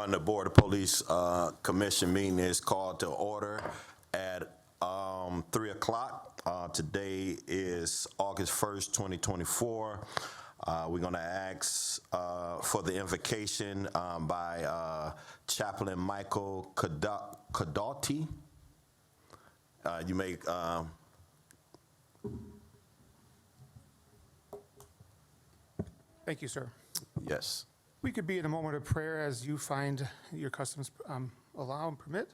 The Board of Police Commission meeting is called to order at 3 o'clock. Today is August 1st, 2024. We're going to ask for the invocation by Chaplain Michael Cadalti. You may... Thank you, sir. Yes. We could be in a moment of prayer as you find your customs allow and permit.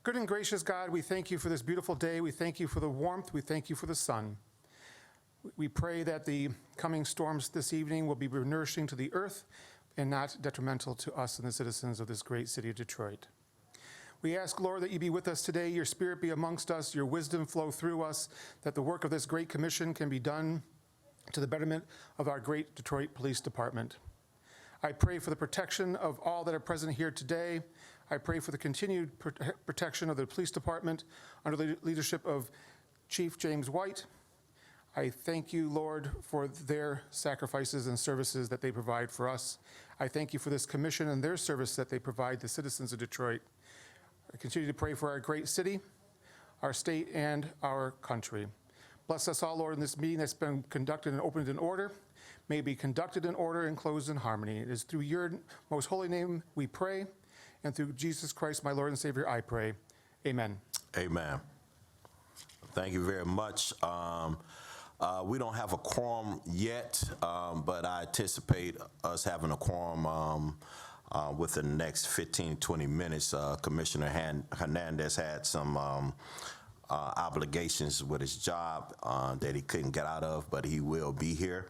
Good and gracious God, we thank you for this beautiful day. We thank you for the warmth. We thank you for the sun. We pray that the coming storms this evening will be nourishing to the earth and not detrimental to us and the citizens of this great city of Detroit. We ask, Lord, that you be with us today, your spirit be amongst us, your wisdom flow through us, that the work of this great commission can be done to the betterment of our great Detroit Police Department. I pray for the protection of all that are present here today. I pray for the continued protection of the police department under the leadership of Chief James White. I thank you, Lord, for their sacrifices and services that they provide for us. I thank you for this commission and their service that they provide the citizens of Detroit. I continue to pray for our great city, our state, and our country. Bless us all, Lord, in this meeting that's been conducted and opened in order. May be conducted in order and closed in harmony. It is through your most holy name we pray, and through Jesus Christ, my Lord and Savior, I pray. Amen. Amen. Thank you very much. We don't have a quorum yet, but I anticipate us having a quorum within the next 15, 20 minutes. Commissioner Hernandez had some obligations with his job that he couldn't get out of, but he will be here.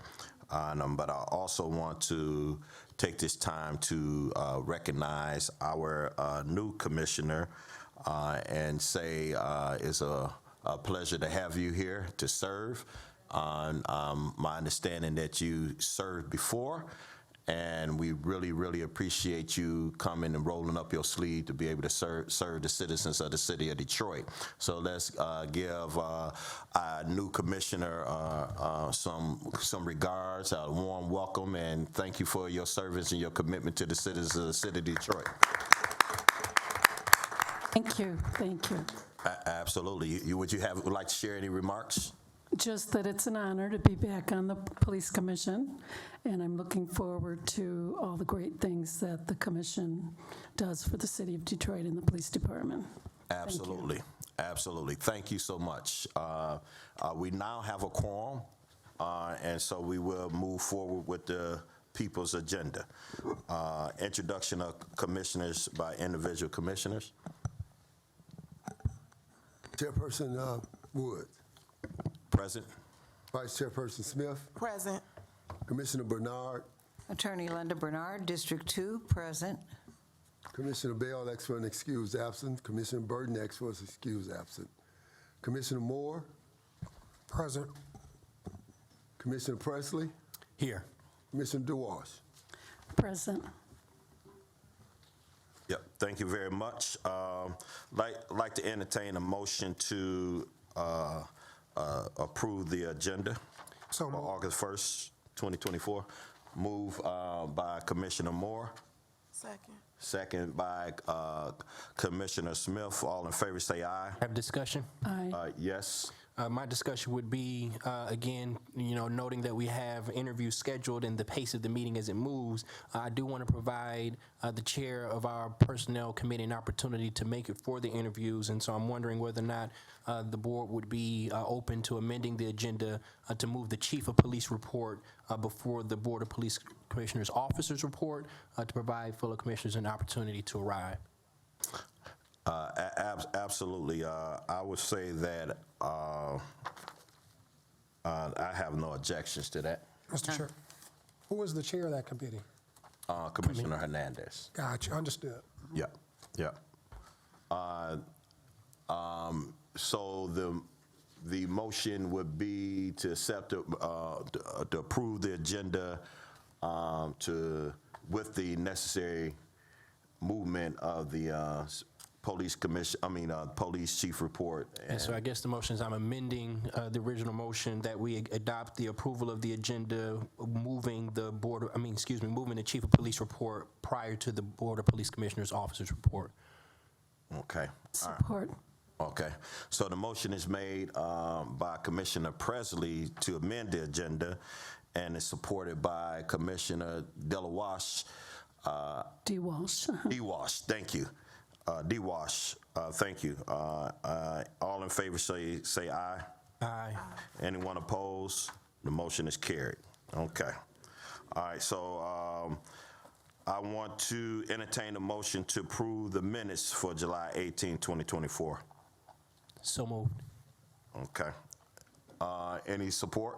But I also want to take this time to recognize our new commissioner and say it's a pleasure to have you here to serve. My understanding that you served before, and we really, really appreciate you coming and rolling up your sleeve to be able to serve the citizens of the city of Detroit. So let's give our new commissioner some regards, a warm welcome, and thank you for your service and your commitment to the citizens of the city of Detroit. Thank you. Thank you. Absolutely. Would like to share any remarks? Just that it's an honor to be back on the Police Commission, and I'm looking forward to all the great things that the Commission does for the city of Detroit and the Police Department. Absolutely. Absolutely. Thank you so much. We now have a quorum, and so we will move forward with the people's agenda. Introduction of commissioners by individual commissioners. Chairperson Woods. Present. Vice Chairperson Smith. Present. Commissioner Bernard. Attorney Linda Bernard, District 2, present. Commissioner Bell, X for an excused absent. Commissioner Burton, X for an excused absent. Commissioner Moore. Present. Commissioner Presley. Here. Commissioner DeWash. Present. Yep. Thank you very much. Like to entertain a motion to approve the agenda for August 1st, 2024. Move by Commissioner Moore. Second. Second by Commissioner Smith. All in favor say aye. Have discussion? Aye. Yes. My discussion would be, again, noting that we have interviews scheduled and the pace of the meeting as it moves. I do want to provide the chair of our personnel committee an opportunity to make it for the interviews, and so I'm wondering whether or not the board would be open to amending the agenda to move the chief of police report before the Board of Police Commissioners officers report to provide fellow commissioners an opportunity to arrive. Absolutely. I would say that I have no objections to that. Mr. Chair, who was the chair of that committee? Commissioner Hernandez. Gotcha, understood. Yeah, yeah. So the motion would be to accept to approve the agenda with the necessary movement of the police commission, police chief report. And so I guess the motion is I'm amending the original motion that we adopt the approval of the agenda, moving the moving the chief of police report prior to the Board of Police Commissioners officers report. Okay. Support. Okay, so the motion is made by Commissioner Presley to amend the agenda, and is supported by Commissioner DeWash. DeWash, thank you. DeWash, thank you. All in favor say aye. Aye. Anyone opposed? The motion is carried. Okay. All right, so I want to entertain a motion to approve the minutes for July 18, 2024. So moved. Okay. Any support?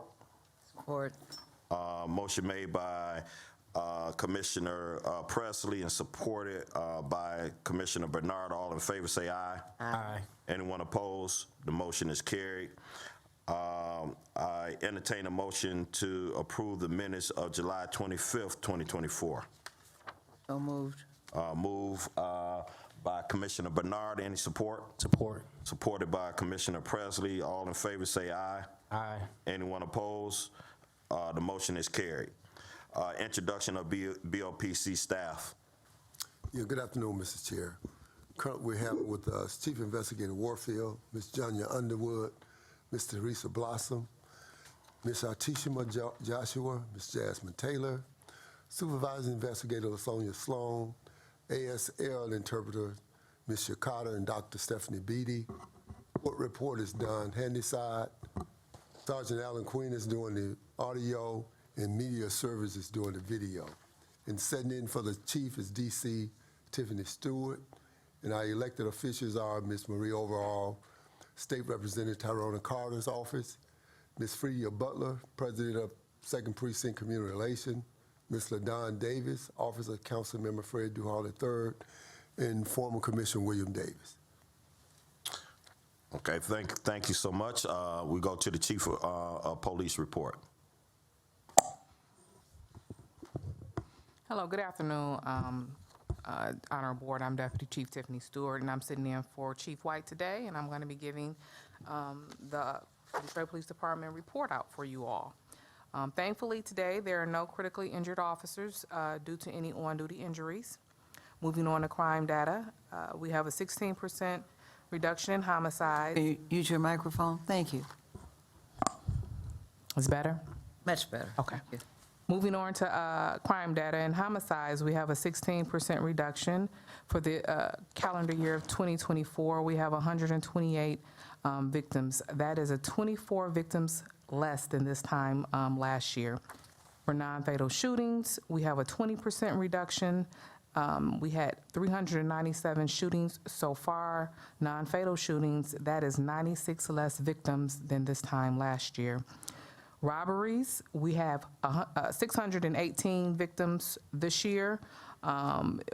Support. Motion made by Commissioner Presley and supported by Commissioner Bernard. All in favor say aye. Aye. Anyone opposed? The motion is carried. I entertain a motion to approve the minutes of July 25th, 2024. So moved. Move by Commissioner Bernard. Any support? Support. Supported by Commissioner Presley. All in favor say aye. Aye. Anyone opposed? The motion is carried. Introduction of BOPC staff. Yeah, good afternoon, Mr. Chair. Currently, we have with us Chief Investigator Warfield, Ms. Jonya Underwood, Ms. Teresa Blossom, Ms. Artishima Joshua, Ms. Jasmine Taylor, Supervising Investigator LaSonia Sloan, ASL Interpreter, Ms. Shakata and Dr. Stephanie Beatty. Court report is done. Handyside, Sergeant Alan Queen is doing the audio, and Media Services is doing the video. And sitting in for the chief is DC Tiffany Stewart, and our elected officials are Ms. Marie Overall, State Representative Tyrone Carter's office, Ms. Fredia Butler, President of 2nd Precinct Community Relations, Ms. LaDon Davis, Office of Councilmember Fred Duhall III, and former Commissioner William Davis. Okay, thank you so much. We go to the Chief of Police report. Hello, good afternoon, Honorable Board. I'm Deputy Chief Tiffany Stewart, and I'm sitting in for Chief White today, and I'm going to be giving the Detroit Police Department report out for you all. Thankfully, today, there are no critically injured officers due to any on-duty injuries. Moving on to crime data, we have a 16% reduction in homicides. Can you use your microphone? Thank you. Is better? Much better. Okay. Moving on to crime data and homicides, we have a 16% reduction. For the calendar year of 2024, we have 128 victims. That is 24 victims less than this time last year. For non-fatal shootings, we have a 20% reduction. We had 397 shootings so far. Non-fatal shootings, that is 96 less victims than this time last year. Robberies, we have 618 victims this year.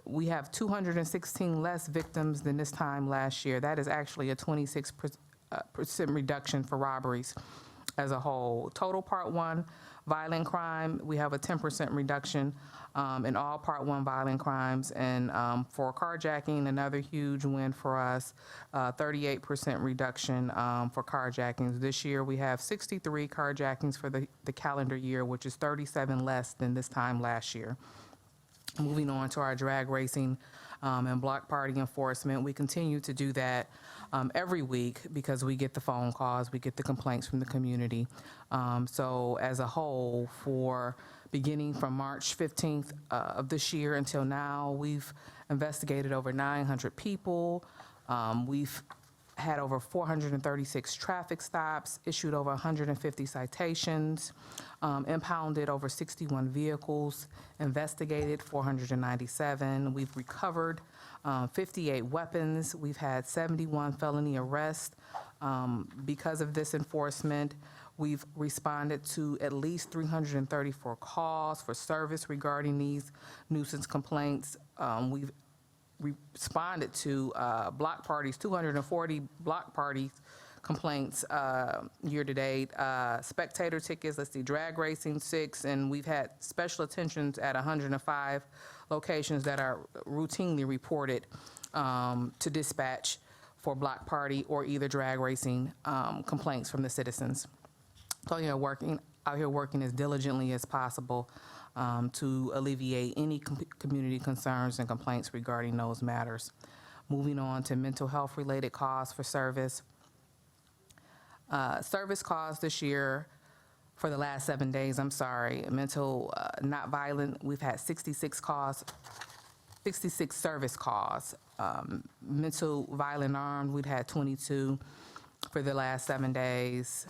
We have 216 less victims than this time last year. That is actually a 26% reduction for robberies as a whole. Total Part 1 violent crime, we have a 10% reduction in all Part 1 violent crimes. And for carjacking, another huge win for us, 38% reduction for carjackings. This year, we have 63 carjackings for the calendar year, which is 37 less than this time last year. Moving on to our drag racing and block party enforcement, we continue to do that every week because we get the phone calls, we get the complaints from the community. So as a whole, for beginning from March 15th of this year until now, we've investigated over 900 people. We've had over 436 traffic stops, issued over 150 citations, impounded over 61 vehicles, investigated 497. We've recovered 58 weapons. We've had 71 felony arrests. Because of this enforcement, we've responded to at least 334 calls for service regarding these nuisance complaints. We've responded to block parties, 240 block parties complaints year to date. Spectator tickets, let's see, drag racing 6, and we've had special attentions at 105 locations that are routinely reported to dispatch for block party or either drag racing complaints from the citizens. So out here working as diligently as possible to alleviate any community concerns and complaints regarding those matters. Moving on to mental health related costs for service. Service costs this year for the last 7 days, mental not violent, we've had 66 service calls. Mental violent armed, we've had 22 for the last 7 days.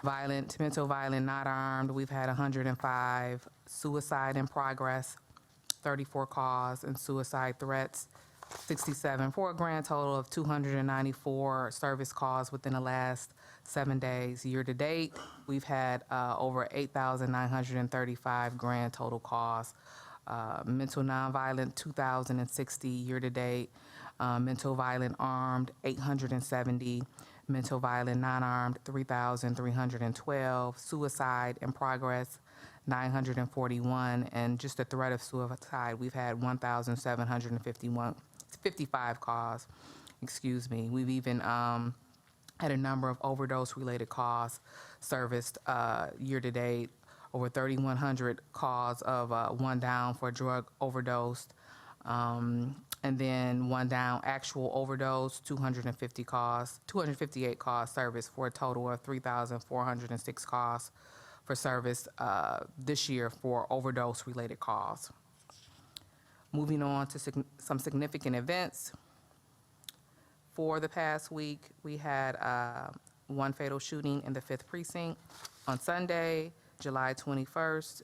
Mental violent not armed, we've had 105. Suicide in progress, 34 calls, and suicide threats, 67, for a grand total of 294 service calls within the last 7 days. Year to date, we've had over 8,935 grand total calls. Mental nonviolent, 2,060 year to date. Mental violent armed, 870. Mental violent non-armed, 3,312. Suicide in progress, 941. And just the threat of suicide, we've had 1,755 calls. We've even had a number of overdose-related calls serviced year to date. Over 3,100 calls of one down for drug overdose, and then one down actual overdose, 258 calls serviced for a total of 3,406 calls for service this year for overdose-related calls. Moving on to some significant events. For the past week, we had one fatal shooting in the 5th Precinct. On Sunday, July 21st,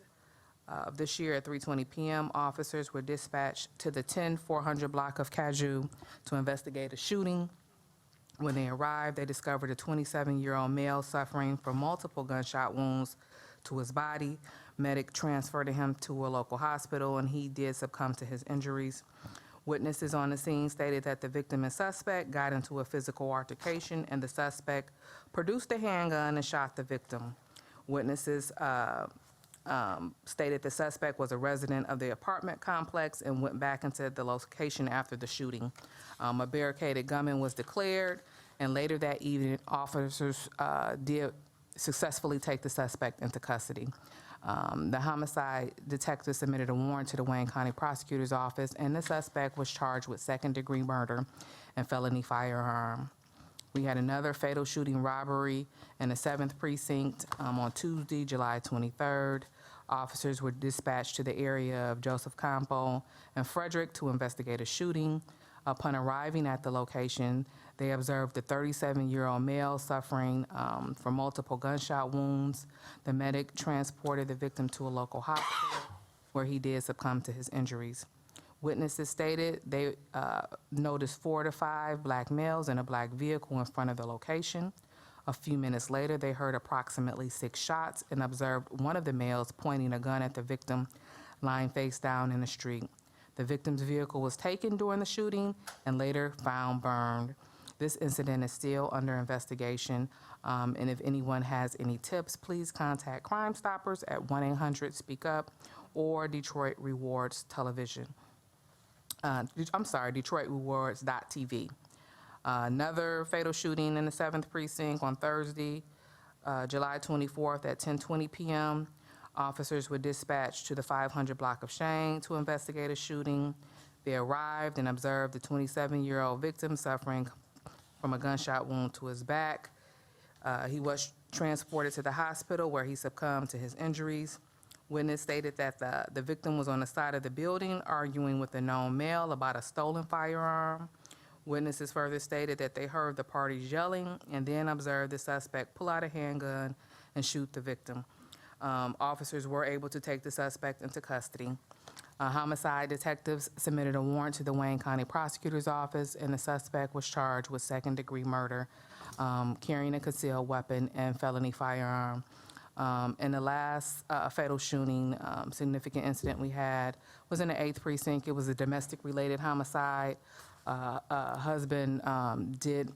this year at 3:20 p.m., officers were dispatched to the 10400 block of Caju to investigate a shooting. When they arrived, they discovered a 27-year-old male suffering from multiple gunshot wounds to his body. Medic transferred him to a local hospital, and he did succumb to his injuries. Witnesses on the scene stated that the victim and suspect got into a physical altercation, and the suspect produced a handgun and shot the victim. Witnesses stated the suspect was a resident of the apartment complex and went back into the location after the shooting. A barricaded gunman was declared, and later that evening, officers did successfully take the suspect into custody. The homicide detective submitted a warrant to the Wayne County Prosecutor's Office, and the suspect was charged with second-degree murder and felony firearm. We had another fatal shooting robbery in the 7th Precinct on Tuesday, July 23rd. Officers were dispatched to the area of Joseph Campo and Frederick to investigate a shooting. Upon arriving at the location, they observed a 37-year-old male suffering from multiple gunshot wounds. The medic transported the victim to a local hospital where he did succumb to his injuries. Witnesses stated they noticed 4 to 5 black males in a black vehicle in front of the location. A few minutes later, they heard approximately 6 shots and observed one of the males pointing a gun at the victim lying face down in the street. The victim's vehicle was taken during the shooting and later found burned. This incident is still under investigation, and if anyone has any tips, please contact Crime Stoppers at 1-800-SPEAK-UP or Detroit Rewards Television. DetroitRewards.tv. Another fatal shooting in the 7th Precinct on Thursday, July 24th at 10:20 p.m. Officers were dispatched to the 500 block of Shane to investigate a shooting. They arrived and observed the 27-year-old victim suffering from a gunshot wound to his back. He was transported to the hospital where he succumbed to his injuries. Witness stated that the victim was on the side of the building arguing with a known male about a stolen firearm. Witnesses further stated that they heard the parties yelling and then observed the suspect pull out a handgun and shoot the victim. Officers were able to take the suspect into custody. Homicide detectives submitted a warrant to the Wayne County Prosecutor's Office, and the suspect was charged with second-degree murder, carrying a concealed weapon, and felony firearm. And the last fatal shooting, significant incident we had was in the 8th Precinct. It was a domestic-related homicide. A husband did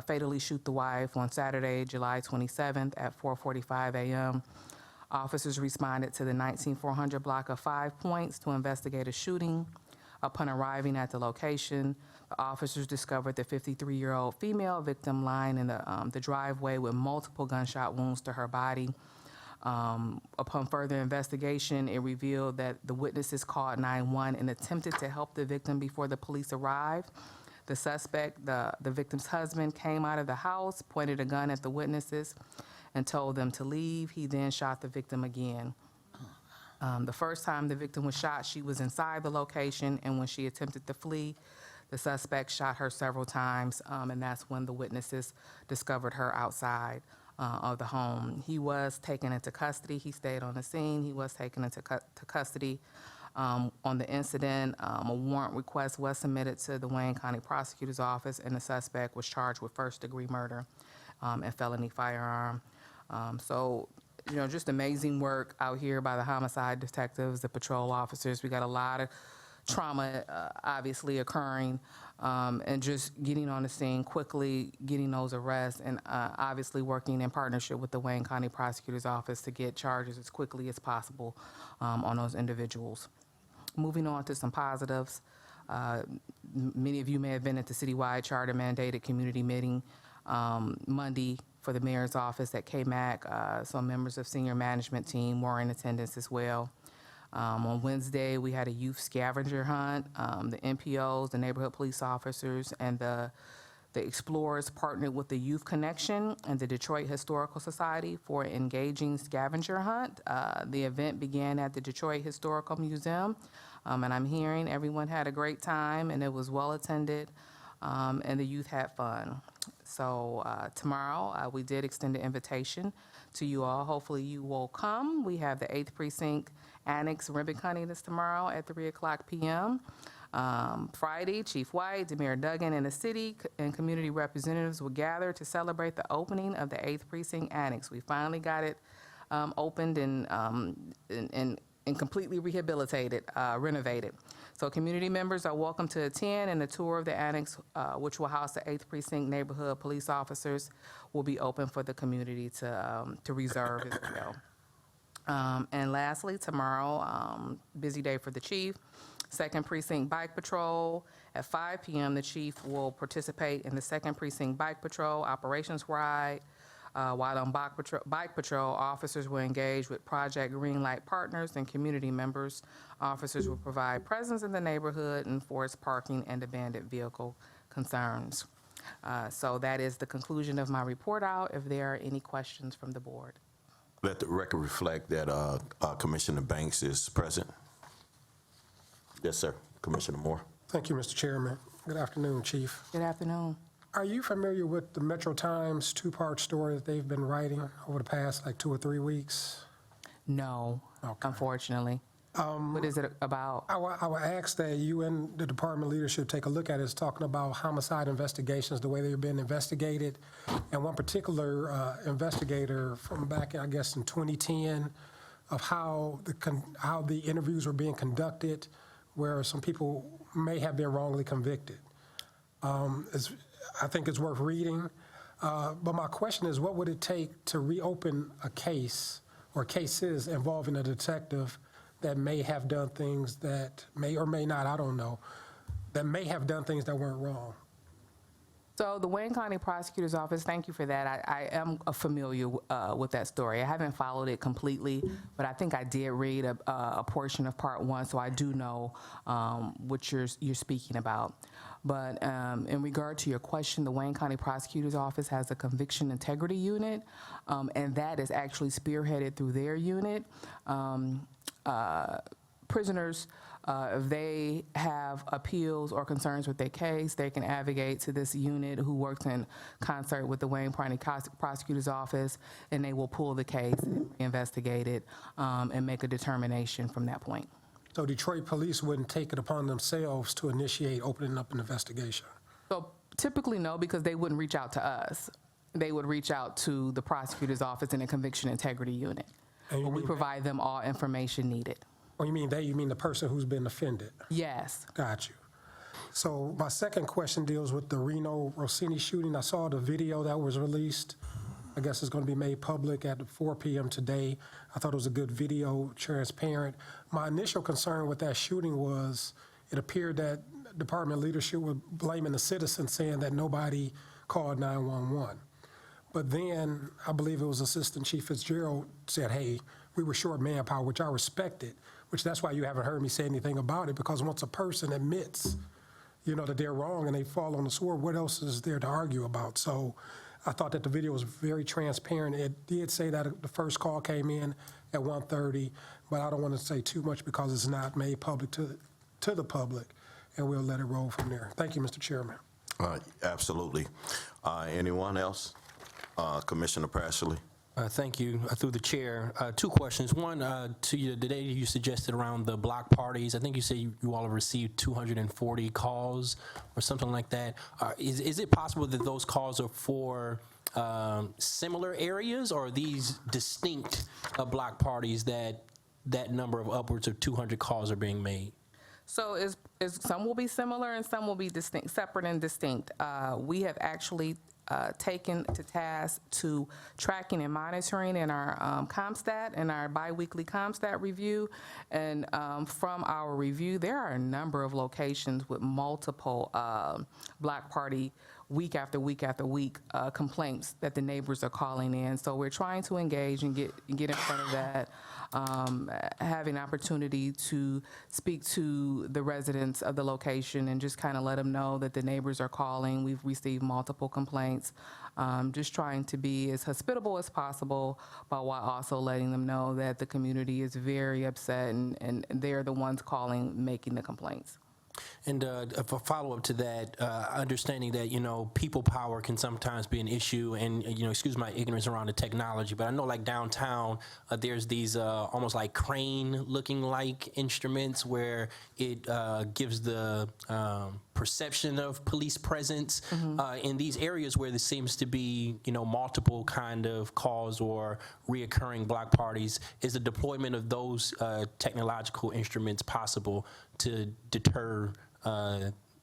fatally shoot the wife on Saturday, July 27th at 4:45 a.m. Officers responded to the 19400 block of 5 Points to investigate a shooting. Upon arriving at the location, the officers discovered the 53-year-old female victim lying in the driveway with multiple gunshot wounds to her body. Upon further investigation, it revealed that the witnesses called 911 and attempted to help the victim before the police arrived. The suspect, the victim's husband, came out of the house, pointed a gun at the witnesses, and told them to leave. He then shot the victim again. The first time the victim was shot, she was inside the location, and when she attempted to flee, the suspect shot her several times, and that's when the witnesses discovered her outside of the home. He was taken into custody. He stayed on the scene. He was taken into custody. On the incident, a warrant request was submitted to the Wayne County Prosecutor's Office, and the suspect was charged with first-degree murder and felony firearm. So, you know, just amazing work out here by the homicide detectives, the patrol officers. We got a lot of trauma, obviously, occurring, and just getting on the scene quickly, getting those arrests, and obviously working in partnership with the Wayne County Prosecutor's Office to get charges as quickly as possible on those individuals. Moving on to some positives. Many of you may have been at the citywide charter mandated community meeting Monday for the mayor's office at KMAC. Some members of senior management team were in attendance as well. On Wednesday, we had a youth scavenger hunt. The NPOs, the neighborhood police officers, and the explorers partnered with the Youth Connection and the Detroit Historical Society for an engaging scavenger hunt. The event began at the Detroit Historical Museum, and I'm hearing everyone had a great time, and it was well attended, and the youth had fun. So tomorrow, we did extend an invitation to you all. Hopefully you will come. We have the 8th Precinct Annex ribbon cutting this tomorrow at 3:00 p.m. Friday, Chief White, Demir Duggan, and the city and community representatives will gather to celebrate the opening of the 8th Precinct Annex. We finally got it opened and completely rehabilitated, renovated. So community members are welcome to attend, and a tour of the annex, which will house the 8th Precinct neighborhood police officers, will be open for the community to reserve as well. And lastly, tomorrow, busy day for the chief. 2nd Precinct Bike Patrol. At 5 p.m., the chief will participate in the 2nd Precinct Bike Patrol operations ride. While on Bike Patrol, officers will engage with Project Greenlight partners and community members. Officers will provide presence in the neighborhood, enforce parking and abandoned vehicle concerns. So that is the conclusion of my report out. If there are any questions from the board. Let the record reflect that Commissioner Banks is present. Yes, sir. Commissioner Moore. Thank you, Mr. Chairman. Good afternoon, Chief. Good afternoon. Are you familiar with the Metro Times two-part story that they've been writing over the past, 2 or 3 weeks? No, Okay. unfortunately. What is it about? I would ask that you and the department leadership take a look at it. It's talking about homicide investigations, the way they're being investigated. And one particular investigator from back, I guess, in 2010, of how the interviews were being conducted, where some people may have been wrongly convicted. I think it's worth reading. But my question is, what would it take to reopen a case or cases involving a detective that may have done things that may or may not, I don't know, that may have done things that weren't wrong? So the Wayne County Prosecutor's Office, thank you for that. I am familiar with that story. I haven't followed it completely, but I think I did read a portion of part 1, so I do know what you're speaking about. But in regard to your question, the Wayne County Prosecutor's Office has a conviction integrity unit, and that is actually spearheaded through their unit. Prisoners, if they have appeals or concerns with their case, they can advocate to this unit who works in concert with the Wayne County Prosecutor's Office, and they will pull the case, investigate it, and make a determination from that point. So Detroit police wouldn't take it upon themselves to initiate opening up an investigation? So typically no, because they wouldn't reach out to us. They would reach out to the prosecutor's office and the conviction integrity unit. And you But we mean- provide them all information needed. Oh, you mean they? You mean the person who's been offended? Yes. Got you. So my second question deals with the Reno Rossini shooting. I saw the video that was released. I guess it's going to be made public at 4 p.m. today. I thought it was a good video, transparent. My initial concern with that shooting was it appeared that department leadership was blaming the citizens, saying that nobody called 911. But then I believe it was Assistant Chief Fitzgerald said, hey, we were short manpower, which I respected, which that's why you haven't heard me say anything about it, because once a person admits, that they're wrong and they fall on the sword, what else is there to argue about? So I thought that the video was very transparent. It did say that the first call came in at 1:30, but I don't want to say too much because it's not made public to the public, and we'll let it roll from there. Thank you, Mr. Chairman. Absolutely. Anyone else? Commissioner Pressley? Thank you. Through the chair, two questions. One, to you, the data you suggested around the block parties, I think you said you all have received 240 calls or something like that. Is it possible that those calls are for similar areas, or are these distinct block parties that number of upwards of 200 calls are being made? So some will be similar and some will be distinct, separate and distinct. We have actually taken to task to tracking and monitoring in our CompStat and our biweekly CompStat review. And from our review, there are a number of locations with multiple block party week after week after week complaints that the neighbors are calling in. So we're trying to engage and get in front of that, having opportunity to speak to the residents of the location and just kind of let them know that the neighbors are calling. We've received multiple complaints. Just trying to be as hospitable as possible, but while also letting them know that the community is very upset and they're the ones calling, making the complaints. And a follow-up to that, understanding that, people power can sometimes be an issue, and, excuse my ignorance around the technology, but I know like downtown, there's these almost like crane-looking like instruments where it gives the perception of police presence in these areas where there seems to be, multiple kind of calls or reoccurring block parties. Is the deployment of those technological instruments possible to deter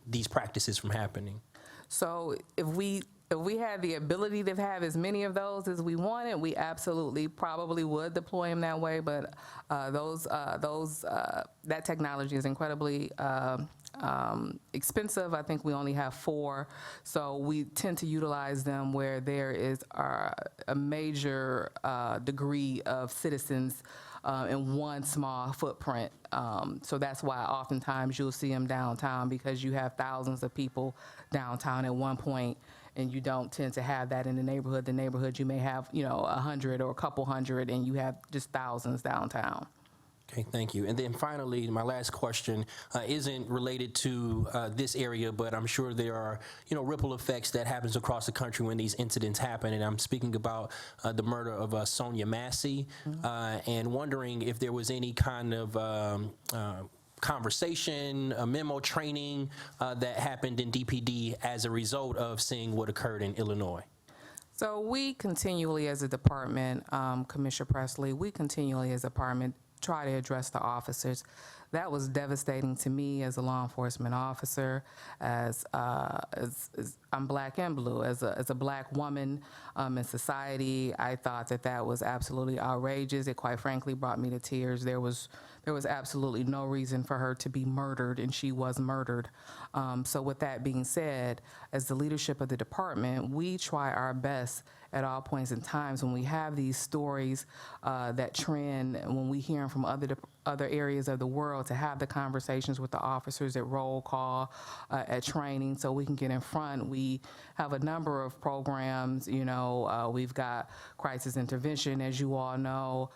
these practices from happening? So if we had the ability to have as many of those as we wanted, we absolutely probably would deploy them that way. But that technology is incredibly expensive. I think we only have 4, so we tend to utilize them where there is a major degree of citizens in one small footprint. So that's why oftentimes you'll see them downtown, because you have thousands of people downtown at one point, and you don't tend to have that in the neighborhood. The neighborhood, you may have, 100 or a couple hundred, and you have just thousands downtown. Okay, thank you. And then finally, my last question isn't related to this area, but I'm sure there are, ripple effects that happens across the country when these incidents happen. And I'm speaking about the murder of Sonia Massey, and wondering if there was any kind of conversation, a memo training that happened in DPD as a result of seeing what occurred in Illinois. So we continually, as a department, Commissioner Pressley, we continually as a department try to address the officers. That was devastating to me as a law enforcement officer, as I'm black and blue, as a black woman in society. I thought that was absolutely outrageous. It quite frankly brought me to tears. There was absolutely no reason for her to be murdered, and she was murdered. So with that being said, as the leadership of the department, we try our best at all points in times when we have these stories that trend, when we hear them from other areas of the world, to have the conversations with the officers at roll call, at training, so we can get in front. We have a number of programs. We've got crisis intervention, as you all know,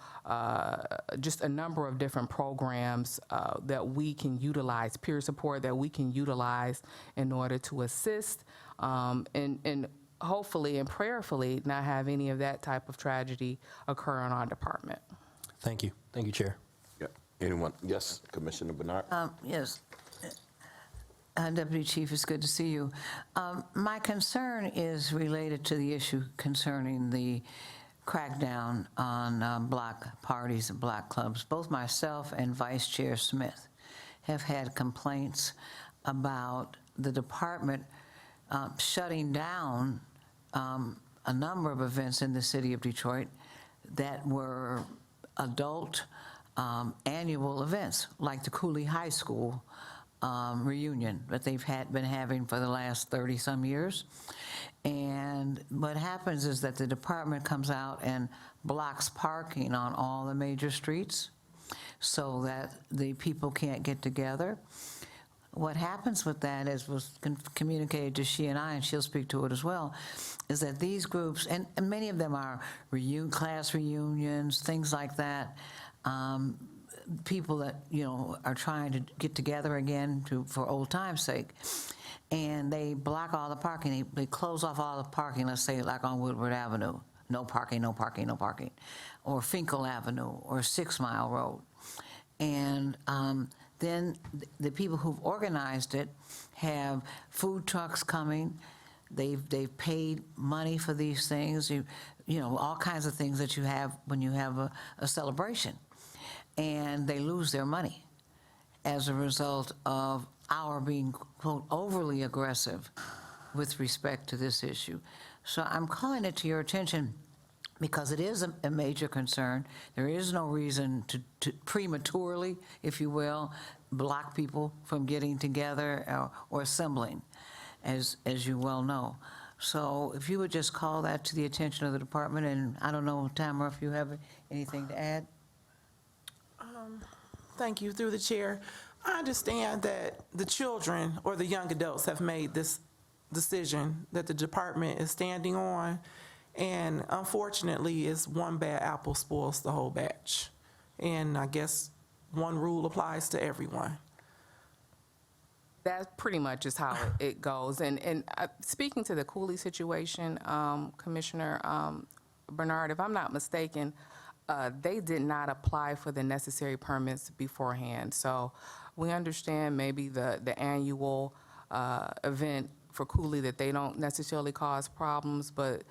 just a number of different programs that we can utilize, peer support that we can utilize in order to assist and hopefully and prayerfully not have any of that type of tragedy occur in our department. Thank you. Thank you, Chair. Yeah. Anyone? Yes, Commissioner Bernard? Yes. Deputy Chief, it's good to see you. My concern is related to the issue concerning the crackdown on block parties and block clubs. Both myself and Vice Chair Smith have had complaints about the department shutting down a number of events in the city of Detroit that were adult annual events, like the Cooley High School reunion that they've been having for the last 30-some years. And what happens is that the department comes out and blocks parking on all the major streets so that the people can't get together. What happens with that, as was communicated to she and I, and she'll speak to it as well, is that these groups, and many of them are class reunions, things like that, people that, are trying to get together again for old time's sake. And they block all the parking. They close off all the parking, let's say like on Woodward Avenue. No parking, no parking, no parking. Or Finkel Avenue or 6 Mile Road. And then the people who've organized it have food trucks coming. They've paid money for these things, all kinds of things that you have when you have a celebration. And they lose their money as a result of our being, quote, overly aggressive with respect to this issue. So I'm calling it to your attention because it is a major concern. There is no reason to prematurely, if you will, block people from getting together or assembling, as you well know. So if you would just call that to the attention of the department, and I don't know, Tamara, if you have anything to add? Thank you, through the chair. I understand that the children or the young adults have made this decision that the department is standing on, and unfortunately, it's one bad apple spoils the whole batch. And I guess one rule applies to everyone. That pretty much is how it goes. And speaking to the Cooley situation, Commissioner Bernard, if I'm not mistaken, they did not apply for the necessary permits beforehand. So we understand maybe the annual event for Cooley that they don't necessarily cause problems, but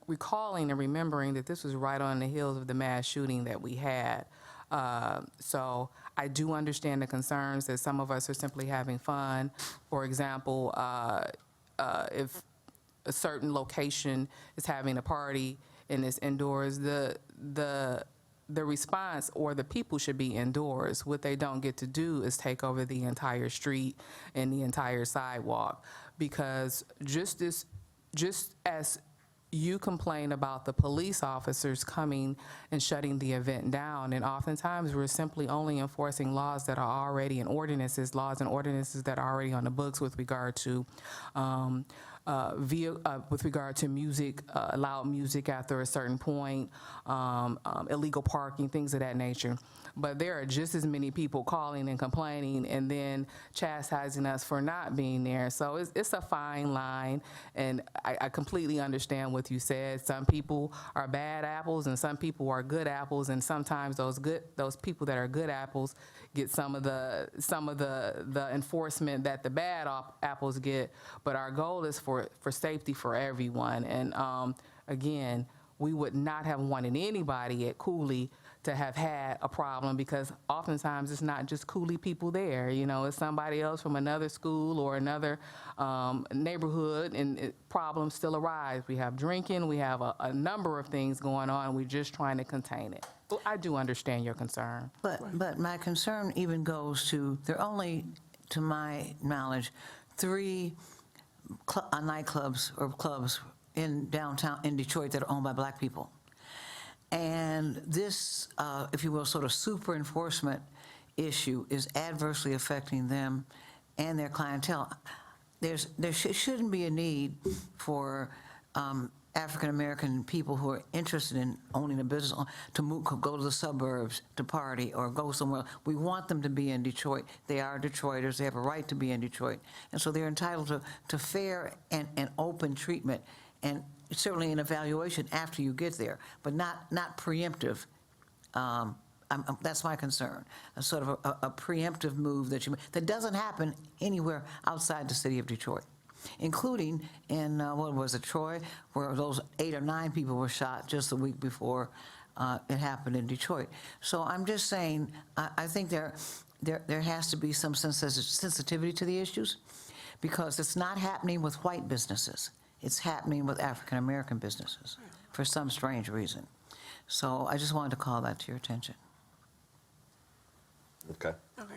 recalling and remembering that this was right on the heels of the mass shooting that we had. So I do understand the concerns that some of us are simply having fun. For example, if a certain location is having a party and it's indoors, the response or the people should be indoors. What they don't get to do is take over the entire street and the entire sidewalk, because just as you complain about the police officers coming and shutting the event down, and oftentimes we're simply only enforcing laws that are already in ordinances, laws and ordinances that are already on the books with regard to music, loud music after a certain point, illegal parking, things of that nature. But there are just as many people calling and complaining and then chastising us for not being there. So it's a fine line, and I completely understand what you said. Some people are bad apples and some people are good apples, and sometimes those people that are good apples get some of the enforcement that the bad apples get. But our goal is for safety for everyone. And again, we would not have wanted anybody at Cooley to have had a problem, because oftentimes it's not just Cooley people there. It's somebody else from another school or another neighborhood, and problems still arise. We have drinking, we have a number of things going on, and we're just trying to contain it. Well, I do understand your concern. But my concern even goes to, there are only, to my knowledge, 3 nightclubs or clubs in downtown, in Detroit, that are owned by Black people. And this, if you will, sort of super enforcement issue is adversely affecting them and their clientele. There shouldn't be a need for African-American people who are interested in owning a business to go to the suburbs to party or go somewhere. We want them to be in Detroit. They are Detroiters. They have a right to be in Detroit. And so they're entitled to fair and open treatment, and certainly an evaluation after you get there, but not preemptive. That's my concern, a sort of a preemptive move that doesn't happen anywhere outside the city of Detroit, including in, what was it, Troy, where those 8 or 9 people were shot just the week before it happened in Detroit. So I'm just saying, I think there has to be some sensitivity to the issues, because it's not happening with white businesses. It's happening with African-American businesses for some strange reason. So I just wanted to call that to your attention. Okay. Okay.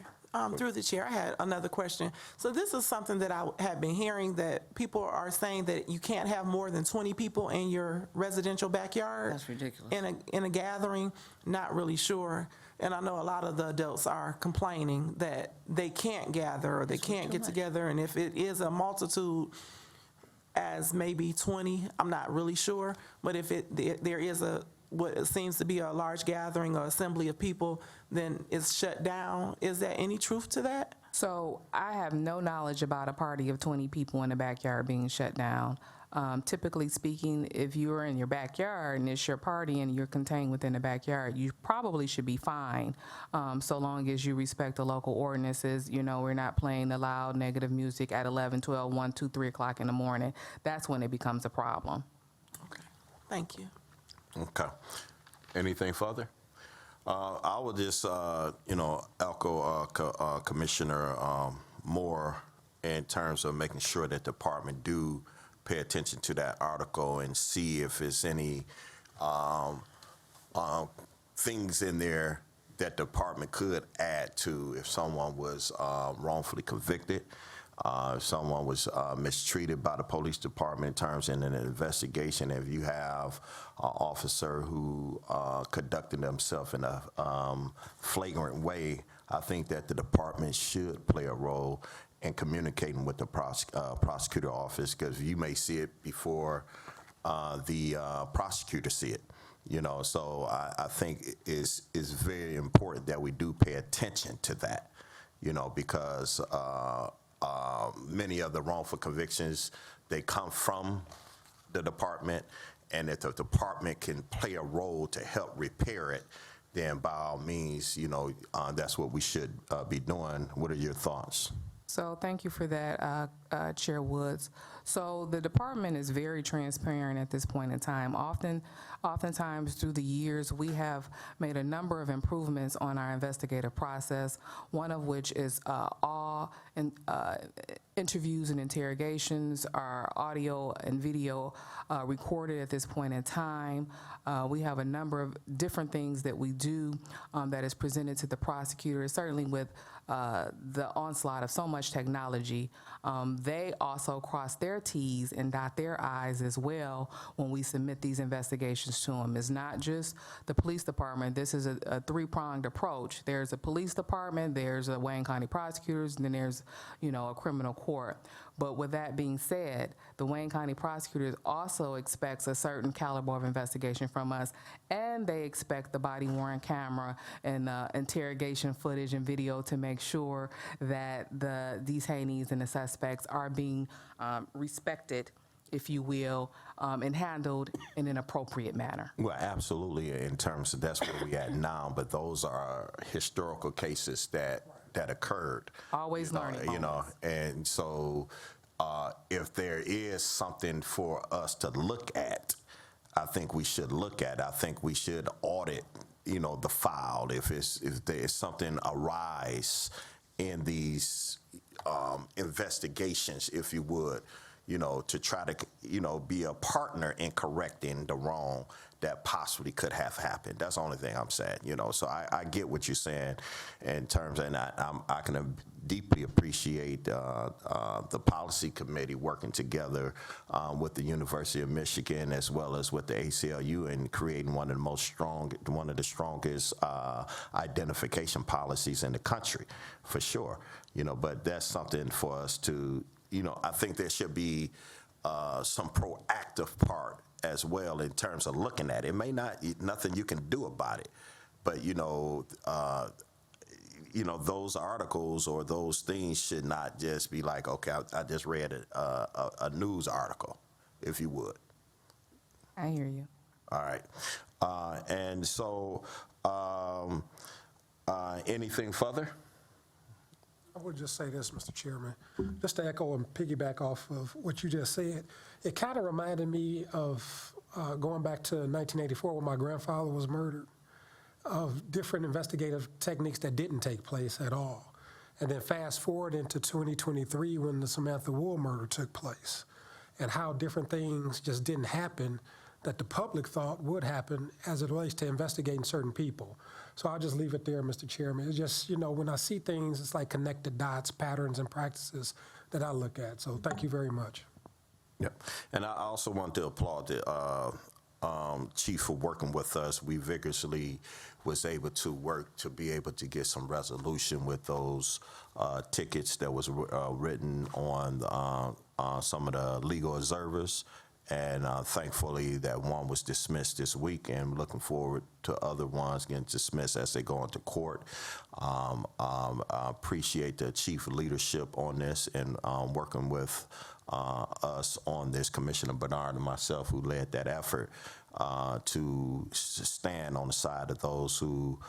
Through the chair, I had another question. So this is something that I have been hearing, that people are saying that you can't have more than 20 people in your residential backyard. That's ridiculous. In a gathering, not really sure. And I know a lot of the adults are complaining that they can't gather or they can't get together. And if it is a multitude as maybe 20, I'm not really sure. But if there is what seems to be a large gathering or assembly of people, then it's shut down. Is there any truth to that? So I have no knowledge about a party of 20 people in the backyard being shut down. Typically speaking, if you're in your backyard and it's your party and you're contained within the backyard, you probably should be fine, so long as you respect the local ordinances. You know, we're not playing the loud negative music at 11, 12, 1, 2, 3 o'clock in the morning. That's when it becomes a problem. Okay, thank you. Okay. Anything further? I would just, echo Commissioner Moore in terms of making sure that the department do pay attention to that article and see if there's any things in there that the department could add to if someone was wrongfully convicted, if someone was mistreated by the police department in terms of an investigation. If you have an officer who conducted themselves in a flagrant way, I think that the department should play a role in communicating with the prosecutor office, because you may see it before the prosecutor see it. You know, so I think it's very important that we do pay attention to that, you know, because many of the wrongful convictions, they come from the department, and if the department can play a role to help repair it, then by all means, you know, that's what we should be doing. What are your thoughts? So thank you for that, Chair Woods. So the department is very transparent at this point in time. Oftentimes through the years, we have made a number of improvements on our investigative process, one of which is all interviews and interrogations are audio and video recorded at this point in time. We have a number of different things that we do that is presented to the prosecutors, certainly with the onslaught of so much technology. They also cross their T's and dot their I's as well when we submit these investigations to them. It's not just the police department. This is a three-pronged approach. There's a police department, there's a Wayne County prosecutors, and then there's, you know, a criminal court. But with that being said, the Wayne County prosecutors also expects a certain caliber of investigation from us, and they expect the body-worn camera and interrogation footage and video to make sure that the detainees and the suspects are being respected, if you will, and handled in an appropriate manner. Well, absolutely, in terms of that's where we at now, but those are historical cases that occurred. Always learning. You know, and so if there is something for us to look at, I think we should look at. I think we should audit, you know, the file if there's something arise in these investigations, if you would, you know, to try to, you know, be a partner in correcting the wrong that possibly could have happened. That's the only thing I'm saying, you know. So I get what you're saying in terms of, and I can deeply appreciate the policy committee working together with the University of Michigan as well as with the ACLU and creating one of the strongest identification policies in the country, for sure. You know, but that's something for us to, you know, I think there should be some proactive part as well in terms of looking at it. It may not, nothing you can do about it, but you know, those articles or those things should not just be like, okay, I just read a news article, if you would. I hear you. All right. And so, anything further? I would just say this, Mr. Chairman, just to echo and piggyback off of what you just said. It kind of reminded me of going back to 1984 when my grandfather was murdered, of different investigative techniques that didn't take place at all. And then fast forward into 2023 when the Samantha Wool murder took place, and how different things just didn't happen that the public thought would happen as it relates to investigating certain people. So I'll just leave it there, Mr. Chairman. It's just, when I see things, it's like connected dots, patterns, and practices that I look at. So thank you very much. Yep. And I also want to applaud the Chief for working with us. We vigorously was able to work to be able to get some resolution with those tickets that was written on some of the legal observers. And thankfully that one was dismissed this week, and looking forward to other ones getting dismissed as they go into court. I appreciate the chief leadership on this and working with us on this, Commissioner Bernard and myself, who led that effort to stand on the side of those who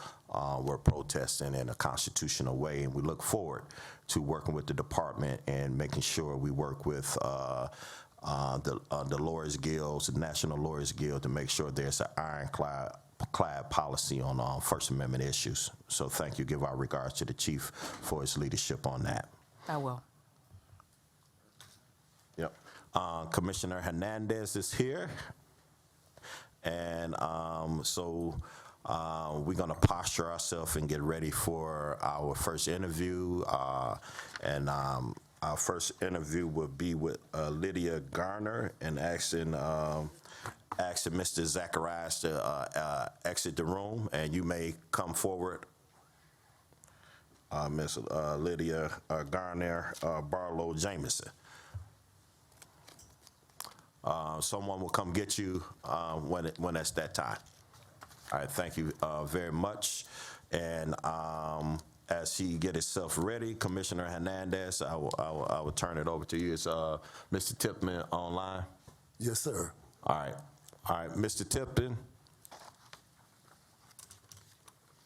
were protesting in a constitutional way. And we look forward to working with the department and making sure we work with the Lawyers Guilds, the National Lawyers Guild, to make sure there's an ironclad policy on First Amendment issues. So thank you. Give our regards to the chief for his leadership on that. I will. Yep. Commissioner Hernandez is here. And so we're going to posture ourselves and get ready for our first interview. Our first interview will be with Lydia Garner, and asking Mr. Zacharias to exit the room, and you may come forward. Ms. Lydia Garner Barlow Jameson. Someone will come get you when it's that time. All right, thank you very much. And as he get himself ready, Commissioner Hernandez, I will turn it over to you. Is Mr. Tipton online? Yes, sir. All right, Mr. Tipton. I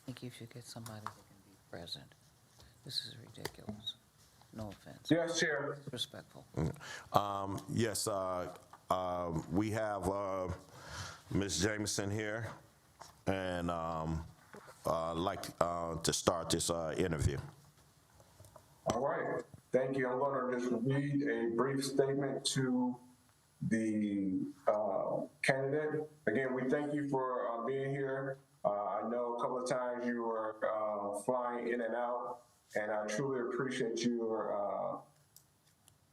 think you should get somebody that can be present. This is ridiculous. No offense. Yes, Chair. Respectful. Yes, we have Ms. Jameson here, and I'd like to start this interview. All right. Thank you. I'm going to just read a brief statement to the candidate. Again, we thank you for being here. I know a couple of times you were flying in and out, and I truly appreciate you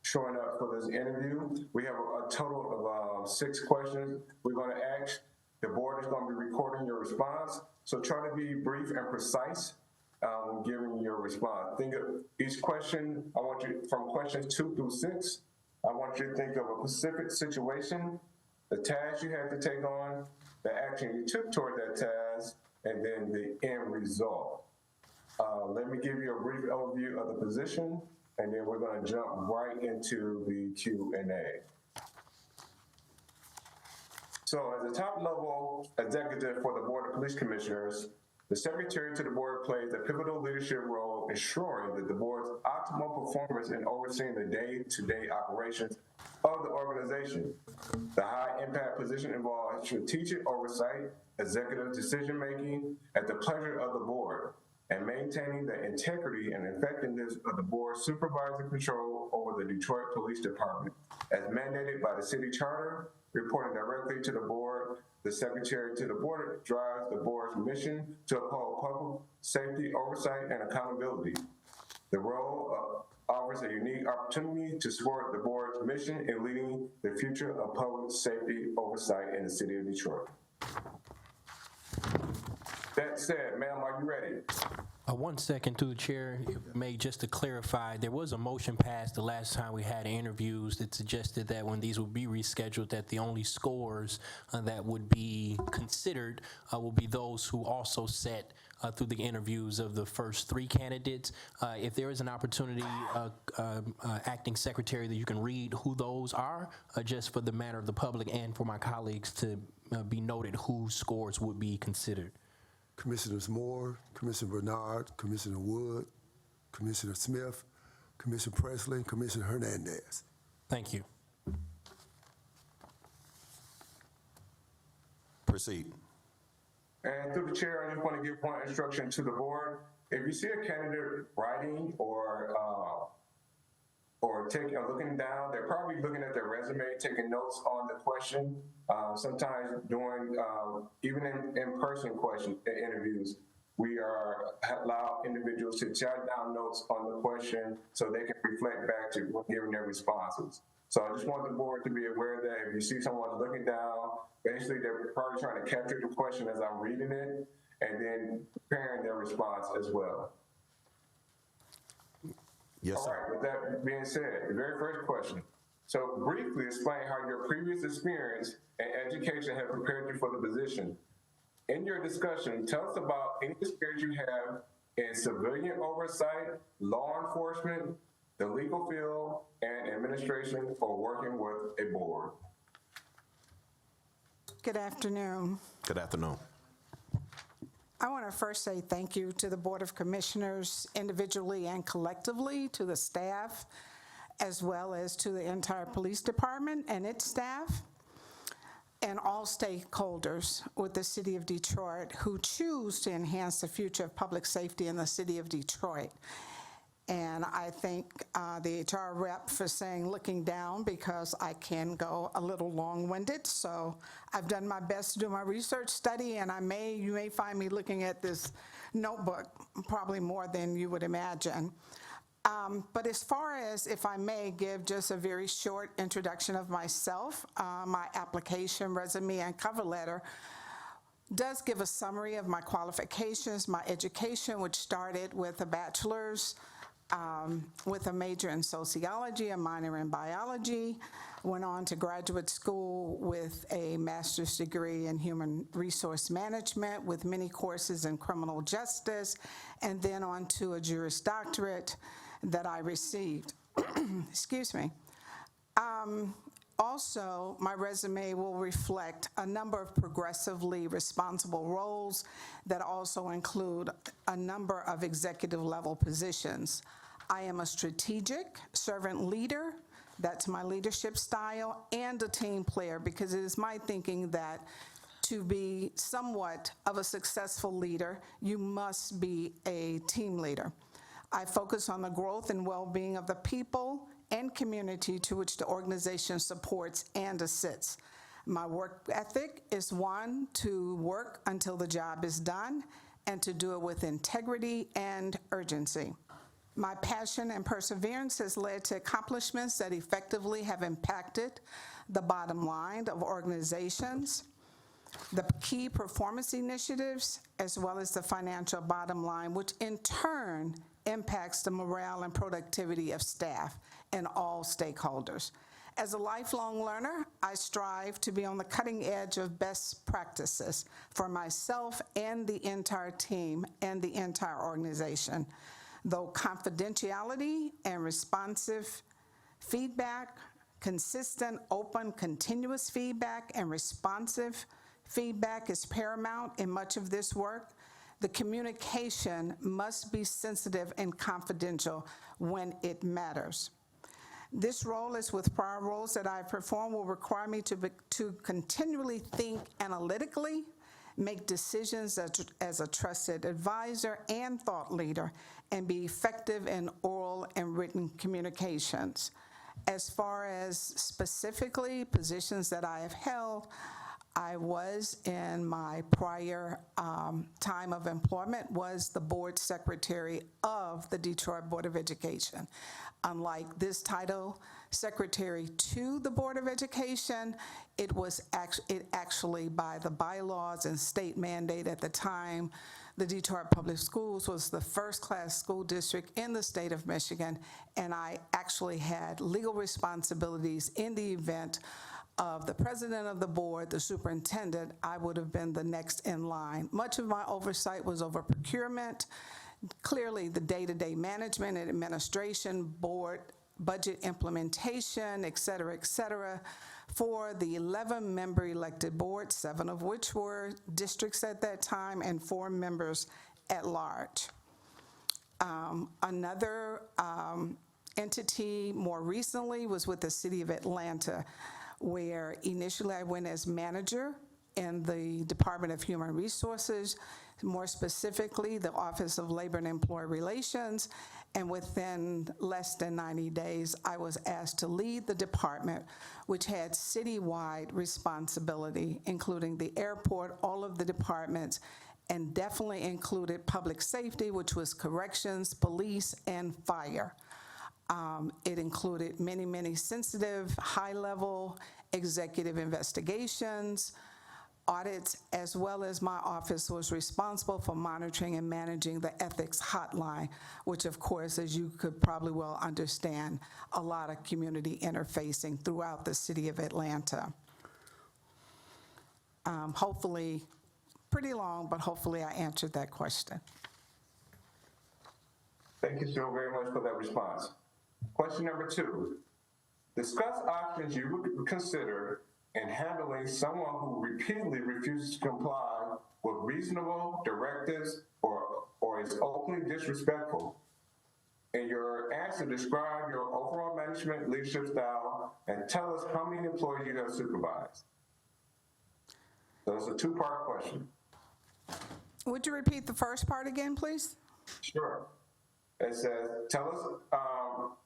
showing up for this interview. We have a total of 6 questions we're going to ask. The board is going to be recording your response, so try to be brief and precise when giving your response. Think of each question. I want you, from questions 2 through 6, I want you to think of a specific situation, the task you had to take on, the action you took toward that task, and then the end result. Let me give you a brief overview of the position, and then we're going to jump right into the Q&A. So as a top-level executive for the Board of Police Commissioners, the Secretary to the Board plays a pivotal leadership role ensuring that the Board's optimal performance in overseeing the day-to-day operations of the organization. The high-impact position involves strategic oversight, executive decision-making at the pleasure of the Board, and maintaining the integrity and effectiveness of the Board's supervisory control over the Detroit Police Department. As mandated by the city charter, reporting directly to the Board, the Secretary to the Board drives the Board's mission to uphold public safety, oversight, and accountability. The role offers a unique opportunity to support the Board's mission in leading the future of public safety oversight in the city of Detroit. That said, ma'am, are you ready? 1 second through the chair, just to clarify, there was a motion passed the last time we had interviews that suggested that when these would be rescheduled, that the only scores that would be considered will be those who also sat through the interviews of the first 3 candidates. If there is an opportunity, acting secretary, that you can read who those are, just for the matter of the public and for my colleagues to be noted whose scores would be considered. Commissioners Moore, Commissioner Bernard, Commissioner Wood, Commissioner Smith, Commissioner Presley, Commissioner Hernandez. Thank you. Proceed. And through the chair, I just want to give one instruction to the Board. If you see a candidate writing or or looking down, they're probably looking at their resume, taking notes on the question. Sometimes during, even in-person interviews, we allow individuals to jot down notes on the question so they can reflect back to when giving their responses. So I just want the board to be aware that if you see someone looking down, basically they're probably trying to capture the question as I'm reading it and then preparing their response as well. Yes, All sir. right, with that being said, the very first question. So briefly explain how your previous experience and education have prepared you for the position. In your discussion, tell us about any experience you have in civilian oversight, law enforcement, the legal field, and administration, or working with a board. Good afternoon. Good afternoon. I want to first say thank you to the Board of Commissioners individually and collectively, to the staff, as well as to the entire police department and its staff, and all stakeholders with the City of Detroit who choose to enhance the future of public safety in the City of Detroit. And I thank the HR rep for saying looking down, because I can go a little long-winded. So I've done my best to do my research study, and you may find me looking at this notebook probably more than you would imagine. But as far as, if I may give just a very short introduction of myself, my application, resume, and cover letter does give a summary of my qualifications, my education, which started with a bachelor's with a major in sociology, a minor in biology, went on to graduate school with a master's degree in human resource management with many courses in criminal justice, and then on to a Juris Doctorate that I received. Excuse me. Also, my resume will reflect a number of progressively responsible roles that also include a number of executive level positions. I am a strategic servant leader, that's my leadership style, and a team player, because it is my thinking that to be somewhat of a successful leader, you must be a team leader. I focus on the growth and well-being of the people and community to which the organization supports and assists. My work ethic is one to work until the job is done and to do it with integrity and urgency. My passion and perseverance has led to accomplishments that effectively have impacted the bottom line of organizations, the key performance initiatives, as well as the financial bottom line, which in turn impacts the morale and productivity of staff and all stakeholders. As a lifelong learner, I strive to be on the cutting edge of best practices for myself and the entire team and the entire organization. Though confidentiality and responsive feedback, consistent, open, continuous feedback, and responsive feedback is paramount in much of this work, the communication must be sensitive and confidential when it matters. This role, as with prior roles that I perform, will require me to continually think analytically, make decisions as a trusted advisor and thought leader, and be effective in oral and written communications. As far as specifically positions that I have held, I was, in my prior time of employment, was the board secretary of the Detroit Board of Education. Unlike this title, secretary to the Board of Education, it actually, by the bylaws and state mandate at the time, the Detroit Public Schools was the first-class school district in the state of Michigan, and I actually had legal responsibilities in the event of the president of the board, the superintendent. I would have been the next in line. Much of my oversight was over procurement, clearly the day-to-day management and administration, board budget implementation, et cetera, for the 11-member elected board, 7 of which were districts at that time, and 4 members at large. Another entity more recently was with the City of Atlanta, where initially I went as manager in the Department of Human Resources, more specifically, the Office of Labor and Employee Relations, and within less than 90 days, I was asked to lead the department, which had citywide responsibility, including the airport, all of the departments, and definitely included public safety, which was corrections, police, and fire. It included many, many sensitive, high-level executive investigations, audits, as well as my office was responsible for monitoring and managing the ethics hotline, which of course, as you could probably well understand, a lot of community interfacing throughout the city of Atlanta. Hopefully, pretty long, but hopefully I answered that question. Thank you so very much for that response. Question number 2. Discuss options you would consider in handling someone who repeatedly refuses to comply with reasonable directives or is openly disrespectful. In your answer, describe your overall management leadership style and tell us how many employees you have supervised. So it's a 2-part question. Would you repeat the first part again, please? Sure. It says, tell us,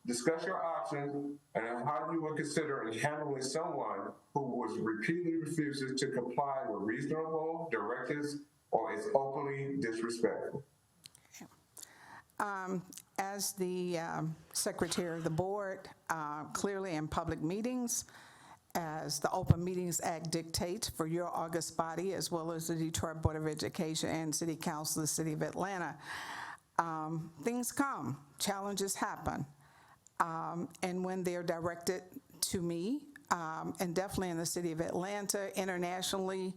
discuss your options and how you would consider in handling someone who was repeatedly refuses to comply with reasonable directives or is openly disrespectful. As the secretary of the board, clearly in public meetings, as the Open Meetings Act dictates for your August body, as well as the Detroit Board of Education and City Council of the City of Atlanta, things come, challenges happen. And when they're directed to me, and definitely in the City of Atlanta, internationally,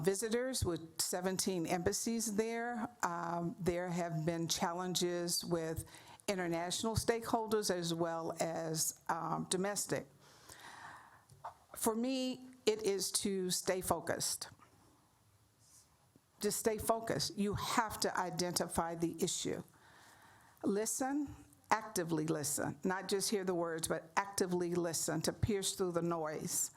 visitors with 17 embassies there, there have been challenges with international stakeholders as well as domestic. For me, it is to stay focused. Just stay focused. You have to identify the issue. Listen, actively listen, not just hear the words, but actively listen to pierce through the noise.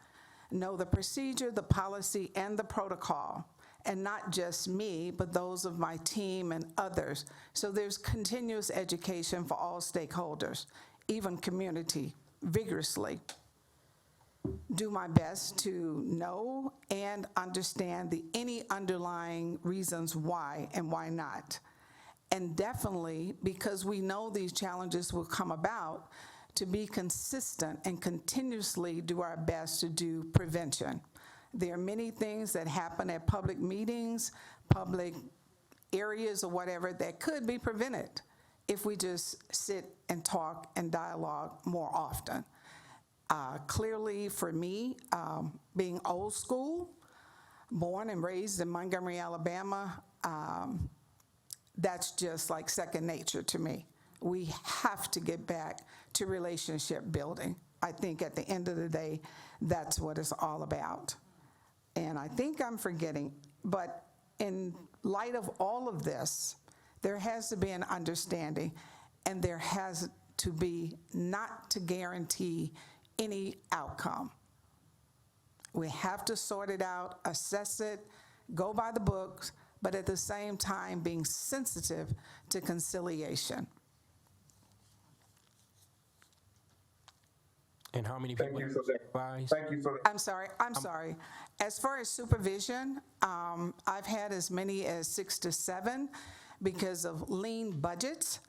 Know the procedure, the policy, and the protocol, and not just me, but those of my team and others. So there's continuous education for all stakeholders, even community, vigorously. Do my best to know and understand any underlying reasons why and why not. And definitely, because we know these challenges will come about, to be consistent and continuously do our best to do prevention. There are many things that happen at public meetings, public areas or whatever that could be prevented if we just sit and talk and dialogue more often. Clearly for me, being old school, born and raised in Montgomery, Alabama, that's just like second nature to me. We have to get back to relationship building. I think at the end of the day, that's what it's all about. And I think I'm forgetting, but in light of all of this, there has to be an understanding, and there has to be not to guarantee any outcome. We have to sort it out, assess it, go by the books, but at the same time being sensitive to conciliation. And how many Thank people you for that. supervise? Thank you for that. I'm sorry. As far as supervision, I've had as many as 6 to 7 because of lean budgets,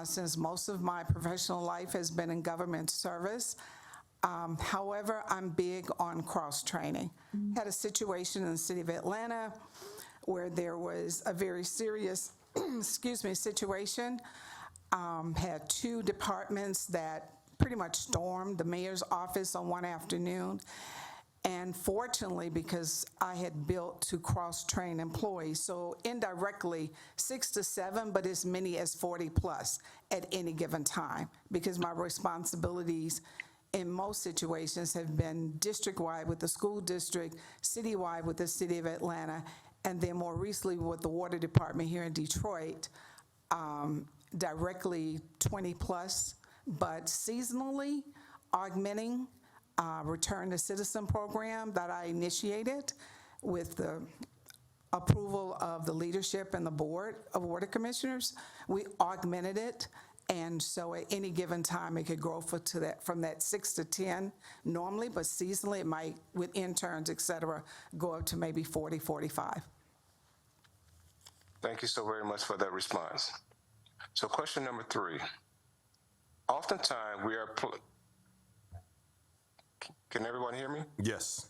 since most of my professional life has been in government service. However, I'm big on cross-training. Had a situation in the city of Atlanta where there was a very serious, situation. Had 2 departments that pretty much stormed the mayor's office on one afternoon. And fortunately, because I had built to cross-train employees, so indirectly 6 to 7, but as many as 40 plus at any given time, because my responsibilities in most situations have been district-wide with the school district, citywide with the city of Atlanta, and then more recently with the water department here in Detroit, directly 20 plus, but seasonally augmenting Return to Citizen program that I initiated with the approval of the leadership and the board of Board of Commissioners. We augmented it, and so at any given time, it could grow from that 6 to 10 normally, but seasonally, it might, with interns, et cetera, go up to maybe 40, 45. Thank you so very much for that response. So question number 3. Oftentimes we are, can everyone hear me? Yes.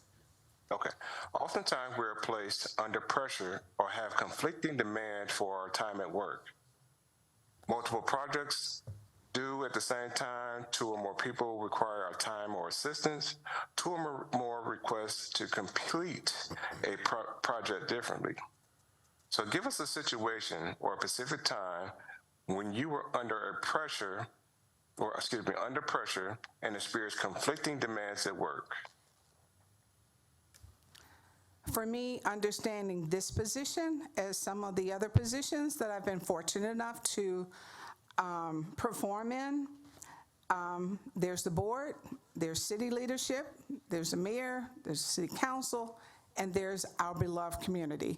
Okay. Oftentimes we are placed under pressure or have conflicting demand for our time at work. Multiple projects due at the same time, 2 or more people require our time or assistance, 2 or more requests to complete a project differently. So give us a situation or a specific time when you were under pressure and experienced conflicting demands at work. For me, understanding this position as some of the other positions that I've been fortunate enough to perform in, there's the board, there's city leadership, there's the mayor, there's the city council, and there's our beloved community.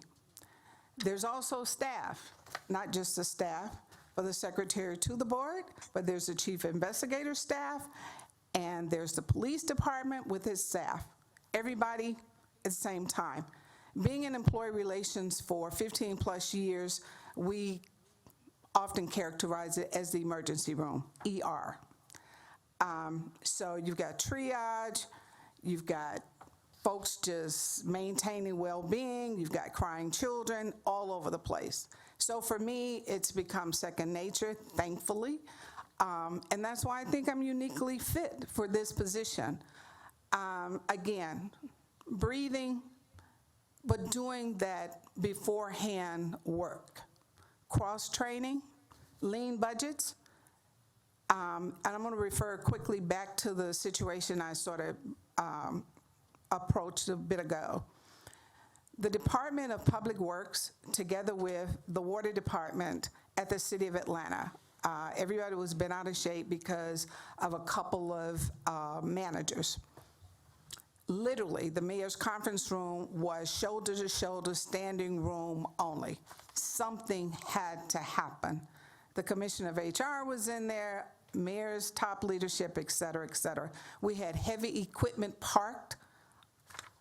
There's also staff, not just the staff for the secretary to the board, but there's the chief investigator staff, and there's the police department with its staff. Everybody at the same time. Being in employee relations for 15 plus years, we often characterize it as the emergency room, ER. So you've got triage, you've got folks just maintaining well-being, you've got crying children all over the place. So for me, it's become second nature, thankfully. And that's why I think I'm uniquely fit for this position. Again, breathing, but doing that beforehand work. Cross-training, lean budgets, and I'm going to refer quickly back to the situation I sort of approached a bit ago. The Department of Public Works, together with the Water Department at the City of Atlanta, everybody was bent out of shape because of a couple of managers. Literally, the mayor's conference room was shoulder to shoulder, standing room only. Something had to happen. The commissioner of HR was in there, mayor's top leadership, et cetera, et cetera. We had heavy equipment parked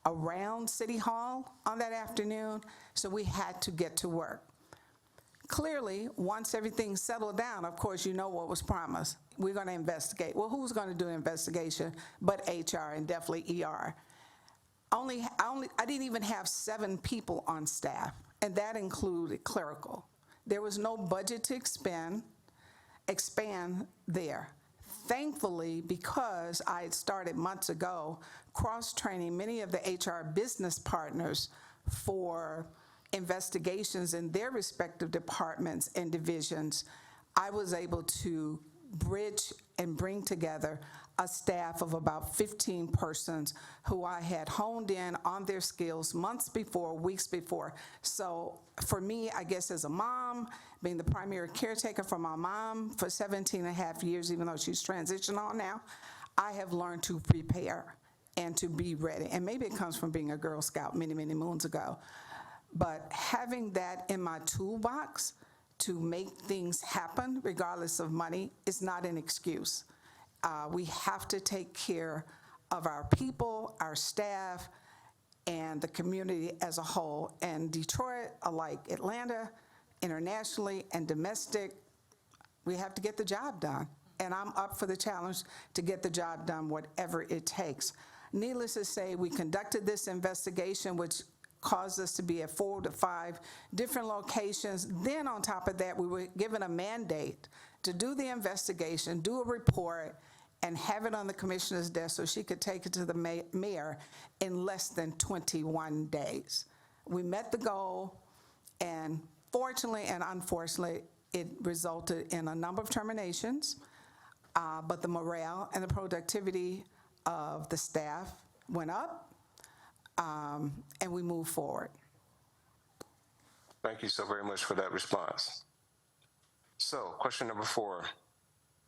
around City Hall on that afternoon, so we had to get to work. Clearly, once everything settled down, of course, you know what was promised. We're going to investigate. Well, who's going to do an investigation but HR and definitely ER? I didn't even have 7 people on staff, and that included clerical. There was no budget to expand there. Thankfully, because I had started months ago cross-training many of the HR business partners for investigations in their respective departments and divisions, I was able to bridge and bring together a staff of about 15 persons who I had honed in on their skills months before, weeks before. So for me, I guess as a mom, being the primary caretaker for my mom for 17 and a half years, even though she's transitioned on now, I have learned to prepare and to be ready. And maybe it comes from being a Girl Scout many, many moons ago. But having that in my toolbox to make things happen, regardless of money, is not an excuse. We have to take care of our people, our staff, and the community as a whole. And Detroit, like Atlanta, internationally and domestic, we have to get the job done. And I'm up for the challenge to get the job done, whatever it takes. Needless to say, we conducted this investigation, which caused us to be at 4 to 5 different locations. Then on top of that, we were given a mandate to do the investigation, do a report, and have it on the commissioner's desk so she could take it to the mayor in less than 21 days. We met the goal, and fortunately and unfortunately, it resulted in a number of terminations, but the morale and the productivity of the staff went up, and we moved forward. Thank you so very much for that response. So, question number 4.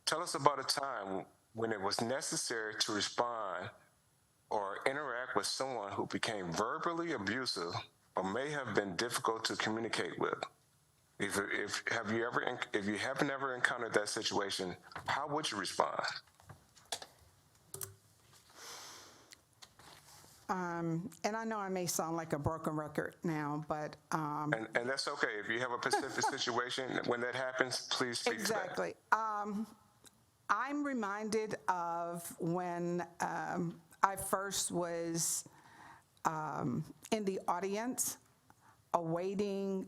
Tell us about a time when it was necessary to respond or interact with someone who became verbally abusive or may have been difficult to communicate with? If you have never encountered that situation, how would you respond? And I know I may sound like a broken record now, but And that's okay. If you have a specific situation when that happens, please speak to that. exactly. I'm reminded of when I first was in the audience awaiting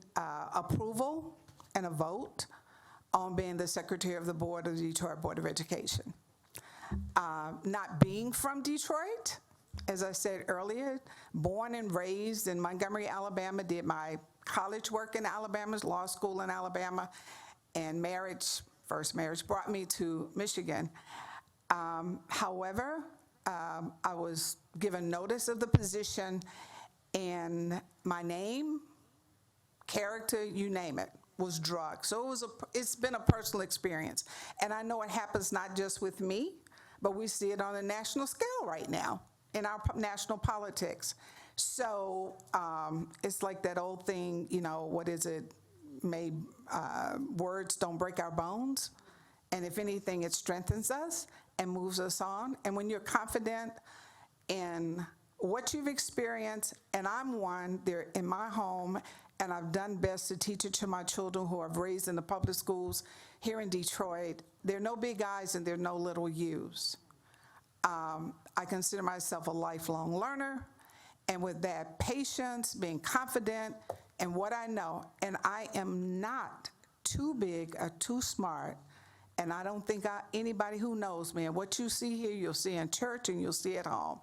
approval and a vote on being the secretary of the board of the Detroit Board of Education. Not being from Detroit, as I said earlier, born and raised in Montgomery, Alabama, did my college work in Alabama, law school in Alabama, and first marriage brought me to Michigan. However, I was given notice of the position, and my name, character, you name it, was drugged. So it's been a personal experience. And I know it happens not just with me, but we see it on a national scale right now in our national politics. So it's like that old thing, what is it? Words don't break our bones. And if anything, it strengthens us and moves us on. And when you're confident in what you've experienced, and I'm one, they're in my home, and I've done best to teach it to my children who I've raised in the public schools here in Detroit. There are no big I's and there are no little U's. I consider myself a lifelong learner, and with that patience, being confident in what I know, and I am not too big or too smart, and I don't think anybody who knows me, and what you see here, you'll see in church and you'll see at home.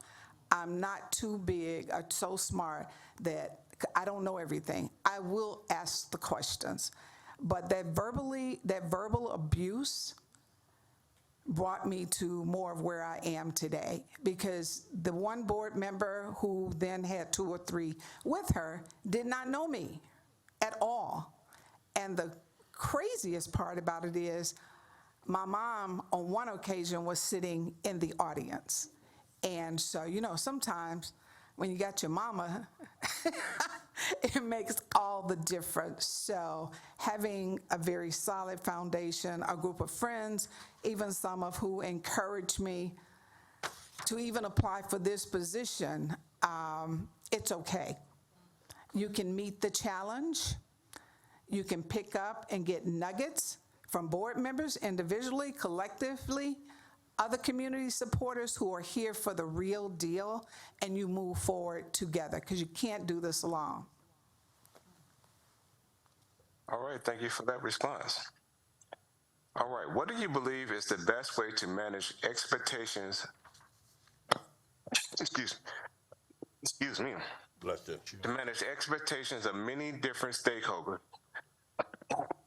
I'm not too big or so smart that I don't know everything. I will ask the questions. But that verbal abuse brought me to more of where I am today, because the one board member who then had 2 or 3 with her did not know me at all. And the craziest part about it is my mom on one occasion was sitting in the audience. And so, sometimes when you got your mama, it makes all the difference. So having a very solid foundation, a group of friends, even some of who encouraged me to even apply for this position, it's okay. You can meet the challenge. You can pick up and get nuggets from board members individually, collectively, other community supporters who are here for the real deal, and you move forward together, because you can't do this alone. All right, thank you for that response. All right, what do you believe is the best way to manage expectations? Excuse me. Bless you. To manage expectations of many different stakeholders.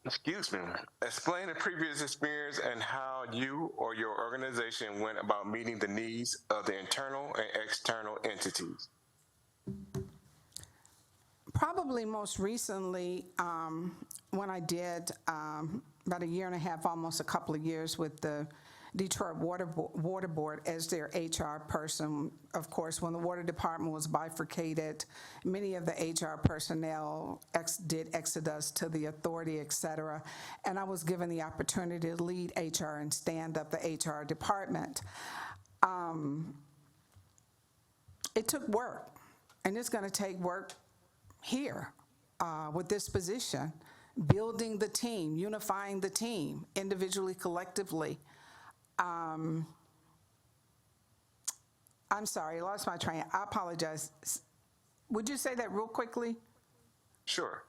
Excuse me. Explain the previous experience and how you or your organization went about meeting the needs of the internal and external entities. Probably most recently, when I did about 1.5 years, almost a couple of years with the Detroit Water Board as their HR person. Of course, when the water department was bifurcated, many of the HR personnel did exodus to the authority, et cetera, and I was given the opportunity to lead HR and stand up the HR department. It took work, and it's going to take work here with this position, building the team, unifying the team, individually, collectively. I'm sorry, I lost my train. I apologize. Would you say that real quickly? Sure.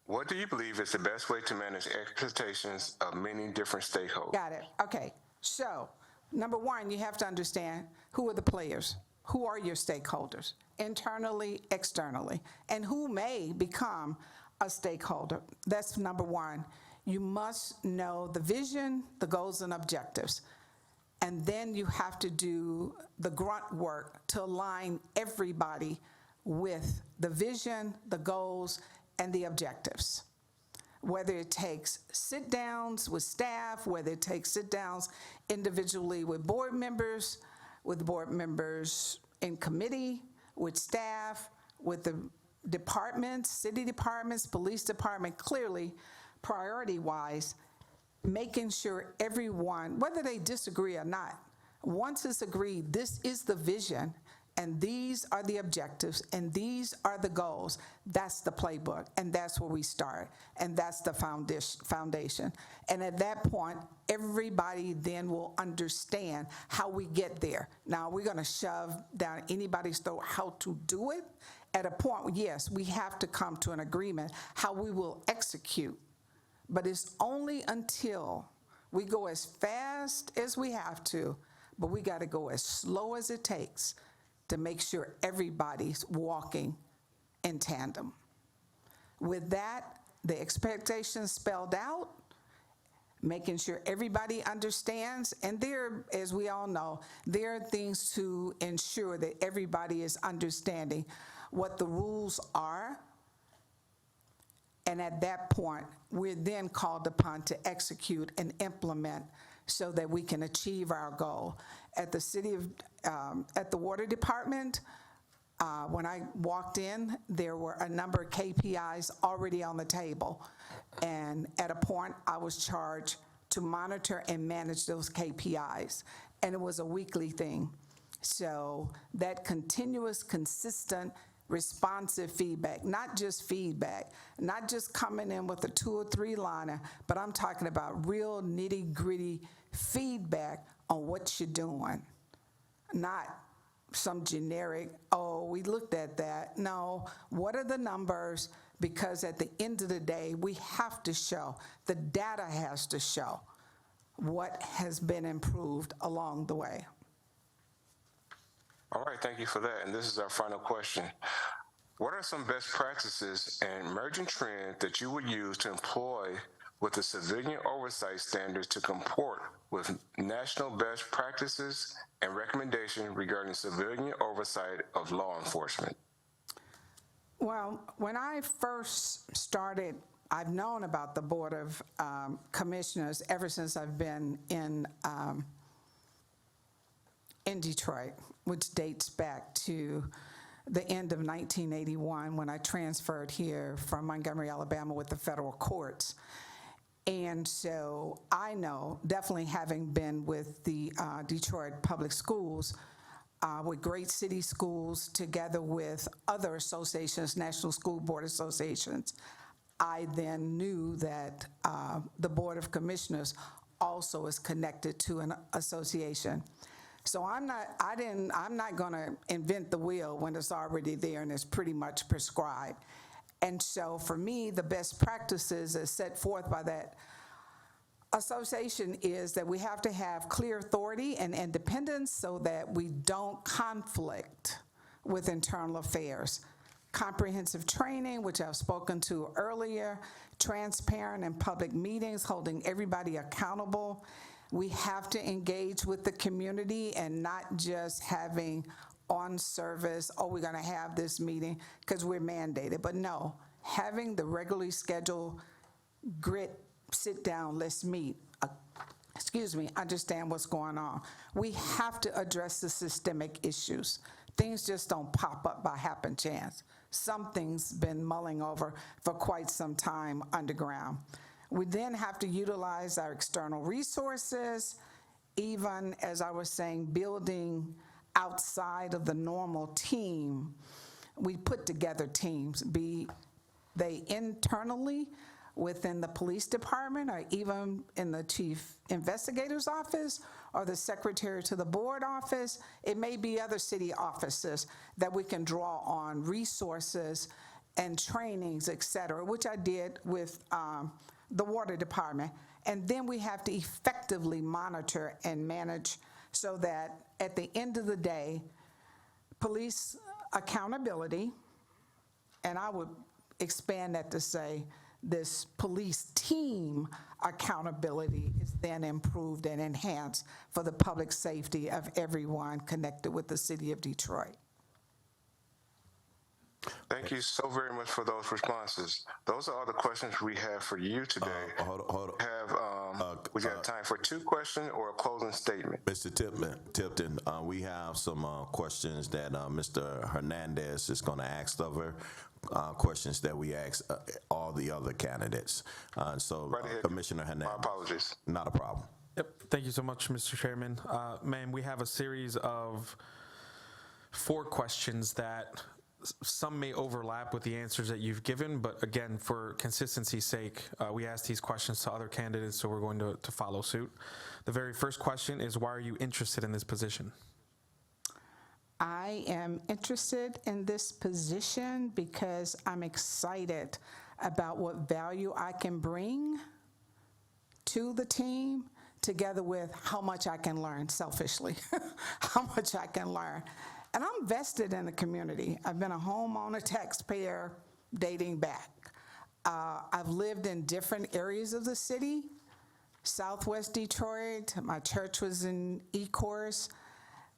What do you believe is the best way to manage expectations of many different stakeholders? Got it. Okay. So, number one, you have to understand who are the players, who are your stakeholders, internally, externally, and who may become a stakeholder. That's number one. You must know the vision, the goals, and objectives. And then you have to do the grunt work to align everybody with the vision, the goals, and the objectives. Whether it takes sit-downs with staff, whether it takes sit-downs individually with board members, with board members in committee, with staff, with the departments, city departments, police department, clearly, priority-wise, making sure everyone, whether they disagree or not, once it's agreed, this is the vision, and these are the objectives, and these are the goals, that's the playbook, and that's where we start, and that's the foundation. And at that point, everybody then will understand how we get there. Now, we're gonna shove down anybody's throat how to do it. At a point, yes, we have to come to an agreement how we will execute, but it's only until we go as fast as we have to, but we gotta go as slow as it takes to make sure everybody's walking in tandem. With that, the expectations spelled out, making sure everybody understands, and there, as we all know, there are things to ensure that everybody is understanding what the rules are, and at that point, we're then called upon to execute and implement so that we can achieve our goal. At the at the water department, when I walked in, there were a number of KPIs already on the table. And at a point, I was charged to monitor and manage those KPIs. And it was a weekly thing. So that continuous, consistent, responsive feedback, not just coming in with a 2 or 3 liner, but I'm talking about real nitty-gritty feedback on what you're doing, not some generic, oh, we looked at that. No, what are the numbers? Because at the end of the day, we have to show, the data has to show what has been improved along the way. All right, thank you for that. And this is our final question. What are some best practices and emerging trends that you would use to employ with the civilian oversight standards to comport with national best practices and recommendations regarding civilian oversight of law enforcement? Well, when I first started, I've known about the Board of Commissioners ever since I've been in Detroit, which dates back to the end of 1981 when I transferred here from Montgomery, Alabama with the federal courts. And so I know, definitely having been with the Detroit Public Schools, with Great City Schools, together with other associations, National School Board Associations, I then knew that the Board of Commissioners also is connected to an association. So I'm not gonna invent the wheel when it's already there and it's pretty much prescribed. And so for me, the best practices as set forth by that association is that we have to have clear authority and independence so that we don't conflict with internal affairs. Comprehensive training, which I've spoken to earlier, transparent and public meetings, holding everybody accountable. We have to engage with the community and not just having on service, oh, we're gonna have this meeting because we're mandated. But no, having the regularly scheduled grit, sit down, let's meet, understand what's going on. We have to address the systemic issues. Things just don't pop up by happen chance. Something's been mulling over for quite some time underground. We then have to utilize our external resources, even, as I was saying, building outside of the normal team. We put together teams, be they internally within the police department or even in the chief investigator's office or the secretary to the board office. It may be other city offices that we can draw on resources and trainings, et cetera, which I did with the water department. And then we have to effectively monitor and manage so that at the end of the day, police accountability, and I would expand that to say this police team accountability is then improved and enhanced for the public safety of everyone connected with the city of Detroit. Thank you so very much for those responses. Those are all the questions we have for you today. Hold on. Have Would you have time for 2 questions or a closing statement? Mr. Tipton, we have some questions that Mr. Hernandez is going to ask of her, questions that we asked all the other candidates. So, Right ahead. Commissioner Hernandez. My apologies. Not a problem. Yep. Thank you so much, Mr. Chairman. Ma'am, we have a series of 4 questions that some may overlap with the answers that you've given, but again, for consistency's sake, we asked these questions to other candidates, so we're going to follow suit. The very first question is, why are you interested in this position? I am interested in this position because I'm excited about what value I can bring to the team, together with how much I can learn selfishly, how much I can learn. And I'm vested in the community. I've been a homeowner, taxpayer, dating back. I've lived in different areas of the city, Southwest Detroit. My church was in Ecorse.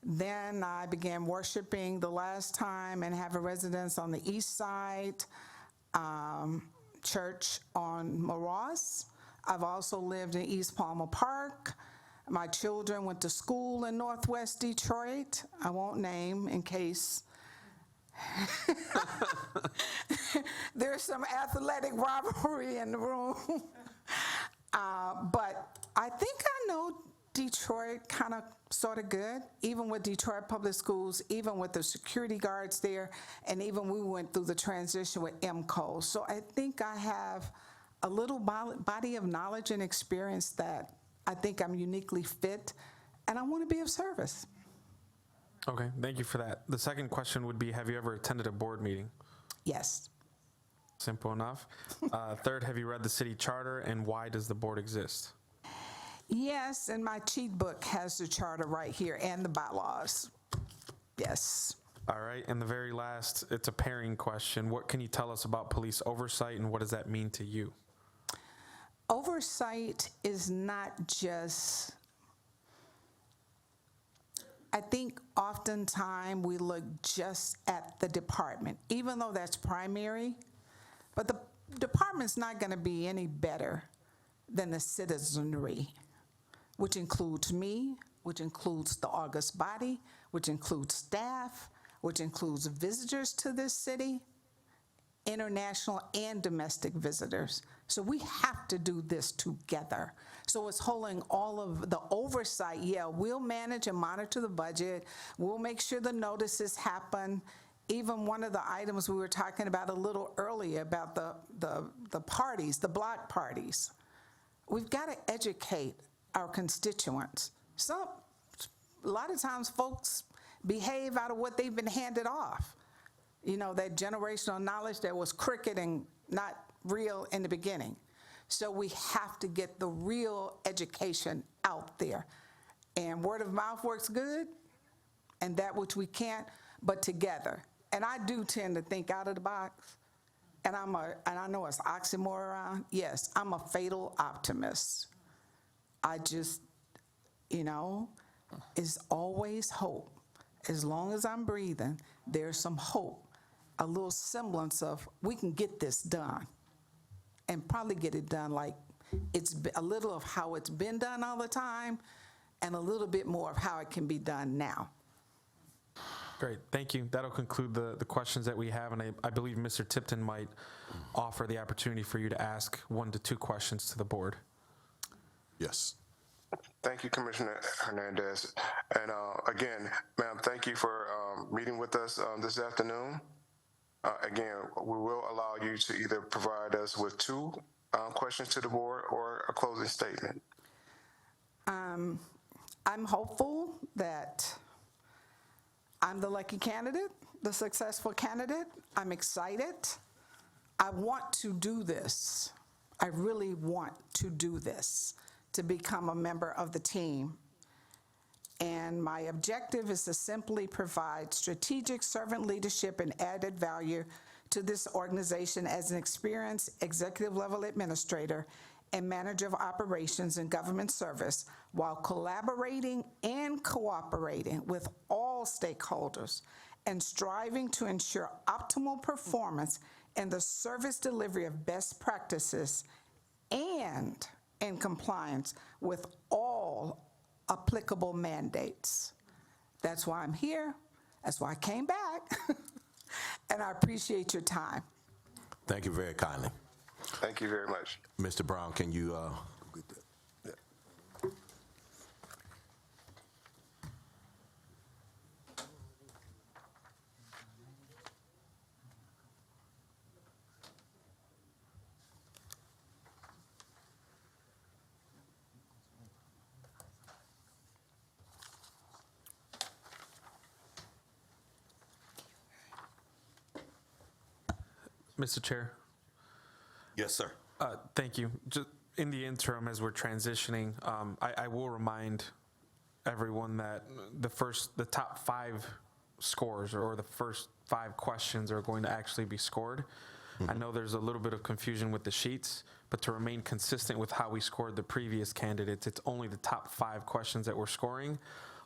Then I began worshiping the last time and have a residence on the east side, church on Moross. I've also lived in East Palmer Park. My children went to school in Northwest Detroit. I won't name in case there's some athletic rivalry in the room. But I think I know Detroit kind of sort of good, even with Detroit Public Schools, even with the security guards there, and even we went through the transition with MCO. So I think I have a little body of knowledge and experience that I think I'm uniquely fit, and I want to be of service. Okay, thank you for that. The second question would be, have you ever attended a board meeting? Yes. Simple enough. Third, have you read the city charter, and why does the board exist? Yes, and my cheat book has the charter right here and the bylaws. Yes. All right, and the very last, it's a pairing question. What can you tell us about police oversight, and what does that mean to you? Oversight is not just, I think oftentimes we look just at the department, even though that's primary, but the department's not going to be any better than the citizenry, which includes me, which includes the august body, which includes staff, which includes visitors to this city, international and domestic visitors. So we have to do this together. So it's holding all of the oversight. Yeah, we'll manage and monitor the budget. We'll make sure the notices happen. Even one of the items we were talking about a little earlier about the parties, the block parties. We've got to educate our constituents. A lot of times folks behave out of what they've been handed off. You know, that generational knowledge that was crooked and not real in the beginning. So we have to get the real education out there. And word of mouth works good, and that which we can't, but together. And I do tend to think out of the box. And I know it's oxymoron. Yes, I'm a fatal optimist. I just, is always hope. As long as I'm breathing, there's some hope, a little semblance of we can get this done, and probably get it done like it's a little of how it's been done all the time, and a little bit more of how it can be done now. Great, thank you. That'll conclude the questions that we have, and I believe Mr. Tipton might offer the opportunity for you to ask 1 to 2 questions to the board. Yes. Thank you, Commissioner Hernandez. And again, ma'am, thank you for meeting with us this afternoon. Again, we will allow you to either provide us with 2 questions to the board or a closing statement. I'm hopeful that I'm the lucky candidate, the successful candidate. I'm excited. I want to do this. I really want to do this, to become a member of the team. And my objective is to simply provide strategic servant leadership and added value to this organization as an experienced executive level administrator and manager of operations and government service, while collaborating and cooperating with all stakeholders and striving to ensure optimal performance in the service delivery of best practices and in compliance with all applicable mandates. That's why I'm here. That's why I came back. And I appreciate your time. Thank you very kindly. Thank you very much. Mr. Brown, can you, Get that. Yeah. Mr. Chair, yes, sir. thank you. Just in the interim, as we're transitioning, I will remind everyone that the top 5 scores or the first 5 questions are going to actually be scored. I know there's a little bit of confusion with the sheets, but to remain consistent with how we scored the previous candidates, it's only the top 5 questions that we're scoring.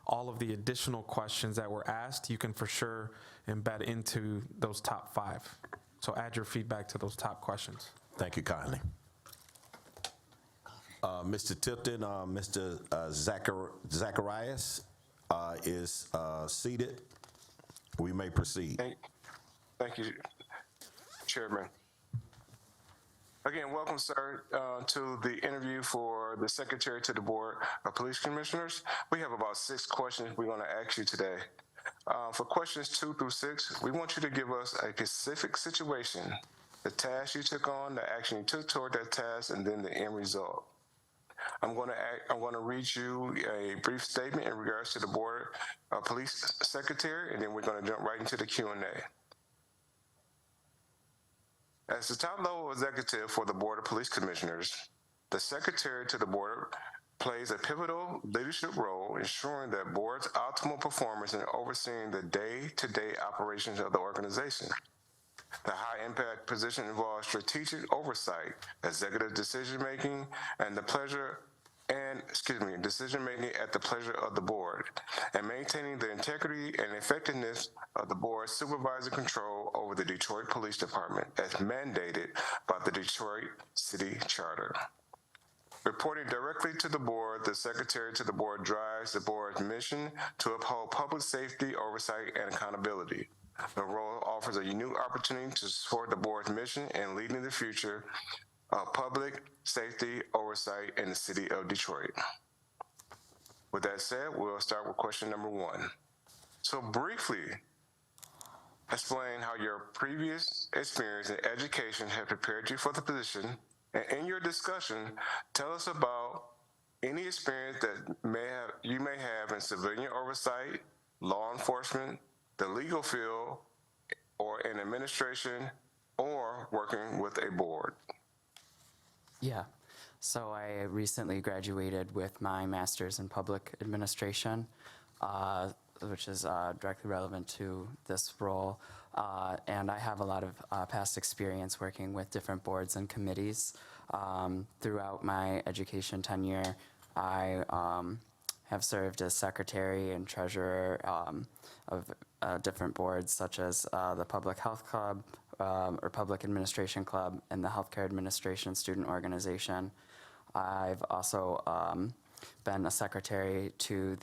All of the additional questions that were asked, you can for sure embed into those top 5. So add your feedback to those top questions. Thank you kindly. Mr. Tipton, Mr. Zacharias is seated. We may proceed. Thank you, Chairman. Again, welcome, sir, to the interview for the Secretary to the Board of Police Commissioners. We have about 6 questions we're going to ask you today. For questions 2 through 6, we want you to give us a specific situation, the task you took on, the action you took toward that task, and then the end result. I'm going to read you a brief statement in regards to the Board of Police Secretary, and then we're going to jump right into the Q&A. As the top-level executive for the Board of Police Commissioners, the Secretary to the Board plays a pivotal leadership role ensuring that board's optimal performance in overseeing the day-to-day operations of the organization. The high-impact position involves strategic oversight, executive decision-making, and decision-making at the pleasure of the board, and maintaining the integrity and effectiveness of the board's supervisory control over the Detroit Police Department as mandated by the Detroit City Charter. Reporting directly to the board, the Secretary to the Board drives the board's mission to uphold public safety, oversight, and accountability. The role offers a unique opportunity to support the board's mission in leading the future of public safety oversight in the city of Detroit. With that said, we'll start with question number 1. So briefly, explain how your previous experience in education has prepared you for the position. And in your discussion, tell us about any experience that you may have in civilian oversight, law enforcement, the legal field, or in administration, or working with a board. Yeah. So I recently graduated with my master's in public administration, which is directly relevant to this role. And I have a lot of past experience working with different boards and committees. Throughout my education tenure, I have served as secretary and treasurer of different boards, such as the Public Health Club, or Public Administration Club, and the Healthcare Administration Student Organization. I've also been a secretary to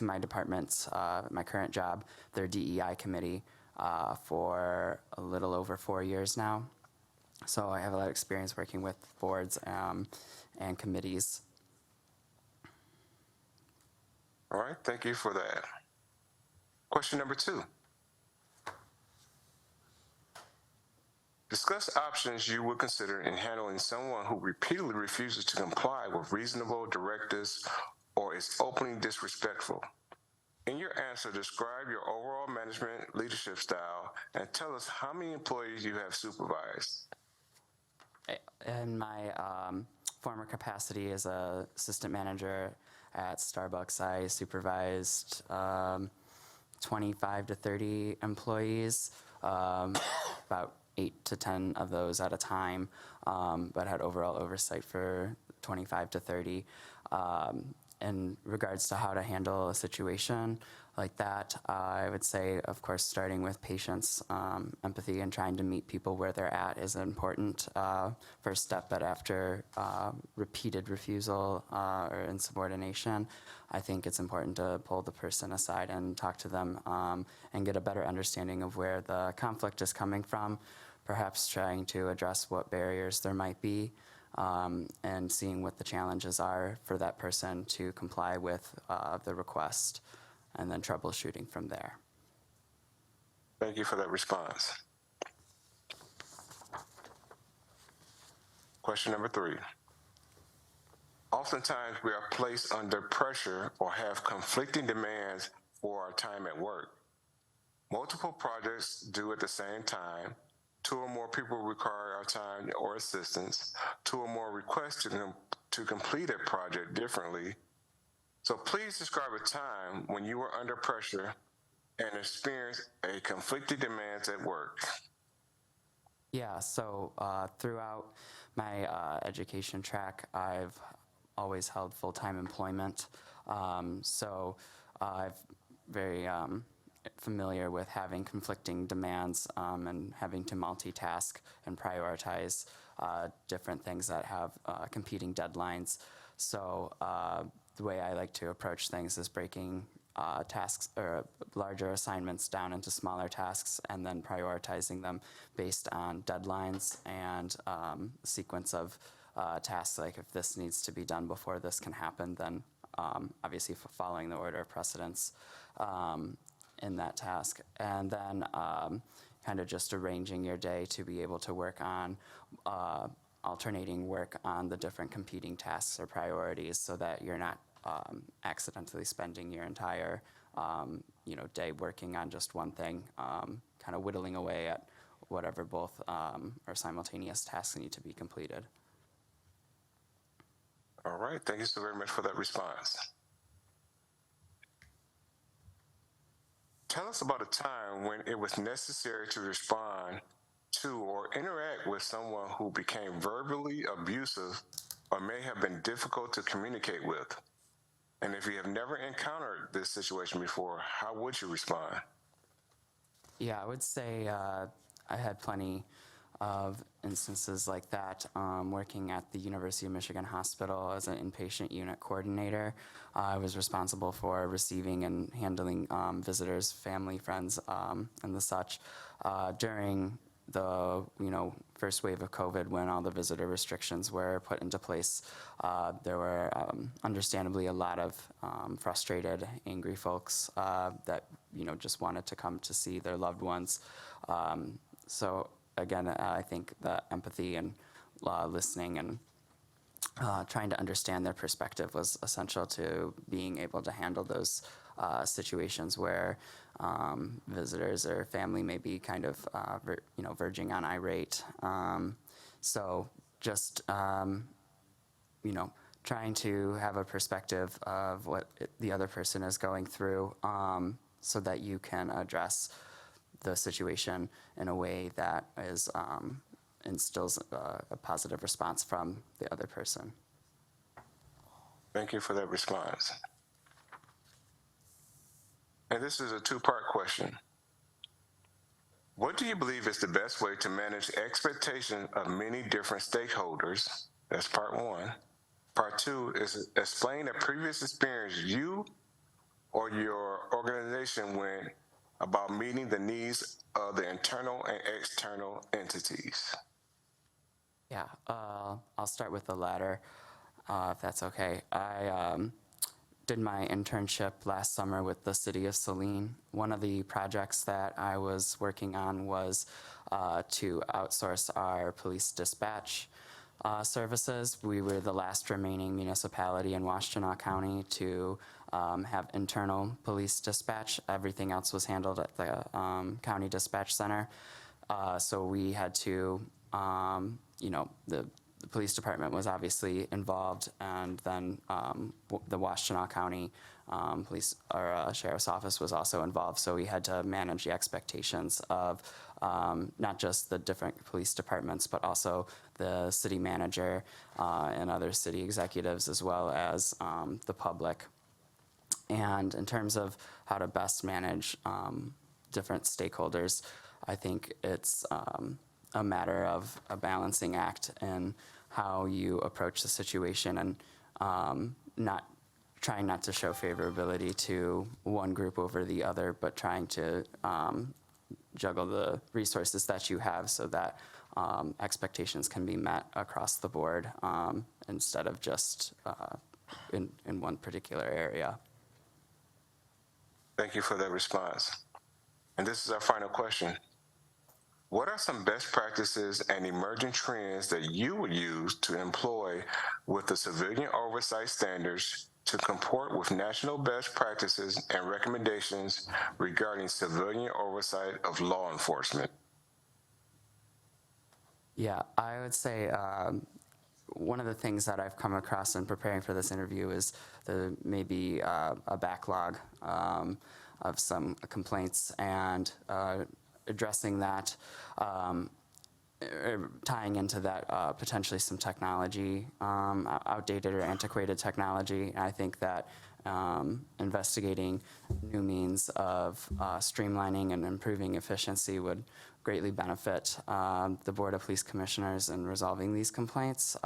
my department's, my current job, their DEI committee, for a little over 4 years now. So I have a lot of experience working with boards and committees. All right, thank you for that. Question number 2. Discuss options you would consider in handling someone who repeatedly refuses to comply with reasonable directives or is openly disrespectful. In your answer, describe your overall management leadership style and tell us how many employees you have supervised. In my former capacity as an assistant manager at Starbucks, I supervised 25 to 30 employees, about 8 to 10 of those at a time, but had overall oversight for 25 to 30. in regards to how to handle a situation like that, I would say, of course, starting with patience, empathy, and trying to meet people where they're at is an important first step. But after repeated refusal or insubordination, I think it's important to pull the person aside and talk to them and get a better understanding of where the conflict is coming from, perhaps trying to address what barriers there might be, and seeing what the challenges are for that person to comply with the request, and then troubleshooting from there. Thank you for that response. Question number 3. Oftentimes we are placed under pressure or have conflicting demands for our time at work. Multiple projects due at the same time, 2 or more people require our time or assistance, 2 or more requested to complete a project differently. So please describe a time when you were under pressure and experienced a conflicting demands at work. Yeah, so throughout my education track, I've always held full-time employment. So I'm very familiar with having conflicting demands and having to multitask and prioritize different things that have competing deadlines. So the way I like to approach things is breaking tasks or larger assignments down into smaller tasks and then prioritizing them based on deadlines and sequence of tasks. Like if this needs to be done before this can happen, then obviously following the order of precedence in that task. And then kind of just arranging your day to be able to work on alternating work on the different competing tasks or priorities so that you're not accidentally spending your entire day working on just one thing, kind of whittling away at whatever both or simultaneous tasks need to be completed. All right, thank you so very much for that response. Tell us about a time when it was necessary to respond to or interact with someone who became verbally abusive or may have been difficult to communicate with. And if you have never encountered this situation before, how would you respond? Yeah, I would say I had plenty of instances like that working at the University of Michigan Hospital as an inpatient unit coordinator. I was responsible for receiving and handling visitors, family, friends, and the such. During the first wave of COVID, when all the visitor restrictions were put into place, there were understandably a lot of frustrated, angry folks that just wanted to come to see their loved ones. So again, I think the empathy and listening and trying to understand their perspective was essential to being able to handle those situations where visitors or family may be kind of verging on irate. So just trying to have a perspective of what the other person is going through, so that you can address the situation in a way that is instills a positive response from the other person. Thank you for that response. And this is a 2-part question. What do you believe is the best way to manage expectations of many different stakeholders? That's part 1. Part 2 is explain a previous experience you or your organization went about meeting the needs of the internal and external entities. Yeah, I'll start with the latter, if that's okay. I did my internship last summer with the city of Saline. One of the projects that I was working on was to outsource our police dispatch services. We were the last remaining municipality in Washtenaw County to have internal police dispatch. Everything else was handled at the county dispatch center. So we had to, the police department was obviously involved, and then the Washtenaw County Sheriff's Office was also involved, so we had to manage the expectations of not just the different police departments, but also the city manager and other city executives, as well as the public. And in terms of how to best manage different stakeholders, I think it's a matter of a balancing act in how you approach the situation, and trying not to show favorability to one group over the other, but trying to juggle the resources that you have so that expectations can be met across the board instead of just in one particular area. Thank you for that response. And this is our final question. What are some best practices and emerging trends that you would use to employ with the civilian oversight standards to comport with national best practices and recommendations regarding civilian oversight of law enforcement? Yeah, I would say one of the things that I've come across in preparing for this interview is maybe a backlog of some complaints, and addressing that, tying into that potentially some technology, outdated or antiquated technology. And I think that investigating new means of streamlining and improving efficiency would greatly benefit the Board of Police Commissioners in resolving these complaints.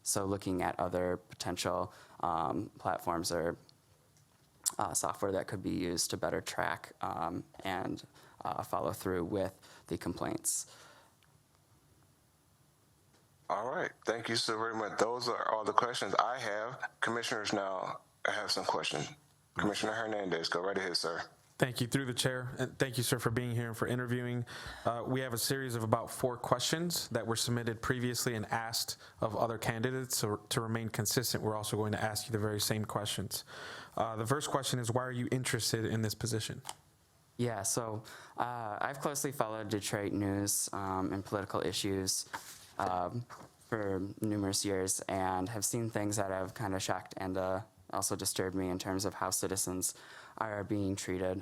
So looking at other potential platforms or software that could be used to better track and follow through with the complaints. All right, thank you so very much. Those are all the questions I have. Commissioners, now I have some questions. Commissioner Hernandez, go right ahead, sir. Thank you, through the chair, and thank you, sir, for being here and for interviewing. We have a series of about 4 questions that were submitted previously and asked of other candidates. So to remain consistent, we're also going to ask you the very same questions. The first question is, why are you interested in this position? Yeah, so I've closely followed Detroit news and political issues for numerous years, and have seen things that have kind of shocked and also disturbed me in terms of how citizens are being treated,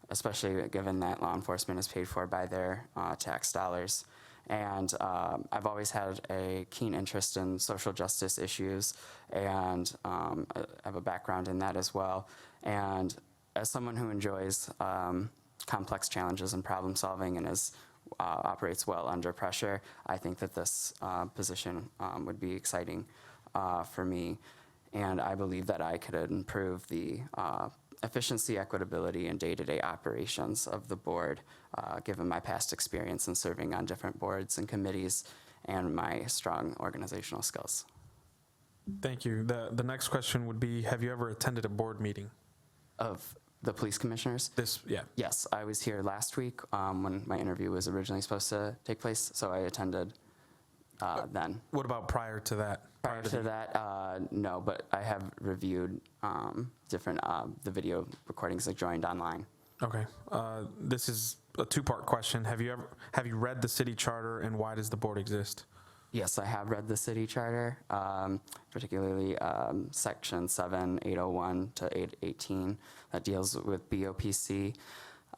especially given that law enforcement is paid for by their tax dollars. And I've always had a keen interest in social justice issues, and I have a background in that as well. And as someone who enjoys complex challenges and problem solving and operates well under pressure, I think that this position would be exciting for me. And I believe that I could improve the efficiency, equitability, and day-to-day operations of the board, given my past experience in serving on different boards and committees and my strong organizational skills. Thank you. The next question would be, have you ever attended a board meeting? Of the police commissioners? Yeah. Yes, I was here last week when my interview was originally supposed to take place, so I attended then. What about prior to that? Prior to that, no, but I have reviewed different the video recordings that joined online. Okay. This is a 2-part question. Have you read the city charter, and why does the board exist? Yes, I have read the city charter, particularly section 7801 to 818 that deals with BOPC,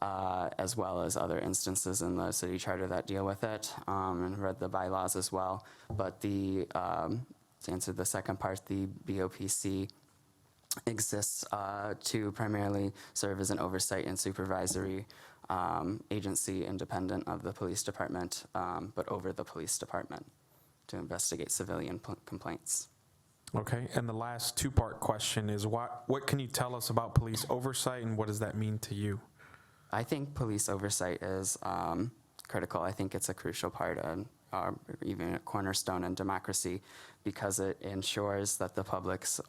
as well as other instances in the city charter that deal with it, and read the bylaws as well. But to answer the second part, the BOPC exists to primarily serve as an oversight and supervisory agency independent of the police department, but over the police department, to investigate civilian complaints. Okay, and the last 2-part question is, what can you tell us about police oversight, and what does that mean to you? I think police oversight is critical. I think it's a crucial part and even a cornerstone in democracy, because it ensures that the public's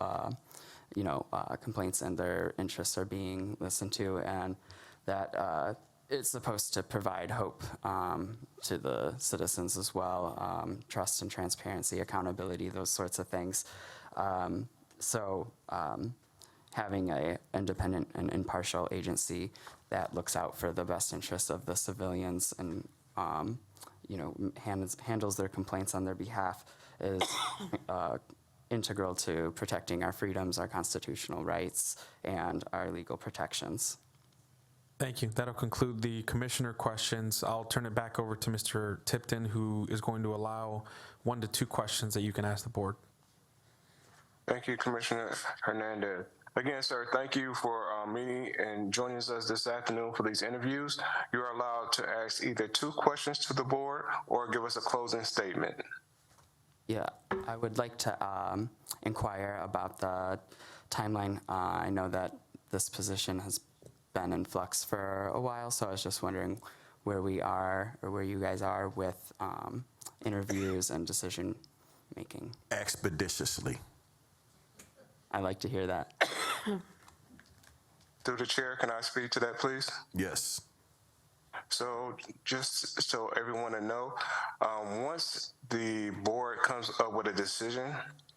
complaints and their interests are being listened to, and that it's supposed to provide hope to the citizens as well, trust and transparency, accountability, those sorts of things. So having an independent and impartial agency that looks out for the best interests of the civilians and handles their complaints on their behalf is integral to protecting our freedoms, our constitutional rights, and our legal protections. Thank you. That'll conclude the commissioner questions. I'll turn it back over to Mr. Tipton, who is going to allow 1 to 2 questions that you can ask the board. Thank you, Commissioner Hernandez. Again, sir, thank you for meeting and joining us this afternoon for these interviews. You are allowed to ask either 2 questions to the board or give us a closing statement. Yeah, I would like to inquire about the timeline. I know that this position has been in flux for a while, so I was just wondering where we are or where you guys are with interviews and decision making. Expeditiously. I like to hear that. Through the chair, can I speak to that, please? Yes. So just so everyone to know, once the board comes up with a decision,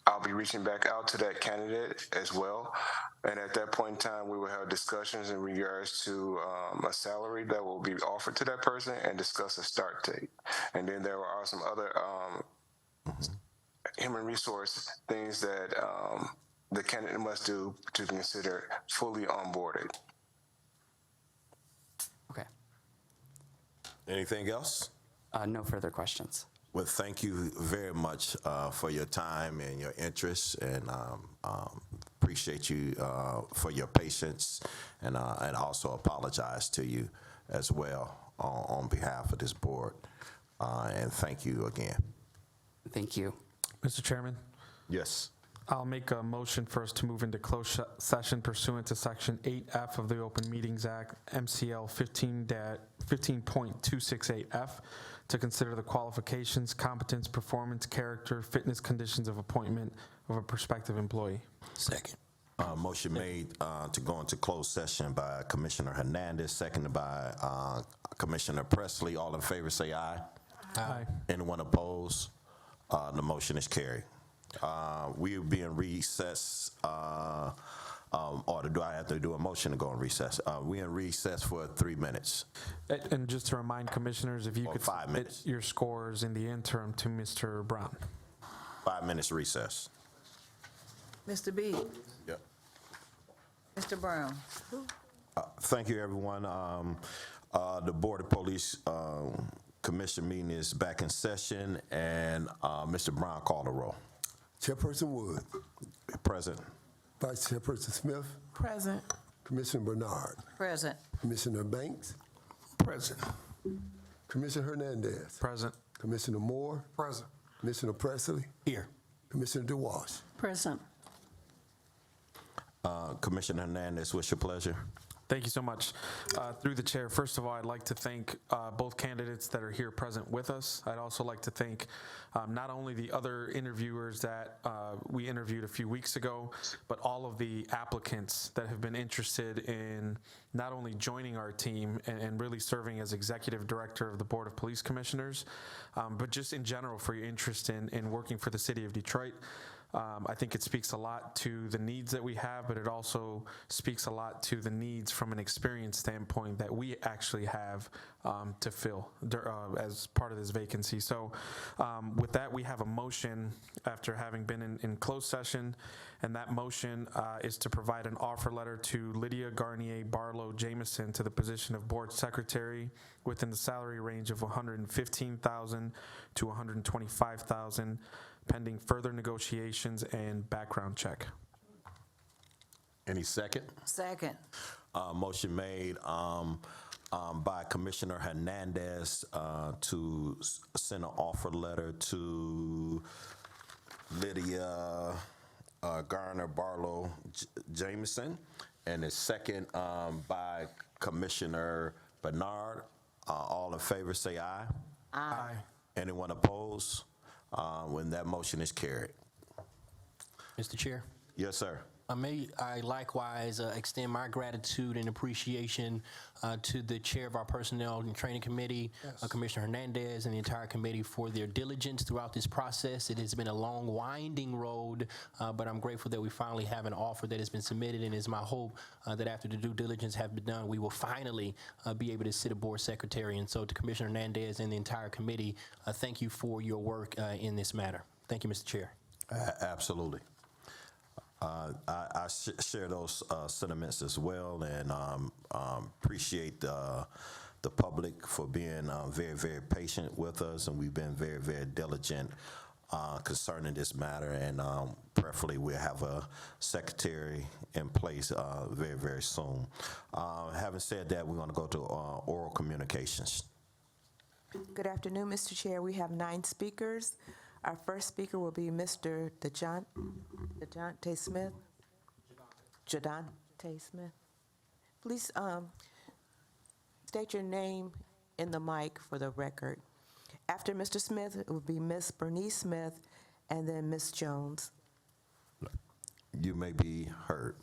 I'll be reaching back out to that candidate as well. And at that point in time, we will have discussions in regards to a salary that will be offered to that person and discuss a start date. And then there are some other human resource things that the candidate must do to consider fully onboarded. Okay. Anything else? No further questions. Well, thank you very much for your time and your interest, and appreciate you for your patience, and also apologize to you as well on behalf of this board. And thank you again. Thank you. Mr. Chairman, Yes. I'll make a motion for us to move into closed session pursuant to Section 8F of the Open Meetings Act, MCL 15.268F, to consider the qualifications, competence, performance, character, fitness conditions of appointment of a prospective employee. Second. Motion made to go into closed session by Commissioner Hernandez, seconded by Commissioner Presley. All in favor say aye. Aye. Anyone opposed? The motion is carried. We will be in recess, or do I have to do a motion to go in recess? We're in recess for 3 minutes. And just to remind commissioners, if you Or could 5 submit minutes. your scores in the interim to Mr. Brown. 5 minutes recess. Mr. B, Yep. Mr. Brown. Thank you, everyone. The Board of Police Commission meeting is back in session, and Mr. Brown called the roll. Chairperson Wood, Present. Vice Chairperson Smith, Present. Commissioner Bernard, Present. Commissioner Banks, Present. Commissioner Hernandez, Present. Commissioner Moore, Present. Commissioner Presley, Here. Commissioner DeWalsh. Present. Commissioner Hernandez, what's your pleasure? Thank you so much. Through the chair, first of all, I'd like to thank both candidates that are here present with us. I'd also like to thank not only the other interviewers that we interviewed a few weeks ago, but all of the applicants that have been interested in not only joining our team and really serving as executive director of the Board of Police Commissioners, but just in general for your interest in working for the city of Detroit. I think it speaks a lot to the needs that we have, but it also speaks a lot to the needs from an experience standpoint that we actually have to fill as part of this vacancy. So with that, we have a motion after having been in closed session, and that motion is to provide an offer letter to Lydia Garnier Barlow Jameson to the position of board secretary within the salary range of $115,000 to $125,000. pending further negotiations and background check. Any second? Second. Motion made by Commissioner Hernandez to send an offer letter to Lydia Garner Barlow Jameson, and a second by Commissioner Bernard. All in favor say aye. Aye. Anyone opposed? When that motion is carried. Mr. Chair. Yes, sir. May I likewise extend my gratitude and appreciation to the chair of our Personnel and Training Committee, Commissioner Hernandez, and the entire committee for their diligence throughout this process. It has been a long, winding road, but I'm grateful that we finally have an offer that has been submitted, and it's my hope that after the due diligence has been done, we will finally be able to sit a board secretary. And so to Commissioner Hernandez and the entire committee, thank you for your work in this matter. Thank you, Mr. Chair. Absolutely. I share those sentiments as well, and appreciate the public for being very, very patient with us, and we've been very, very diligent concerning this matter, and preferably we'll have a secretary in place very, very soon. Having said that, we're going to go to oral communications. Good afternoon, Mr. Chair. We have 9 speakers. Our first speaker will be Mr. DeJounte Smith. Jadante Smith. Please state your name in the mic for the record. After Mr. Smith, it will be Ms. Bernice Smith and then Ms. Jones. You may be heard.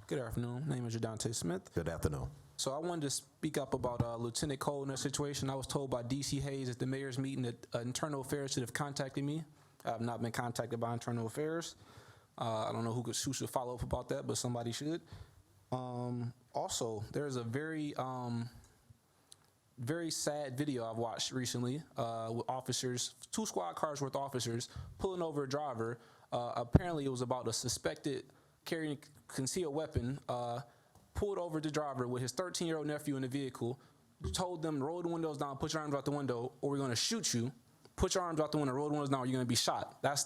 Good afternoon. My name is Jadante Smith. Good afternoon. So I wanted to speak up about Lieutenant Cole in that situation. I was told by D.C. Hayes at the mayor's meeting that Internal Affairs should have contacted me. I have not been contacted by Internal Affairs. I don't know who should follow up about that, but somebody should. Also, there's a very sad video I've watched recently with officers, 2 squad cars worth of officers pulling over a driver. Apparently, it was about a suspected carrying concealed weapon. Pulled over the driver with his 13-year-old nephew in the vehicle, told them, roll the windows down, put your arms out the window, or we're going to shoot you. Put your arms out the window, roll the windows down, or you're going to be shot. That's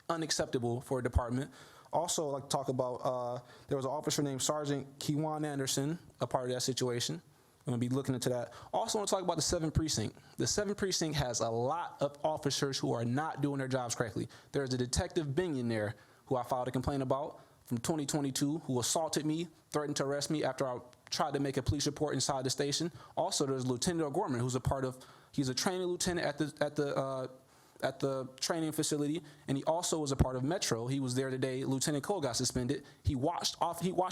unacceptable for a department. Also, I'd like to talk about, there was an officer named Sergeant Kewan Anderson, a part of that situation. I'm going to be looking into that. Also, I want to talk about the 7th Precinct. The 7th Precinct has a lot of officers who are not doing their jobs correctly. There's a Detective Binion there who I filed a complaint about from 2022 who assaulted me, threatened to arrest me after I tried to make a police report inside the station. Also, there's Lieutenant O'Gorman, who's he's a training lieutenant at the training facility, and he also was a part of Metro. He was there today. Lieutenant Cole got suspended. He watched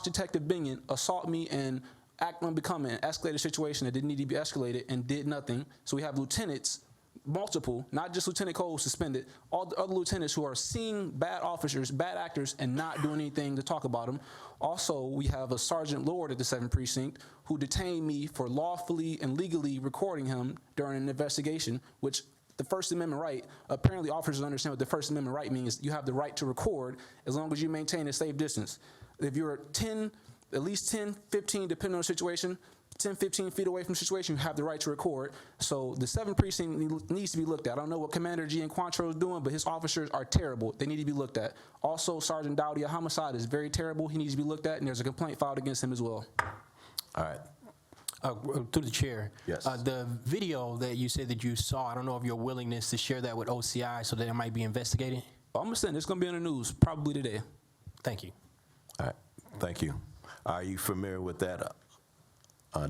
Detective Binion assault me and act unbecoming, an escalated situation that didn't need to be escalated, and did nothing. So we have lieutenants, multiple, not just Lieutenant Cole suspended, all the other lieutenants who are seeing bad officers, bad actors, and not doing anything to talk about them. Also, we have a Sergeant Lord at the 7th Precinct who detained me for lawfully and legally recording him during an investigation, which the First Amendment right, apparently officers understand what the First Amendment right means. You have the right to record as long as you maintain a safe distance. If you're at least 10, 15, depending on the situation, 10, 15 feet away from the situation, you have the right to record. So the 7th Precinct needs to be looked at. I don't know what Commander Gianquantro is doing, but his officers are terrible. They need to be looked at. Also, Sergeant Dowdy, a homicide is very terrible. He needs to be looked at, and there's a complaint filed against him as well. All right. Through the chair. Yes. The video that you said that you saw, I don't know of your willingness to share that with OCI so that it might be investigated. I'm going to send it's going to be on the news probably today. Thank you. All right. Thank you. Are you familiar with that,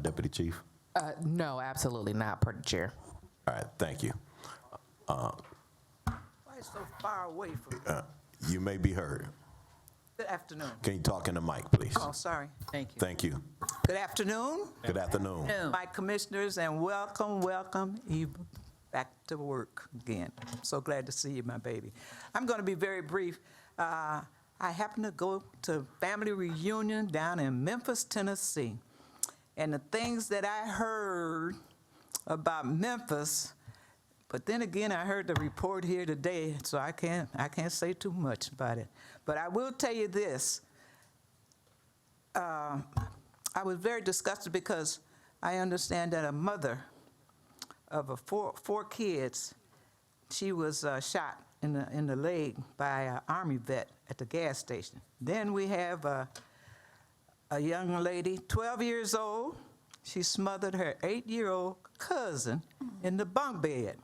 Deputy Chief? No, absolutely not, per the chair. All right. Thank you. Why is so far away from You may be heard. Good afternoon. Can you talk in the mic, please? Oh, sorry. Thank you. Thank you. Good afternoon. Good afternoon. My commissioners, and welcome you back to work again. I'm so glad to see you, my baby. I'm going to be very brief. I happened to go to family reunion down in Memphis, Tennessee. And the things that I heard about Memphis, but then again, I heard the report here today, so I can't say too much about it. But I will tell you this. I was very disgusted because I understand that a mother of four kids, she was shot in the leg by an Army vet at the gas station. Then we have a young lady, 12 years old. She smothered her 8-year-old cousin in the bunk bed.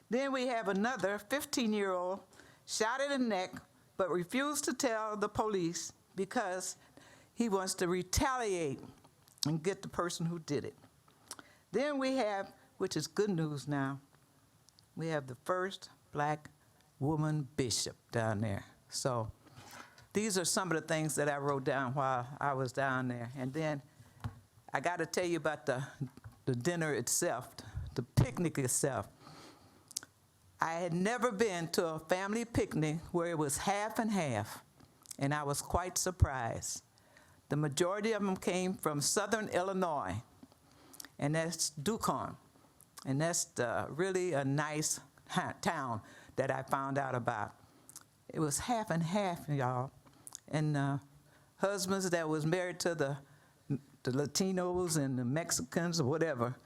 Then we have another 15-year-old shot in the neck, but refused to tell the police because he wants to retaliate and get the person who did it. Then we have, which is good news now, we have the first black woman bishop down there. So these are some of the things that I wrote down while I was down there. And then I got to tell you about the dinner itself, the picnic itself. I had never been to a family picnic where it was half and half, and I was quite surprised. The majority of them came from southern Illinois, and that's Ducon, and that's really a nice town that I found out about. it was half and half, y'all. And husbands that was married to the Latinos and the Mexicans or whatever,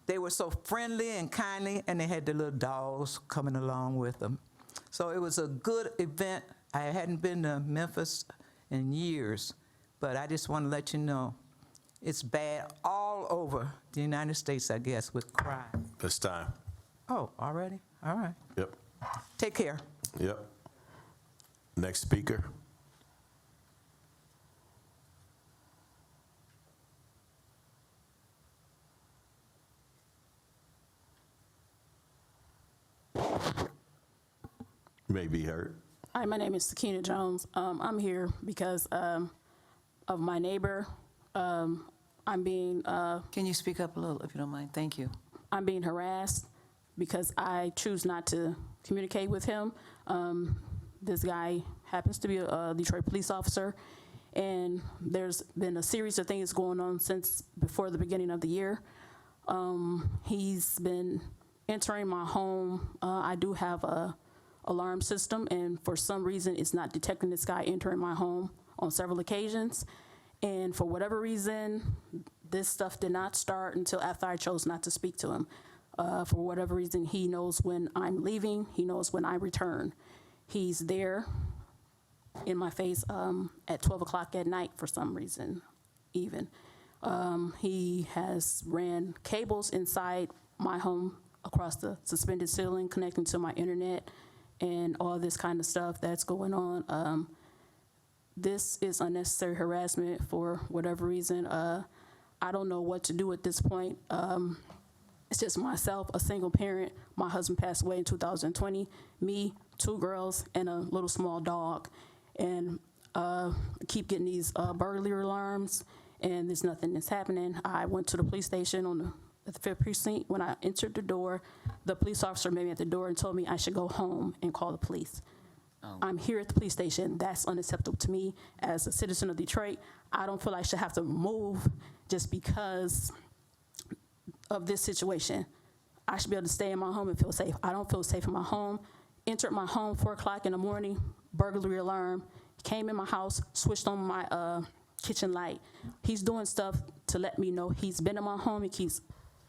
they were so friendly and kindly, and they had the little dogs coming along with them. So it was a good event. I hadn't been to Memphis in years, but I just want to let you know it's bad all over the United States, I guess, with crime. This time. Oh, already? All right. Yep. Take care. Yep. Next speaker. May be heard. Hi, my name is Sakina Jones. I'm here because of my neighbor. I'm being. Can you speak up a little, if you don't mind? Thank you. I'm being harassed because I choose not to communicate with him. This guy happens to be a Detroit police officer, and there's been a series of things going on since before the beginning of the year. He's been entering my home. I do have a alarm system, and for some reason it's not detecting this guy entering my home on several occasions. And for whatever reason, this stuff did not start until after I chose not to speak to him. For whatever reason, he knows when I'm leaving, he knows when I return. He's there in my face at 12 o'clock at night for some reason, even. He has ran cables inside my home across the suspended ceiling, connecting to my internet, and all this kind of stuff that's going on. This is unnecessary harassment for whatever reason. I don't know what to do at this point. It's just myself, a single parent. My husband passed away in 2020. Me, 2 girls, and a little small dog. And I keep getting these burglary alarms, and there's nothing that's happening. I went to the police station at the 5th Precinct. When I entered the door, the police officer met me at the door and told me I should go home and call the police. I'm here at the police station. That's unacceptable to me as a citizen of Detroit. I don't feel I should have to move just because of this situation. I should be able to stay in my home and feel safe. I don't feel safe in my home. Entered my home 4 o'clock in the morning, burglary alarm, came in my house, switched on my kitchen light. He's doing stuff to let me know he's been in my home. He keeps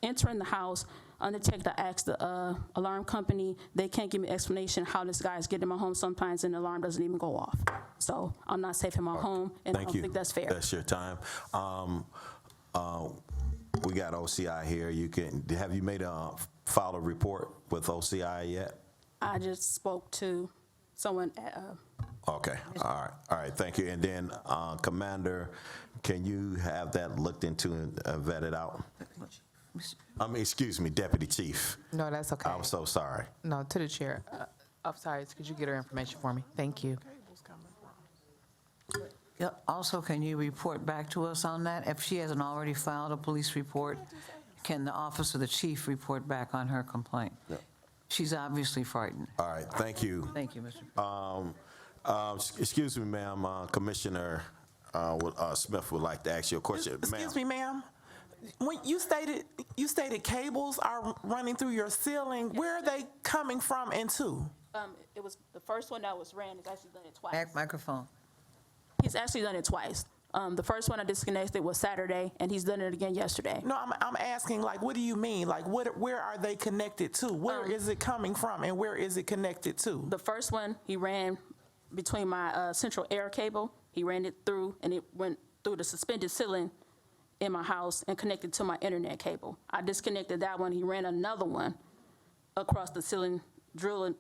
entering the house. Undetected, I asked the alarm company. They can't give me explanation how this guy is getting in my home sometimes, and the alarm doesn't even go off. So I'm not safe in my home, and I don't think that's fair. That's your time. We got OCI here. Have you made filed a report with OCI yet? I just spoke to someone at. Okay. All right. Thank you. And then, Commander, can you have that looked into and vetted out? Excuse me, Deputy Chief. No, that's okay. I'm so sorry. No, to the chair. I'm sorry, could you get her information for me? Thank you. Yeah, also, can you report back to us on that? If she hasn't already filed a police report, can the office of the chief report back on her complaint? Yep. She's obviously frightened. All right. Thank you. Thank you, Mr. Excuse me, ma'am. Commissioner Smith would like to ask you a question. Excuse me, ma'am. When you stated cables are running through your ceiling. Where are they coming from and to? It was the first one that was ran. He's actually done it twice. Microphone. He's actually done it twice. The first one I disconnected was Saturday, and he's done it again yesterday. No, I'm asking, like, what do you mean? Like, where are they connected to? Where is it coming from, and where is it connected to? The first one, he ran between my central air cable. He ran it through, and it went through the suspended ceiling in my house and connected to my internet cable. I disconnected that one. He ran another one across the ceiling, drilling,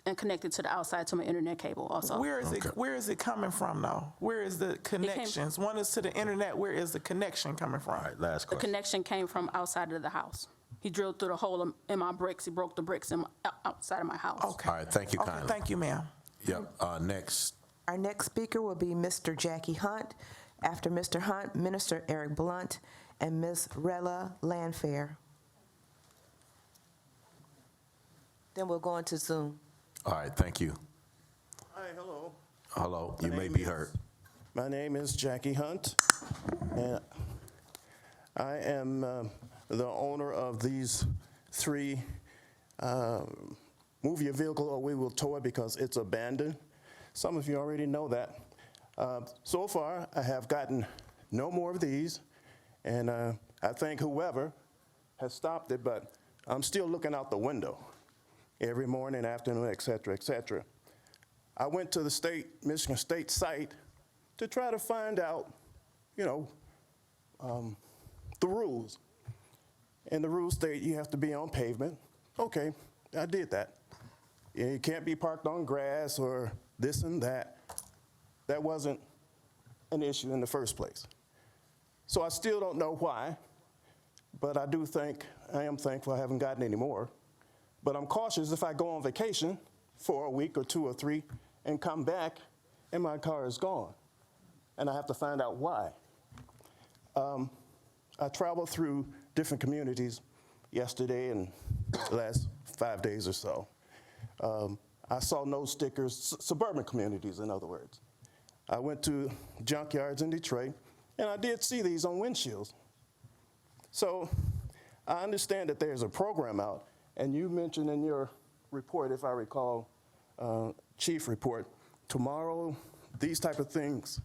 and connected to the outside to my internet cable also. Where is it coming from, though? Where is the connections? One is to the internet. Where is the connection coming from? All right, last The question. connection came from outside of the house. He drilled through the hole in my bricks. He broke the bricks outside of my house. Okay. All right, thank you kindly. Thank you, ma'am. Yep. Next. Our next speaker will be Mr. Jackie Hunt. After Mr. Hunt, Minister Eric Blunt and Ms. Rella Landfair. Then we'll go into Zoom. All right, thank you. Hi, hello. Hello, you may be heard. My name is Jackie Hunt, and I am the owner of these 3 move your vehicle or we will tow it because it's abandoned. Some of you already know that. So far, I have gotten no more of these, and I thank whoever has stopped it, but I'm still looking out the window every morning, afternoon, et cetera, et cetera. I went to the Michigan State site to try to find out, the rules. And the rules state you have to be on pavement. Okay, I did that. You can't be parked on grass or this and that. That wasn't an issue in the first place. So I still don't know why, but I am thankful I haven't gotten any more. But I'm cautious if I go on vacation for a week or 2 or 3 and come back and my car is gone. And I have to find out why. I traveled through different communities yesterday and the last 5 days or so. I saw no stickers, suburban communities, in other words. I went to junkyards in Detroit, and I did see these on windshields. So I understand that there's a program out, and you mentioned in your report, if I recall, chief report, tomorrow these type of things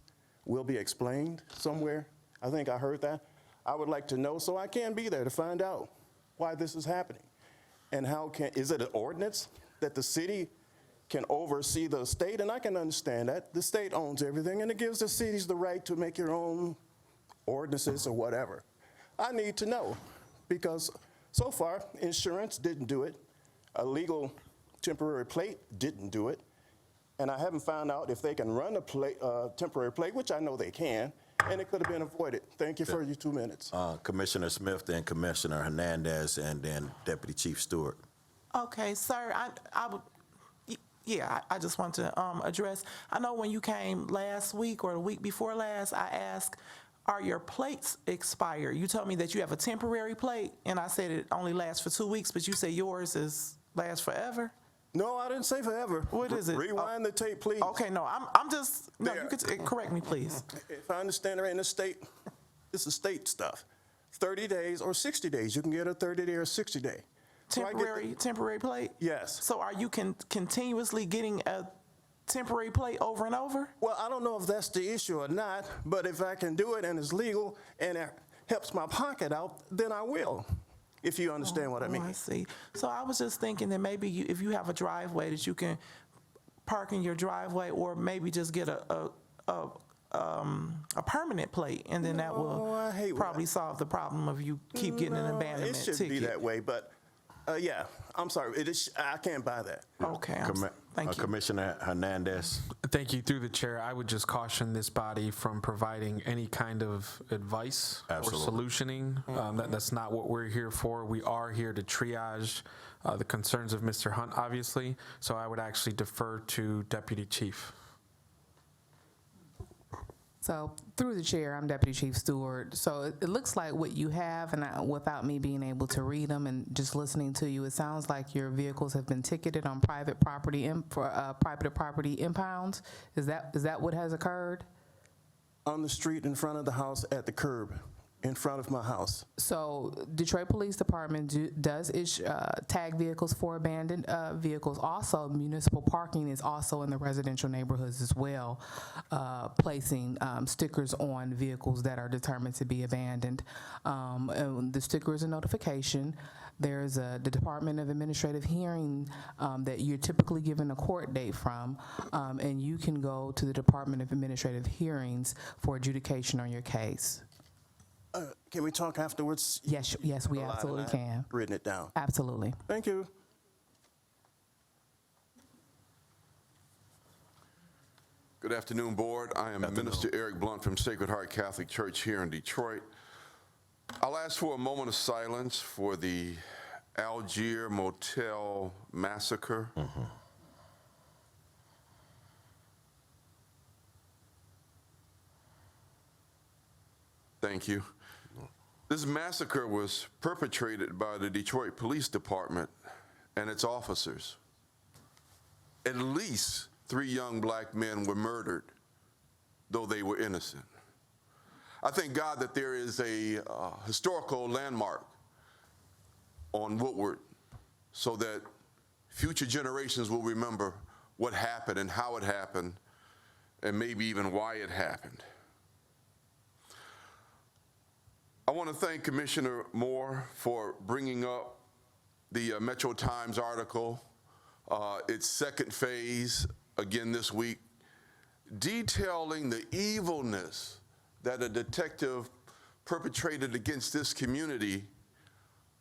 will be explained somewhere. I think I heard that. I would like to know so I can be there to find out why this is happening. And is it an ordinance that the city can oversee the state? And I can understand that. The state owns everything, and it gives the cities the right to make your own ordinances or whatever. I need to know, because so far, insurance didn't do it. A legal temporary plate didn't do it. And I haven't found out if they can run a temporary plate, which I know they can, and it could have been avoided. Thank you for your 2 minutes. Commissioner Smith, then Commissioner Hernandez, and then Deputy Chief Stewart. Okay, sir, I just want to address, I know when you came last week or the week before last, I asked, are your plates expired? You told me that you have a temporary plate, and I said it only lasts for 2 weeks, but you say yours lasts forever? No, I didn't say forever. What is it? Rewind the tape, please. Okay, no, I'm just, no, you could correct me, please. If I understand it right, in the state, this is state stuff. 30 days or 60 days. You can get a 30-day or 60-day. Temporary plate? Yes. So are you continuously getting a temporary plate over and over? Well, I don't know if that's the issue or not, but if I can do it and it's legal and it helps my pocket out, then I will, if you understand what I mean. I see. So I was just thinking that maybe if you have a driveway that you can park in your driveway, or maybe just get a permanent plate, and then that will probably solve the problem of you keep getting an abandonment ticket. It should be that way, but yeah, I'm sorry. I can't buy that. Okay, thank you. Commissioner Hernandez. Thank you. Through the chair, I would just caution this body from providing any kind of advice or solutioning. That's not what we're here for. We are here to triage the concerns of Mr. Hunt, obviously. So I would actually defer to Deputy Chief. So through the chair, I'm Deputy Chief Stewart. So it looks like what you have, and without me being able to read them and just listening to you, it sounds like your vehicles have been ticketed on private property for private property impounds. Is that what has occurred? On the street in front of the house, at the curb in front of my house. So Detroit Police Department does tag vehicles for abandoned vehicles. Also, municipal parking is also in the residential neighborhoods as well, placing stickers on vehicles that are determined to be abandoned. And the sticker is a notification. There's the Department of Administrative Hearing that you're typically given a court date from, and you can go to the Department of Administrative Hearings for adjudication on your case. Can we talk afterwards? Yes, we absolutely can. Written it down. Absolutely. Thank you. Good afternoon, Board. I am Minister Eric Blunt from Sacred Heart Catholic Church here in Detroit. I'll ask for a moment of silence for the Algier Motel massacre. Thank you. This massacre was perpetrated by the Detroit Police Department and its officers. At least 3 young black men were murdered, though they were innocent. I thank God that there is a historical landmark on Woodward so that future generations will remember what happened and how it happened, and maybe even why it happened. I want to thank Commissioner Moore for bringing up the Metro Times article, its second phase, again this week, detailing the evilness that a detective perpetrated against this community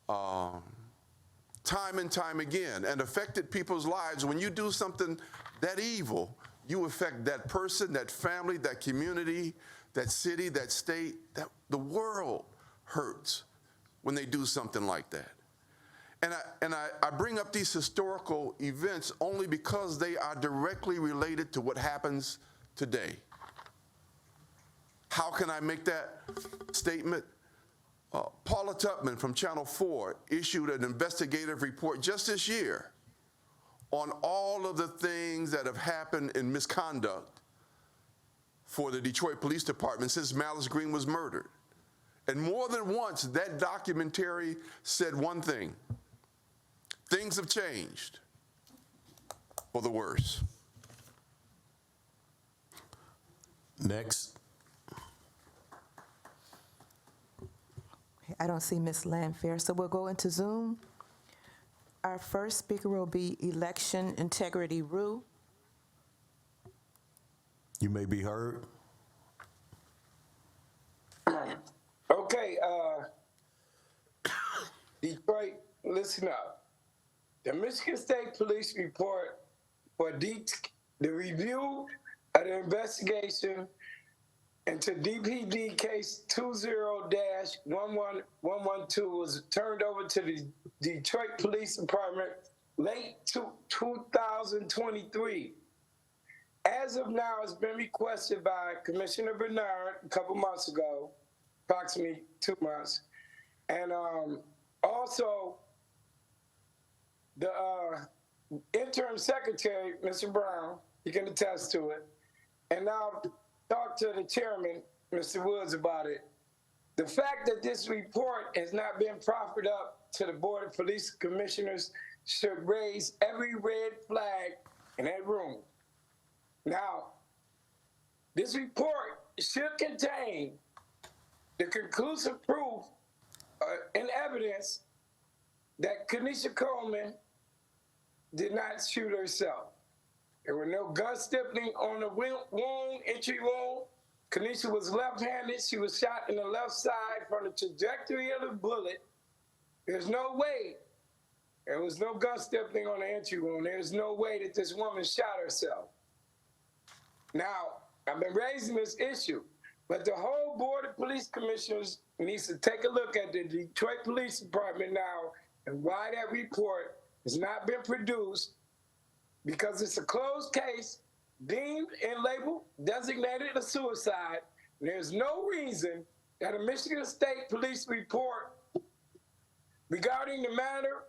time and time again, and affected people's lives. When you do something that evil, you affect that person, that family, that community, that city, that state, that the world hurts when they do something like that. And I bring up these historical events only because they are directly related to what happens today. How can I make that statement? Paula Tupman from Channel 4 issued an investigative report just this year on all of the things that have happened in misconduct for the Detroit Police Department since Malice Green was murdered. And more than once, that documentary said one thing: things have changed for the worse. Next. I don't see Ms. Landfair, so we'll go into Zoom. Our first speaker will be Election Integrity Rue. You may be heard. Okay, Detroit, listen up. The Michigan State Police report for the review of the investigation into DPD case 20-11112 was turned over to the Detroit Police Department late 2023. As of now, it's been requested by Commissioner Bernard a couple months ago, approximately 2 months. And also, the interim secretary, Mr. Brown, you can attest to it. And now talk to the chairman, Mr. Woods, about it. The fact that this report has not been proffered up to the Board of Police Commissioners should raise every red flag in that room. Now, this report should contain the conclusive proof and evidence that Kenesha Coleman did not shoot herself. There were no gun stippling on the wound, entry wound. Kenesha was left-handed. She was shot in the left side from the trajectory of the bullet. There's no way. There was no gun stippling on the entry wound. There's no way that this woman shot herself. Now, I've been raising this issue, but the whole Board of Police Commissioners needs to take a look at the Detroit Police Department now and why that report has not been produced, because it's a closed case, deemed and labeled, designated a suicide. There's no reason that a Michigan State Police report regarding the matter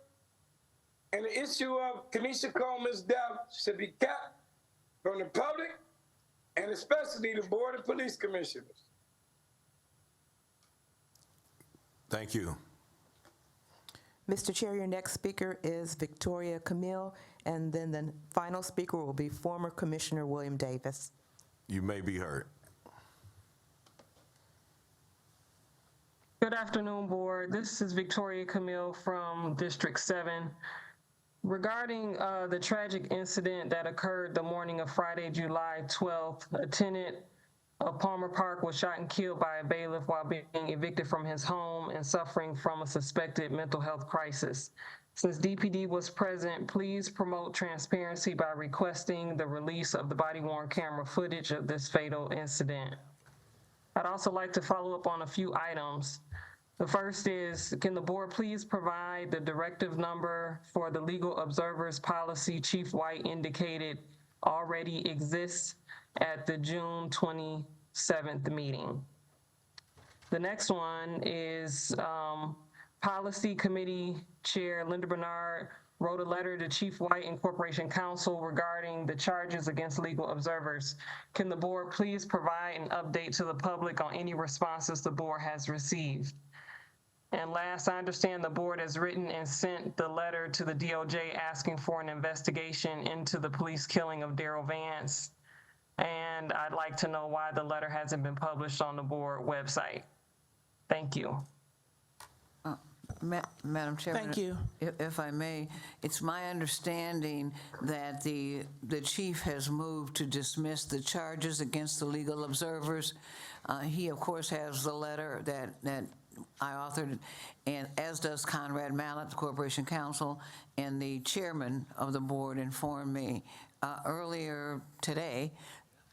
and the issue of Kenesha Coleman's death should be kept from the public and especially the Board of Police Commissioners. Thank you. Mr. Chair, your next speaker is Victoria Camille, and then the final speaker will be former Commissioner William Davis. You may be heard. Good afternoon, Board. This is Victoria Camille from District 7. Regarding the tragic incident that occurred the morning of Friday, July 12th, a tenant of Palmer Park was shot and killed by a bailiff while being evicted from his home and suffering from a suspected mental health crisis. Since DPD was present, please promote transparency by requesting the release of the body-worn camera footage of this fatal incident. I'd also like to follow up on a few items. The first is, can the board please provide the directive number for the legal observers policy Chief White indicated already exists at the June 27th meeting? The next one is Policy Committee Chair Linda Bernard wrote a letter to Chief White and Corporation Counsel regarding the charges against legal observers. Can the board please provide an update to the public on any responses the board has received? And last, I understand the board has written and sent the letter to the DOJ asking for an investigation into the police killing of Daryl Vance. And I'd like to know why the letter hasn't been published on the board website. Thank you. Madam Chairman. Thank you. If I may, it's my understanding that the chief has moved to dismiss the charges against the legal observers. He, of course, has the letter that I authored, and as does Conrad Mallett, the Corporation Counsel, and the chairman of the board informed me earlier today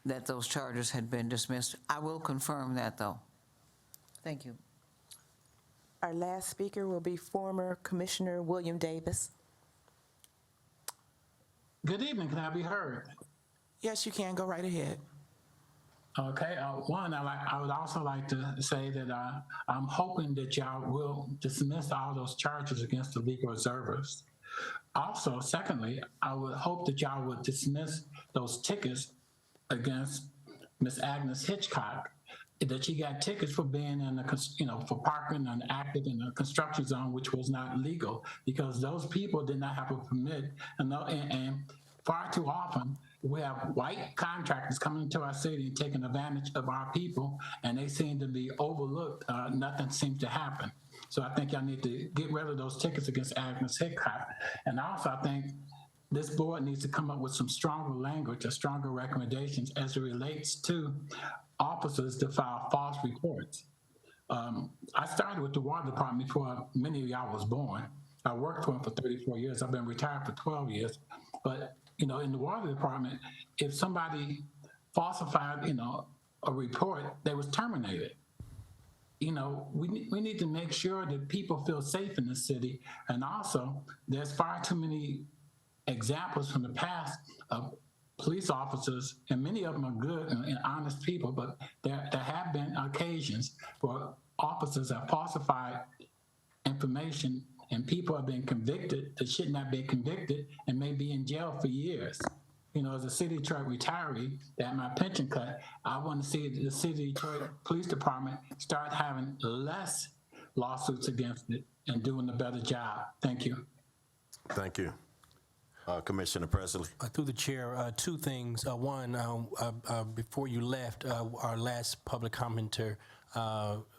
that those charges had been dismissed. I will confirm that, though. Thank you. Our last speaker will be former Commissioner William Davis. Good evening. Can I be heard? Yes, you can. Go right ahead. Okay. One, I would also like to say that I'm hoping that y'all will dismiss all those charges against the legal observers. Also, secondly, I would hope that y'all would dismiss those tickets against Miss Agnes Hitchcock, that she got tickets for being in for parking and active in a construction zone, which was not legal, because those people did not have a permit. And far too often, we have white contractors coming into our city and taking advantage of our people, and they seem to be overlooked. Nothing seems to happen. So I think y'all need to get rid of those tickets against Agnes Hitchcock. And also, I think this board needs to come up with some stronger language or stronger recommendations as it relates to officers to file false reports. I started with the water department before many of y'all was born. I worked for them for 34 years. I've been retired for 12 years. But, in the water department, if somebody falsified, a report, they was terminated. We need to make sure that people feel safe in the city. And also, there's far too many examples from the past of police officers, and many of them are good and honest people, but there have been occasions where officers have falsified information and people have been convicted that should not be convicted and may be in jail for years. As a City of Detroit retiree that had my pension cut, I want to see the City of Detroit Police Department start having less lawsuits against it and doing a better job. Thank you. Thank you. Commissioner Presley. Through the chair, two things. One, before you left, our last public commenter,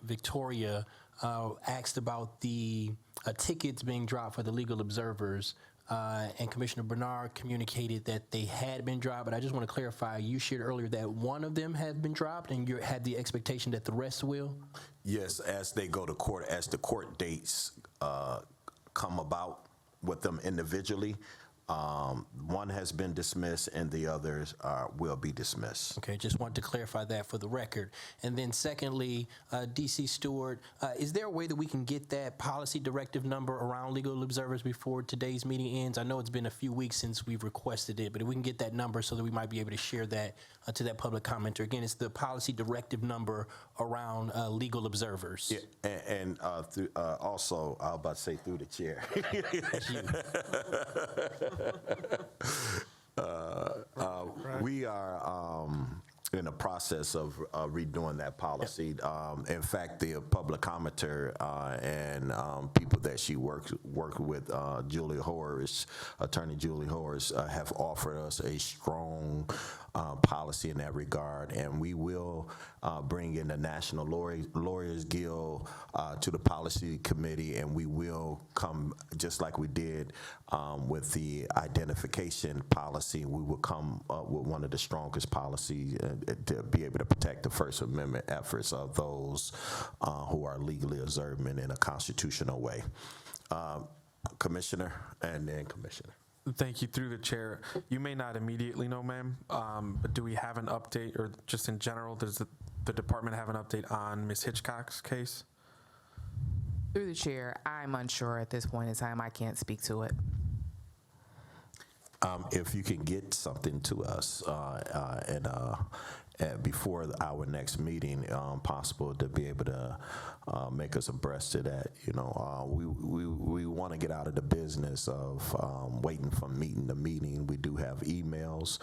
Victoria, asked about the tickets being dropped for the legal observers, and Commissioner Bernard communicated that they had been dropped, but I just want to clarify, you shared earlier that one of them had been dropped and you had the expectation that the rest will? Yes, as they go to court, as the court dates come about with them individually, one has been dismissed and the others will be dismissed. Okay, just wanted to clarify that for the record. And then secondly, DC Stewart, is there a way that we can get that policy directive number around legal observers before today's meeting ends? I know it's been a few weeks since we've requested it, but if we can get that number so that we might be able to share that to that public commenter. Again, it's the policy directive number around legal observers. Yeah, and also, I was about to say through the chair. We are in the process of redoing that policy. In fact, the public commenter and people that she worked with, Julie Horris, Attorney Julie Horris, have offered us a strong policy in that regard, and we will bring in the National Lawyers Guild to the policy committee, and we will come, just like we did with the identification policy, we will come up with one of the strongest policies to be able to protect the First Amendment efforts of those who are legally observant in a constitutional way. Commissioner, and then Commissioner. Thank you. Through the chair, you may not immediately know, ma'am, but do we have an update, or just in general, does the department have an update on Ms. Hitchcock's case? Through the chair, I'm unsure at this point in time. I can't speak to it. If you can get something to us before our next meeting, possible to be able to make us abreast of that. You know, we want to get out of the business of waiting from meeting to meeting. We do have emails.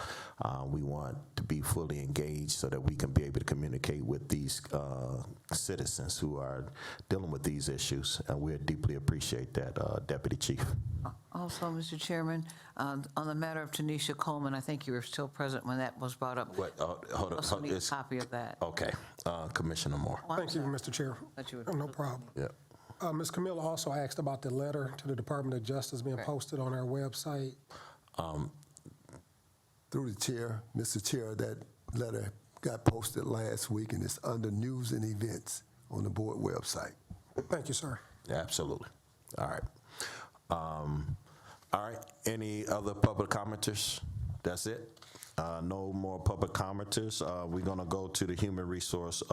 We want to be fully engaged so that we can be able to communicate with these citizens who are dealing with these issues, and we deeply appreciate that, Deputy Chief. Also, Mr. Chairman, on the matter of Tanisha Coleman, I think you were still present when that was brought up. What? Hold Also on. need a copy of that. Okay, Commissioner Moore. Thank you, Mr. Chair. No problem. Yeah. Ms. Camilla also asked about the letter to the Department of Justice being posted on our website. Through the chair, Mr. Chair, that letter got posted last week, and it's under news and events on the board website. Thank you, sir. Absolutely. All right. All right. Any other public commenters? That's it? No more public commenters. We're going to go to the Human Resource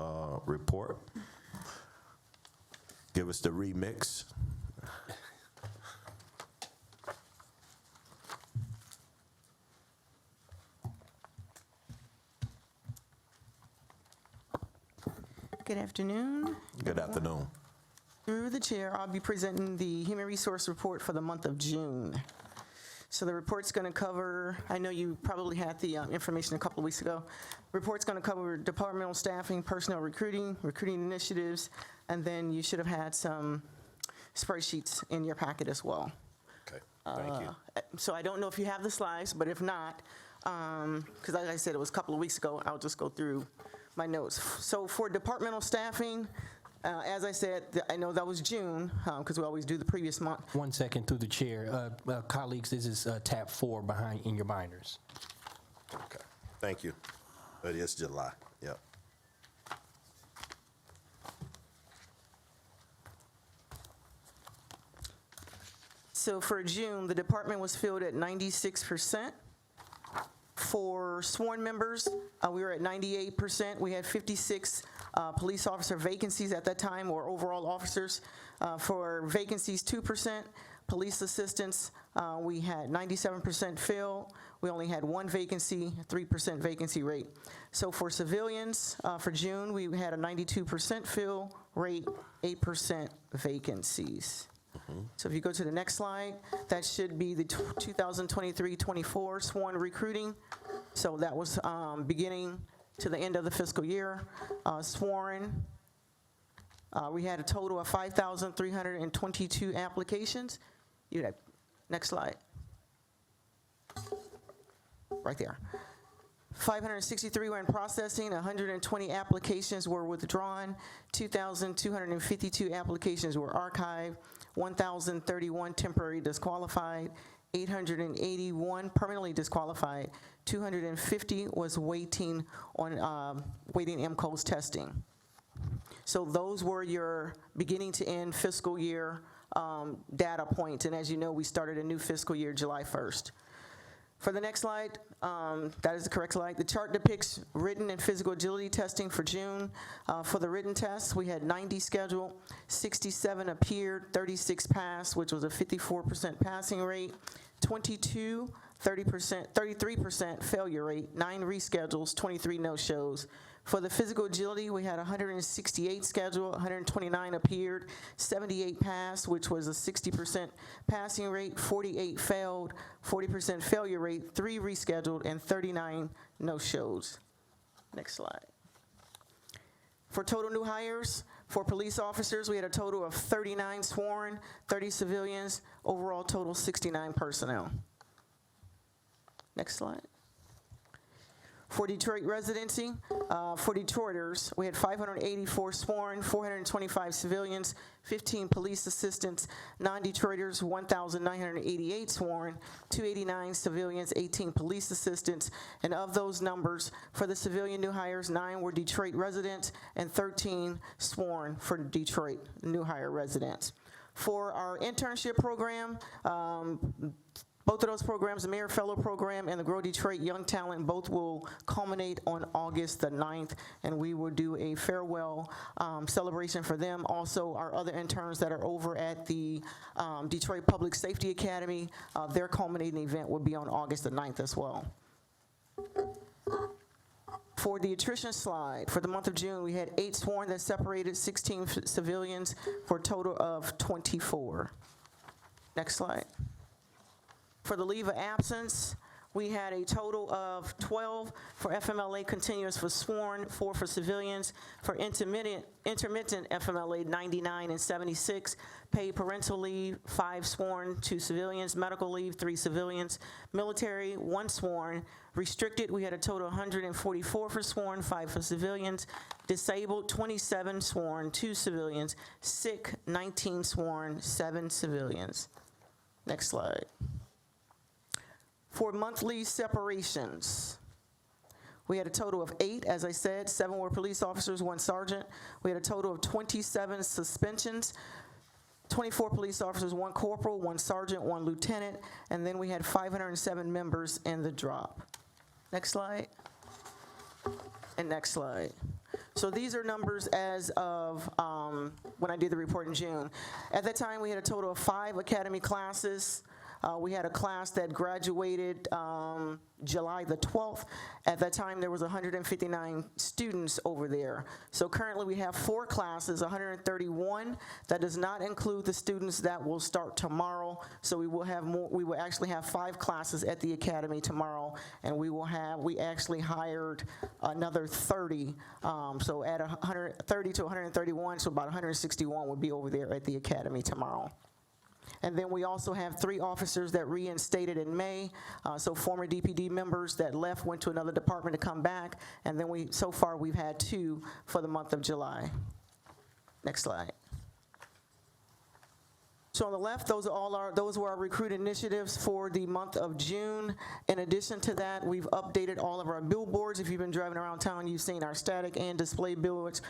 report. Give us the remix. Good afternoon. Good afternoon. Through the chair, I'll be presenting the Human Resource Report for the month of June. So the report's going to cover, I know you probably had the information a couple of weeks ago. Report's going to cover departmental staffing, personnel recruiting initiatives, and then you should have had some spreadsheets in your packet as well. Okay, thank you. So I don't know if you have the slides, but if not, because like I said, it was a couple of weeks ago, I'll just go through my notes. So for departmental staffing, as I said, I know that was June, because we always do the previous month. 1 second through the chair. Colleagues, this is tab 4 behind in your binders. Okay, thank you. But it's July, yep. So for June, the department was filled at 96%. For sworn members, we were at 98%. We had 56 police officer vacancies at that time, or overall officers. For vacancies, 2%. Police assistants, we had 97% fill. We only had 1 vacancy, 3% vacancy rate. So for civilians, for June, we had a 92% fill rate, 8% vacancies. So if you go to the next slide, that should be the 2023-24 sworn recruiting. So that was beginning to the end of the fiscal year. Sworn, we had a total of 5,322 applications. Next slide. Right there. 563 were in processing, 120 applications were withdrawn, 2,252 applications were archived, 1,031 temporary disqualified, 881 permanently disqualified, 250 was waiting on waiting MCOS testing. So those were your beginning to end fiscal year data points, and as you know, we started a new fiscal year July 1st. For the next slide, that is the correct slide. The chart depicts written and physical agility testing for June. For the written tests, we had 90 scheduled, 67 appeared, 36 passed, which was a 54% passing rate, 33% failure rate, 9 reschedules, 23 no-shows. For the physical agility, we had 168 scheduled, 129 appeared, 78 passed, which was a 60% passing rate, 48 failed, 40% failure rate, 3 rescheduled, and 39 no-shows. Next slide. For total new hires, for police officers, we had a total of 39 sworn, 30 civilians, overall total 69 personnel. Next slide. For Detroit residency, for Detroiters, we had 584 sworn, 425 civilians, 15 police assistants, non-Detroiters, 1,988 sworn, 289 civilians, 18 police assistants, and of those numbers, for the civilian new hires, 9 were Detroit residents and 13 sworn for Detroit new hire residents. For our internship program, both of those programs, the Mayor Fellow Program and the Grow Detroit Young Talent, both will culminate on August the 9th, and we will do a farewell celebration for them. Also, our other interns that are over at the Detroit Public Safety Academy, their culminating event will be on August the 9th as well. For the attrition slide, for the month of June, we had 8 sworn that separated 16 civilians for a total of 24. Next slide. For the leave of absence, we had a total of 12 for FMLA continuous for sworn, 4 for civilians. For intermittent FMLA, 99 and 76. Paid parental leave, 5 sworn, 2 civilians. Medical leave, 3 civilians. Military, 1 sworn. Restricted, we had a total of 144 for sworn, 5 for civilians. Disabled, 27 sworn, 2 civilians. Sick, 19 sworn, 7 civilians. Next slide. For monthly separations, we had a total of 8, as I said. 7 were police officers, 1 sergeant. We had a total of 27 suspensions, 24 police officers, 1 corporal, 1 sergeant, 1 lieutenant, and then we had 507 members in the drop. Next slide. And next slide. So these are numbers as of when I did the report in June. At that time, we had a total of 5 academy classes. We had a class that graduated July the 12th. At that time, there was 159 students over there. So currently, we have 4 classes, 131. That does not include the students that will start tomorrow. So we will have more. We will actually have 5 classes at the academy tomorrow, and we actually hired another 30. So at 130 to 131, so about 161 would be over there at the academy tomorrow. And then we also have 3 officers that reinstated in May. So former DPD members that left went to another department to come back. And then so far we've had 2 for the month of July. Next slide. So on the left, those were our recruit initiatives for the month of June. In addition to that, we've updated all of our billboards. If you've been driving around town, you've seen our static and display billboards,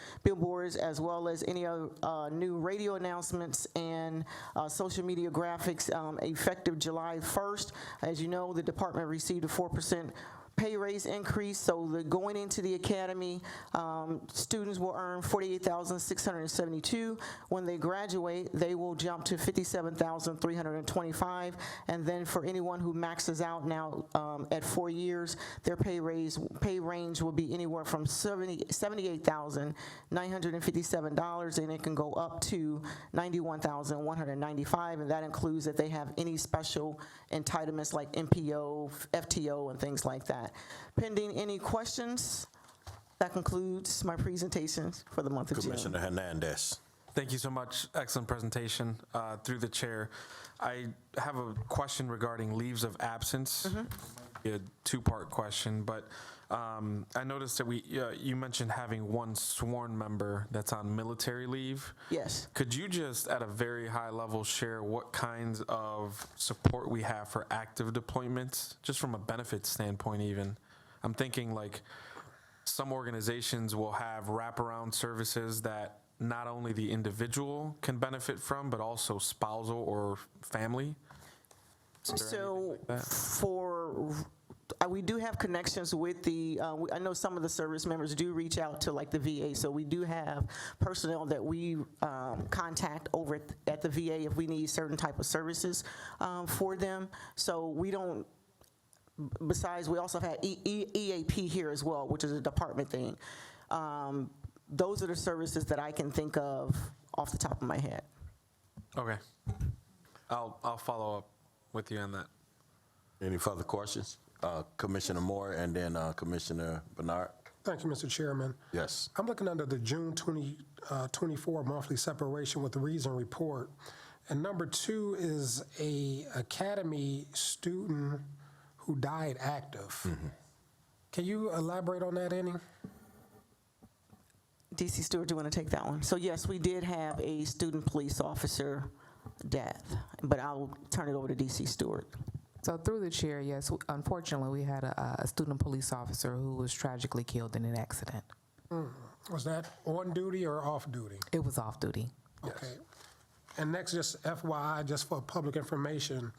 as well as any other new radio announcements and social media graphics effective July 1st. As you know, the department received a 4% pay raise increase, so going into the academy, students will earn $48,672. When they graduate, they will jump to $57,325, and then for anyone who maxes out now at 4 years, their pay range will be anywhere from $78,957, and it can go up to $91,195, and that includes if they have any special entitlements like MPO, FTO, and things like that. Pending any questions, that concludes my presentation for the month of June. Commissioner Hernandez. Thank you so much. Excellent presentation through the chair. I have a question regarding leaves of absence. A 2-part question, but I noticed that you mentioned having 1 sworn member that's on military leave. Yes. Could you just, at a very high level, share what kinds of support we have for active deployments, just from a benefits standpoint even? I'm thinking like some organizations will have wraparound services that not only the individual can benefit from, but also spousal or family. So we do have connections with the, I know some of the service members do reach out to like the VA, so we do have personnel that we contact over at the VA if we need certain type of services for them. So we don't, besides we also have EAP here as well, which is a department thing. Those are the services that I can think of off the top of my head. Okay. I'll follow up with you on that. Any further questions? Commissioner Moore and then Commissioner Bernard. Thank you, Mr. Chairman. Yes. I'm looking under the June 2024 monthly separation with the reason report. And number 2 is a academy student who died active. Can you elaborate on that any? DC Stewart, do you want to take that one? So yes, we did have a student police officer death, but I'll turn it over to DC Stewart. So through the chair, yes, unfortunately, we had a student police officer who was tragically killed in an accident. Was that on duty or off duty? It was off duty. Okay. And next, just FYI, just for public information,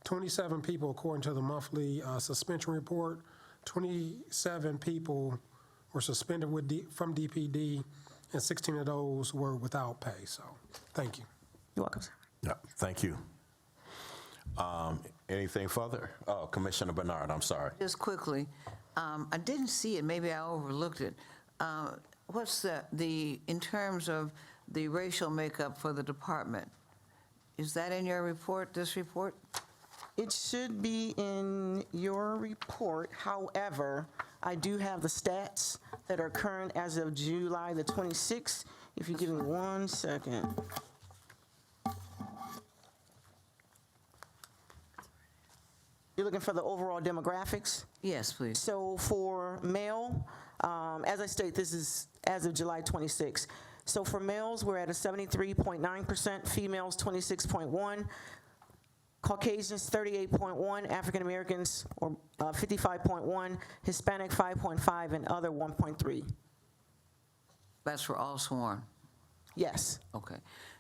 27 people, according to the monthly suspension report, 27 people were suspended from DPD, and 16 of those were without pay. So, thank you. You're welcome, sir. Yeah, thank you. Anything further? Oh, Commissioner Bernard, I'm sorry. Just quickly, I didn't see it, maybe I overlooked it. What's in terms of the racial makeup for the department? Is that in your report, this report? It should be in your report. However, I do have the stats that are current as of July the 26th. If you give me 1 second. You're looking for the overall demographics? Yes, please. So for male, as I state, this is as of July 26th. So for males, we're at a 73.9%, females 26.1%, Caucasians 38.1%, African Americans or 55.1%, Hispanic 5.5%, and other 1.3%. That's for all sworn? Yes. Okay.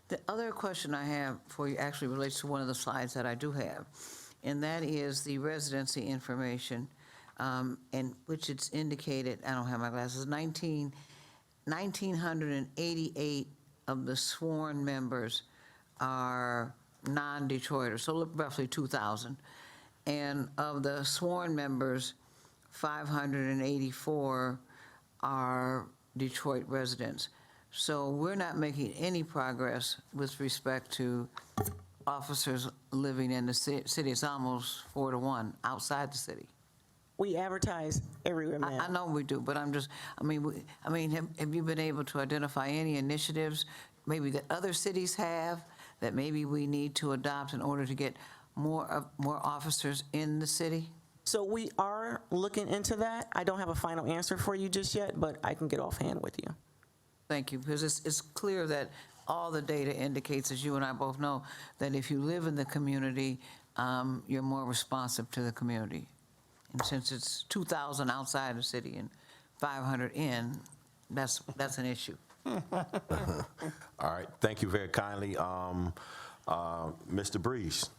The other question I have for you actually relates to one of the slides that I do have, and that is the residency information, and which it's indicated, I don't have my glasses, 1,988 of the sworn members are non-Detroiters, so roughly 2,000. And of the sworn members, 584 are Detroit residents. So we're not making any progress with respect to officers living in the city. It's almost 4 to 1 outside the city. We advertise everywhere, ma'am. I know we do, but have you been able to identify any initiatives maybe that other cities have that maybe we need to adopt in order to get more officers in the city? So we are looking into that. I don't have a final answer for you just yet, but I can get offhand with you. Thank you, because it's clear that all the data indicates, as you and I both know, that if you live in the community, you're more responsive to the community. And since it's 2,000 outside the city and 500 in, that's an issue. All right, thank you very kindly. Mr. Breeze.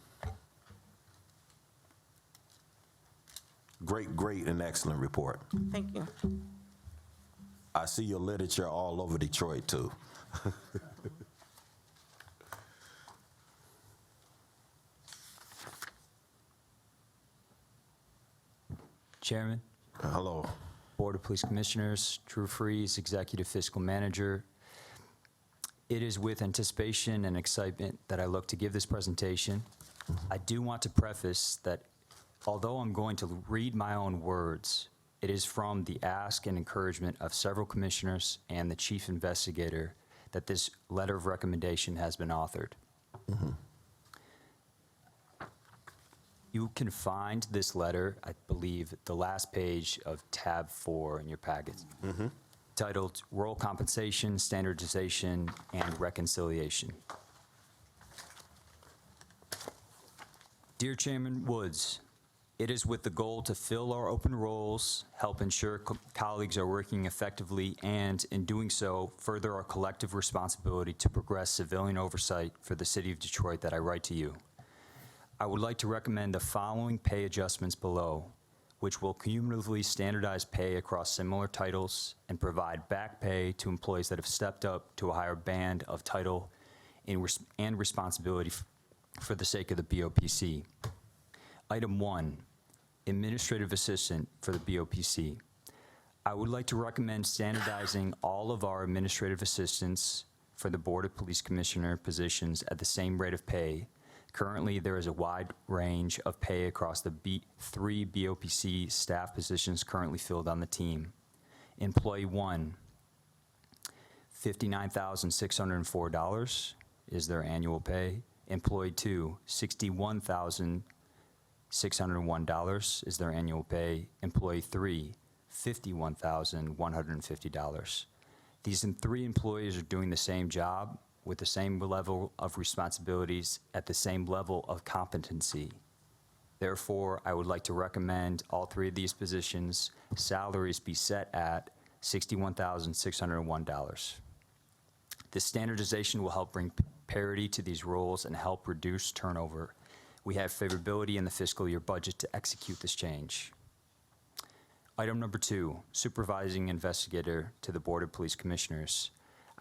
Great and excellent report. Thank you. I see your literature all over Detroit, too. Chairman. Hello. Board of Police Commissioners, Drew Freeze, Executive Fiscal Manager. It is with anticipation and excitement that I look to give this presentation. I do want to preface that although I'm going to read my own words, it is from the ask and encouragement of several commissioners and the chief investigator that this letter of recommendation has been authored. You can find this letter, I believe, the last page of tab 4 in your packet, titled Rural Compensation, Standardization, and Reconciliation. Dear Chairman Woods, it is with the goal to fill our open roles, help ensure colleagues are working effectively, and in doing so, further our collective responsibility to progress civilian oversight for the City of Detroit that I write to you. I would like to recommend the following pay adjustments below, which will cumulatively standardize pay across similar titles and provide back pay to employees that have stepped up to a higher band of title and responsibility for the sake of the BOPC. Item 1, Administrative Assistant for the BOPC. I would like to recommend standardizing all of our administrative assistants for the Board of Police Commissioner positions at the same rate of pay. Currently, there is a wide range of pay across the 3 BOPC staff positions currently filled on the team. Employee 1, $59,604 is their annual pay. Employee 2, $61,601 is their annual pay. Employee 3, $51,150. These 3 employees are doing the same job with the same level of responsibilities at the same level of competency. Therefore, I would like to recommend all 3 of these positions' salaries be set at $61,601. This standardization will help bring parity to these roles and help reduce turnover. We have favorability in the fiscal year budget to execute this change. Item number 2, Supervising Investigator to the Board of Police Commissioners.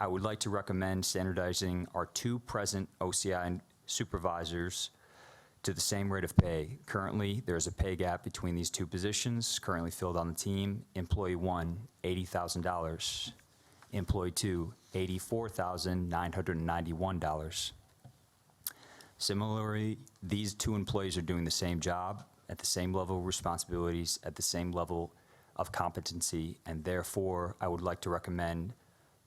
I would like to recommend standardizing our 2 present OCI supervisors to the same rate of pay. Currently, there's a pay gap between these two positions currently filled on the team. Employee 1, $80,000. Employee 2, $84,991. Similarly, these two employees are doing the same job at the same level of responsibilities, at the same level of competency, and therefore, I would like to recommend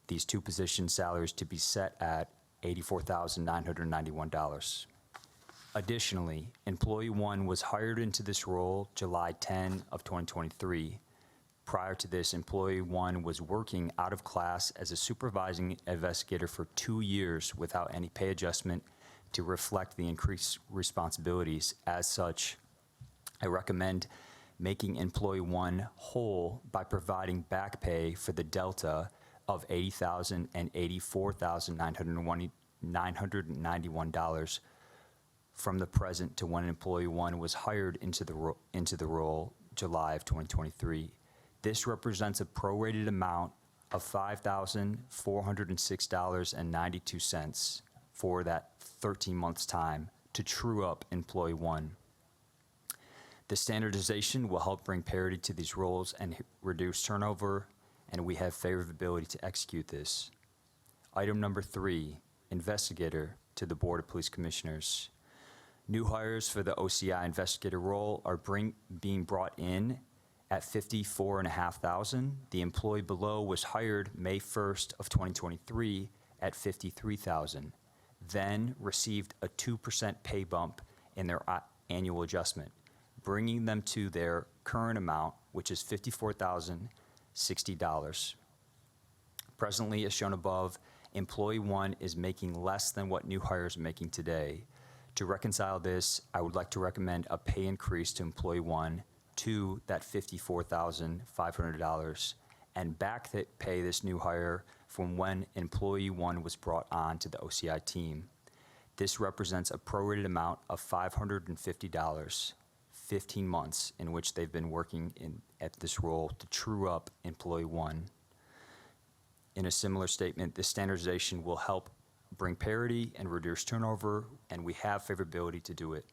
these two position salaries to be set at $84,991. Additionally, employee 1 was hired into this role July 10 of 2023. Prior to this, employee 1 was working out of class as a supervising investigator for 2 years without any pay adjustment to reflect the increased responsibilities. As such, I recommend making employee 1 whole by providing back pay for the delta of $80,000 and $84,991 from the present to when employee 1 was hired into the role July of 2023. This represents a prorated amount of $5,406.92 for that 13 months' time to true up employee 1. The standardization will help bring parity to these roles and reduce turnover, and we have favorability to execute this. Item number 3, investigator to the Board of Police Commissioners. New hires for the OCI investigator role are being brought in at $54,500. The employee below was hired May 1st of 2023 at $53,000, then received a 2% pay bump in their annual adjustment, bringing them to their current amount, which is $54,060. Presently, as shown above, employee 1 is making less than what new hires are making today. To reconcile this, I would like to recommend a pay increase to employee 1 to that $54,500 and back pay this new hire from when employee 1 was brought on to the OCI team. This represents a prorated amount of $550, 15 months in which they've been working at this role to true up employee 1. In a similar statement, this standardization will help bring parity and reduce turnover, and we have favorability to do it.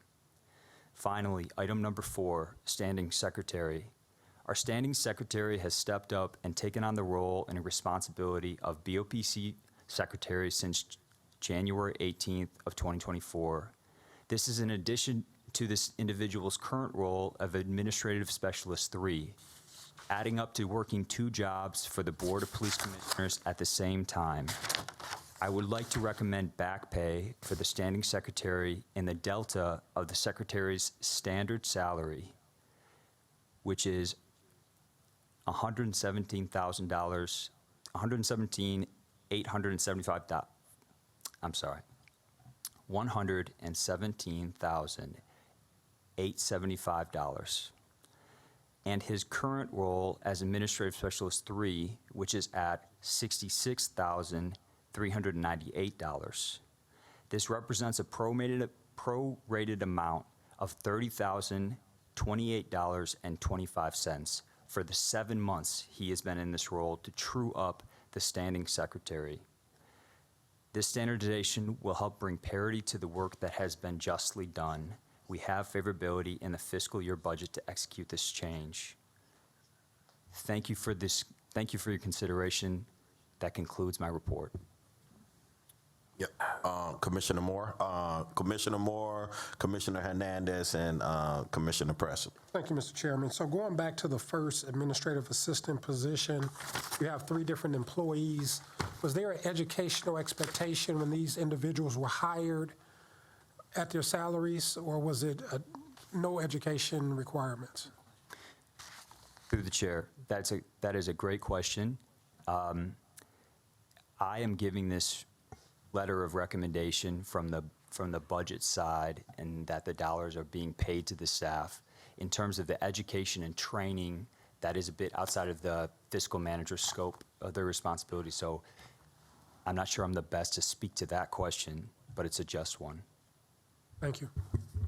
Finally, item number 4, standing secretary. Our standing secretary has stepped up and taken on the role and responsibility of BOPC secretary since January 18th of 2024. This is in addition to this individual's current role of Administrative Specialist 3, adding up to working 2 jobs for the Board of Police Commissioners at the same time. I would like to recommend back pay for the standing secretary in the delta of the secretary's standard salary, which is $117,875. $117,875. And his current role as Administrative Specialist 3, which is at $66,398. This represents a prorated amount of $30,028.25 for the 7 months he has been in this role to true up the standing secretary. This standardization will help bring parity to the work that has been justly done. We have favorability in the fiscal year budget to execute this change. Thank you for your consideration. That concludes my report. Yep. Commissioner Moore, Commissioner Hernandez, and Commissioner Preston. Thank you, Mr. Chairman. So going back to the first administrative assistant position, you have 3 different employees. Was there an educational expectation when these individuals were hired at their salaries, or was it no education requirements? Through the chair, that is a great question. I am giving this letter of recommendation from the budget side, and that the dollars are being paid to the staff. In terms of the education and training, that is a bit outside of the fiscal manager's scope of their responsibility. So I'm not sure I'm the best to speak to that question, but it's a just one. Thank you.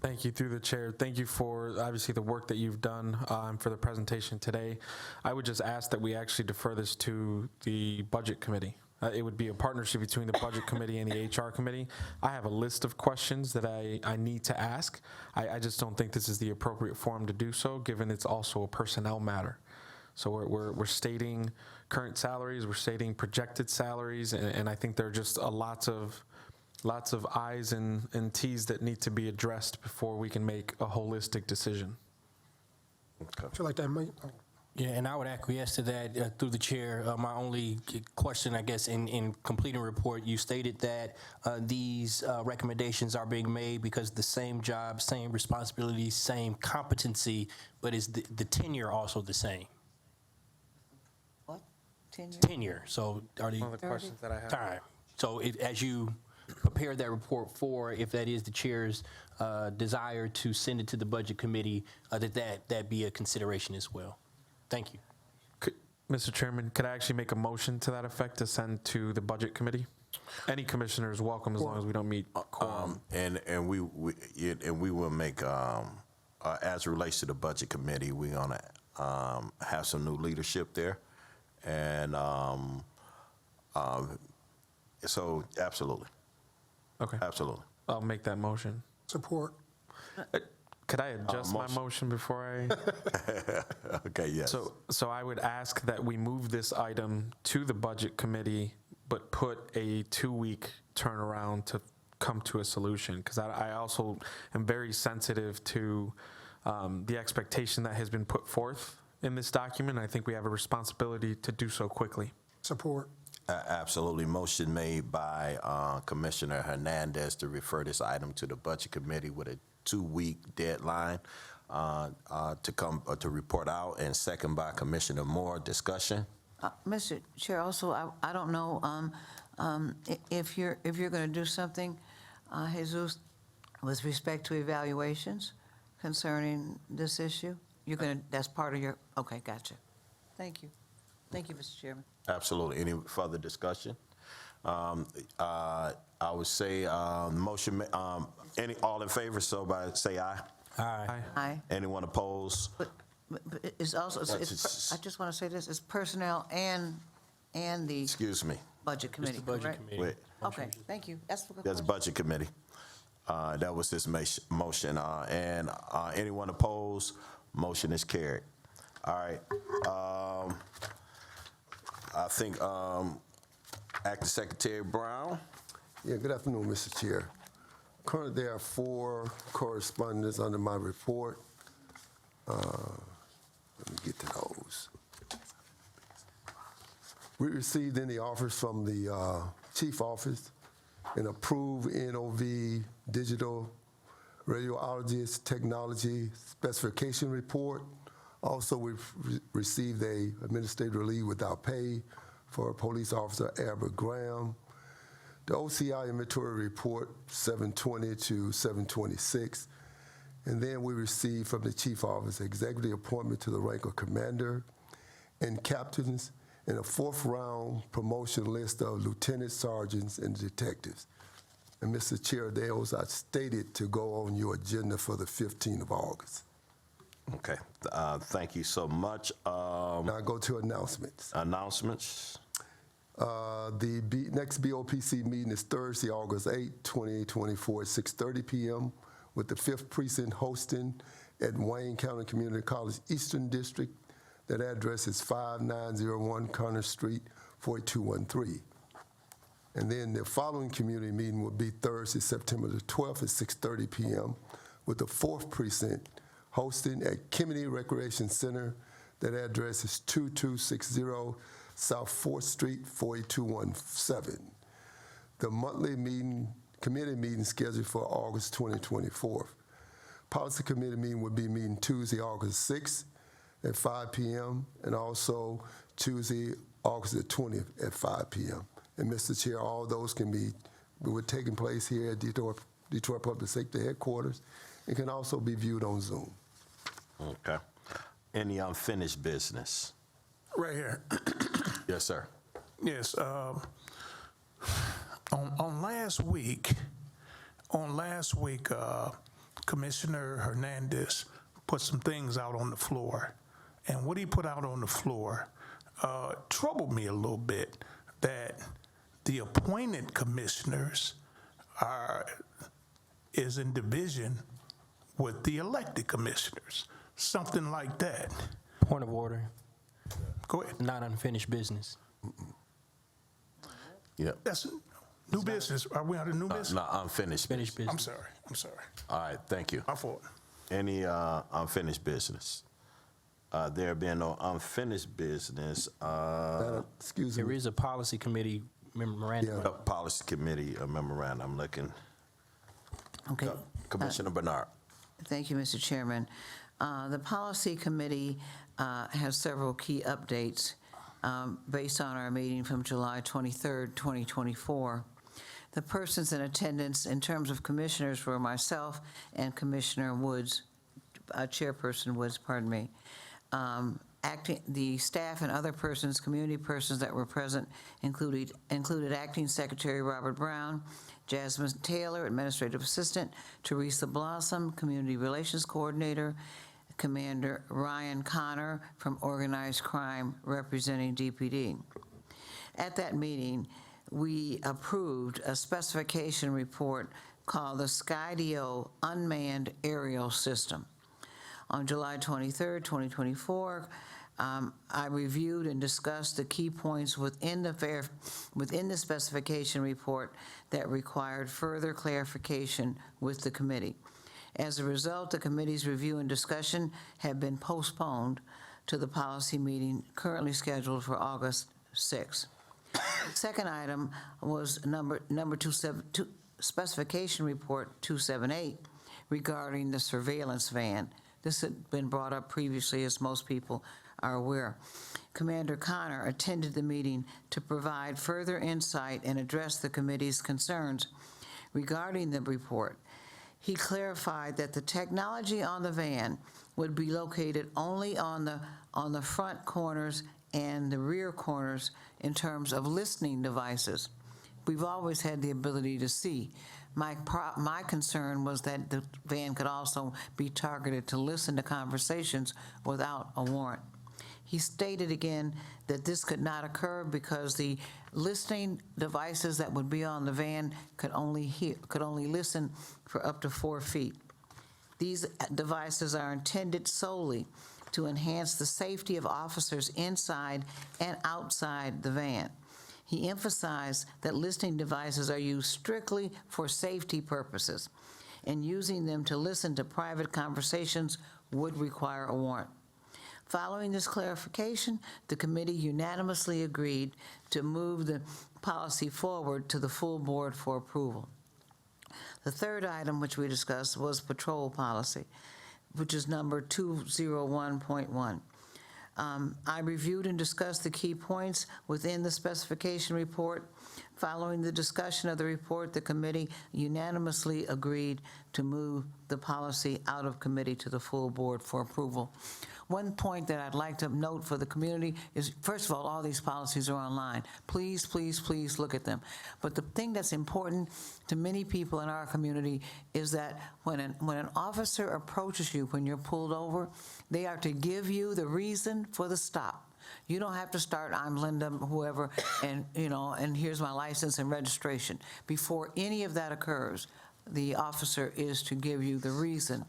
Thank you, through the chair. Thank you for obviously the work that you've done for the presentation today. I would just ask that we actually defer this to the budget committee It would be a partnership between the Budget Committee and the HR Committee. I have a list of questions that I need to ask. I just don't think this is the appropriate forum to do so, given it's also a personnel matter. So we're stating current salaries, we're stating projected salaries, and I think there are just lots of I's and T's that need to be addressed before we can make a holistic decision. I feel like that might. Yeah, and I would acquiesce to that through the chair. My only question, I guess, in completing the report, you stated that these recommendations are being made because the same job, same responsibilities, same competency, but is the tenure also the same? What? Tenure? Tenure. So are the One of the questions that I have. time? So as you prepare that report for, if that is the chair's desire to send it to the budget committee, that be a consideration as well. Thank you. Mr. Chairman, could I actually make a motion to that effect to send to the Budget Committee? Any commissioner is welcome as long as we don't meet quorum. And we will make, as it relates to the Budget Committee, we're gonna have some new leadership there. And so absolutely. Okay. Absolutely. I'll make that motion. Support. Could I adjust my motion before I? Okay, yes. So I would ask that we move this item to the Budget Committee, but put a 2-week turnaround to come to a solution, because I also am very sensitive to the expectation that has been put forth in this document. I think we have a responsibility to do so quickly. Support. Absolutely. Motion made by Commissioner Hernandez to refer this item to the Budget Committee with a 2-week deadline to come to report out, and second by Commissioner Moore. Discussion. Mr. Chair, also, I don't know if you're going to do something, Jesus, with respect to evaluations concerning this issue. You're going to, that's part of your, okay, gotcha. Thank you. Thank you, Mr. Chairman. Absolutely. Any further discussion? I would say motion. All in favor? So by say aye. Aye. Aye. Anyone opposed? But it's also, I just want to say this, it's personnel and the Excuse me. Budget Committee, Budget correct? Committee. Wait. Okay, thank you. That's the That's question. Budget Committee. That was his motion. And anyone opposed? Motion is carried. All right. I think Acting Secretary Brown. Yeah, good afternoon, Mr. Chair. Currently, there are 4 correspondents under my report. Let me get to those. We received in the office from the Chief Office an approved NOV Digital Radiologist Technology Specification Report. Also, we've received a administrative leave without pay for Police Officer Albert Graham. The OCI Inventory Report 720 to 726. And then we received from the Chief Office executive appointment to the rank of Commander and Captains, and a 4th round promotion list of Lieutenant Sergeants and Detectives. And Mr. Chair, those are stated to go on your agenda for the 15th of August. Okay. Thank you so much. Now I go to announcements. Announcements. The next BOPC meeting is Thursday, August 8, 2024 at 6:30 p.m. with the 5th Precinct hosting at Wayne County Community College Eastern District. That address is 5901 Connor Street, 4213. And then the following community meeting will be Thursday, September the 12th at 6:30 p.m. with the 4th Precinct hosting at Kimini Recreation Center. That address is 2260 South 4th Street, 4217. The monthly committee meeting scheduled for August 2024. Policy committee meeting will be meeting Tuesday, August 6th at 5 p.m. and also Tuesday, August the 20th at 5 p.m. And Mr. Chair, all those will taking place here at Detroit Public Safety Headquarters and can also be viewed on Zoom. Okay. Any unfinished business? Right here. Yes, sir. Yes. On last week, Commissioner Hernandez put some things out on the floor, and what he put out on the floor troubled me a little bit. That the appointed commissioners is in division with the elected commissioners, something like that. Point of order, Go ahead. not unfinished business. Yep. That's new business. Are we on the new business? No, unfinished. Finished business. I'm sorry. All right, thank you. My fault. Any unfinished business? There being no unfinished business, Excuse There me. is a policy committee memorandum. policy committee memorandum, I'm looking. Okay. Commissioner Bernard. Thank you, Mr. Chairman. The Policy Committee has several key updates based on our meeting from July 23rd, 2024. The persons in attendance in terms of commissioners were myself and Commissioner Woods, Chairperson Woods, pardon me. The staff and other persons, community persons that were present included Acting Secretary Robert Brown, Jasmine Taylor, Administrative Assistant, Teresa Blossom, Community Relations Coordinator, Commander Ryan Connor from Organized Crime representing DPD. At that meeting, we approved a specification report called the Skydio Unmanned Aerial System. On July 23rd, 2024, I reviewed and discussed the key points within the specification report that required further clarification with the committee. As a result, the committee's review and discussion have been postponed to the policy meeting currently scheduled for August 6th. Second item was number 272, specification report 278 regarding the surveillance van. This had been brought up previously, as most people are aware. Commander Connor attended the meeting to provide further insight and address the committee's concerns regarding the report. He clarified that the technology on the van would be located only on the front corners and the rear corners in terms of listening devices. We've always had the ability to see. My concern was that the van could also be targeted to listen to conversations without a warrant. He stated again that this could not occur because the listening devices that would be on the van could only listen for up to 4 feet. These devices are intended solely to enhance the safety of officers inside and outside the van. He emphasized that listening devices are used strictly for safety purposes, and using them to listen to private conversations would require a warrant. Following this clarification, the committee unanimously agreed to move the policy forward to the full board for approval. The third item which we discussed was patrol policy, which is number 201.1. I reviewed and discussed the key points within the specification report. Following the discussion of the report, the committee unanimously agreed to move the policy out of committee to the full board for approval. One point that I'd like to note for the community is, first of all these policies are online. Please, please, please look at them. But the thing that's important to many people in our community is that when an officer approaches you when you're pulled over, they are to give you the reason for the stop. You don't have to start, I'm Linda, whoever, and here's my license and registration. Before any of that occurs, the officer is to give you the reason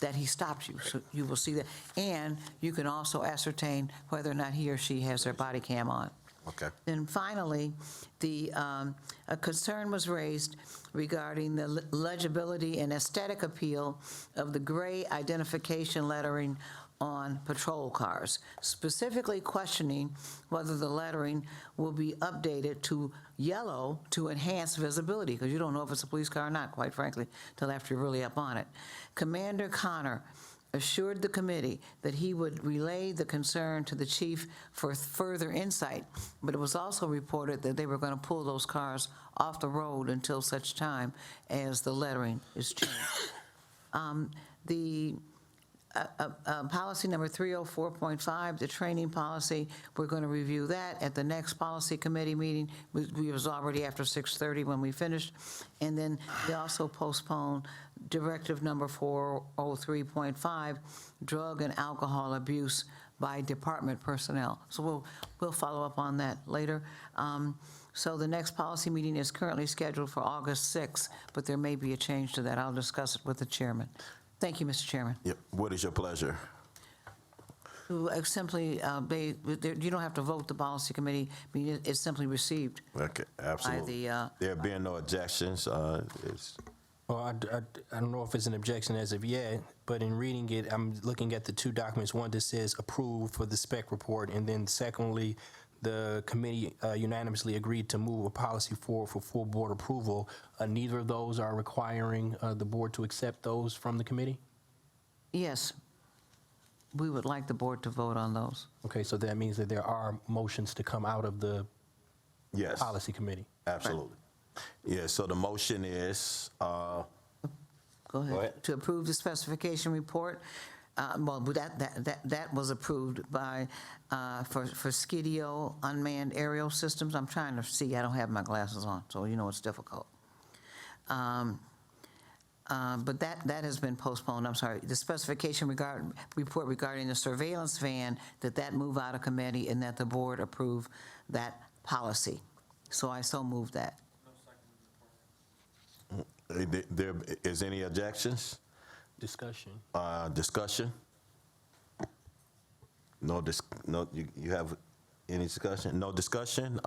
that he stopped you. So you will see that. And you can also ascertain whether or not he or she has their body cam on. Okay. And finally, a concern was raised regarding the legibility and aesthetic appeal of the gray identification lettering on patrol cars, specifically questioning whether the lettering will be updated to yellow to enhance visibility, because you don't know if it's a police car or not, quite frankly, till after you're really up on it. Commander Connor assured the committee that he would relay the concern to the chief for further insight, but it was also reported that they were going to pull those cars off the road until such time as the lettering is changed. Policy number 304.5, the training policy, we're going to review that at the next policy committee meeting. We was already after 6:30 when we finished. And then we also postponed directive number 403.5, drug and alcohol abuse by department personnel. So we'll follow up on that later. So the next policy meeting is currently scheduled for August 6th, but there may be a change to that. I'll discuss it with the chairman. Thank you, Mr. Chairman. Yep. What is your pleasure? To simply, you don't have to vote the policy committee, I mean, it's simply received. Okay, absolutely. There being no objections, it's, Well, I don't know if it's an objection as of yet, but in reading it, I'm looking at the two documents. One that says approved for the spec report, and then secondly, the committee unanimously agreed to move a policy forward for full board approval. Neither of those are requiring the board to accept those from the committee? Yes. We would like the board to vote on those. Okay, so that means that there are motions to come out of the yes. policy committee. Absolutely. Yeah, so the motion is, Go ahead. Go ahead. To approve the specification report. Well, that was approved by, for Skidio Unmanned Aerial Systems. I'm trying to see, I don't have my glasses on, so you know it's difficult. But that has been postponed. I'm sorry. The specification report regarding the surveillance van, that move out of committee and that the board approve that policy. So I so move that. there is any objections? Discussion. Discussion? No, you have any discussion? No discussion?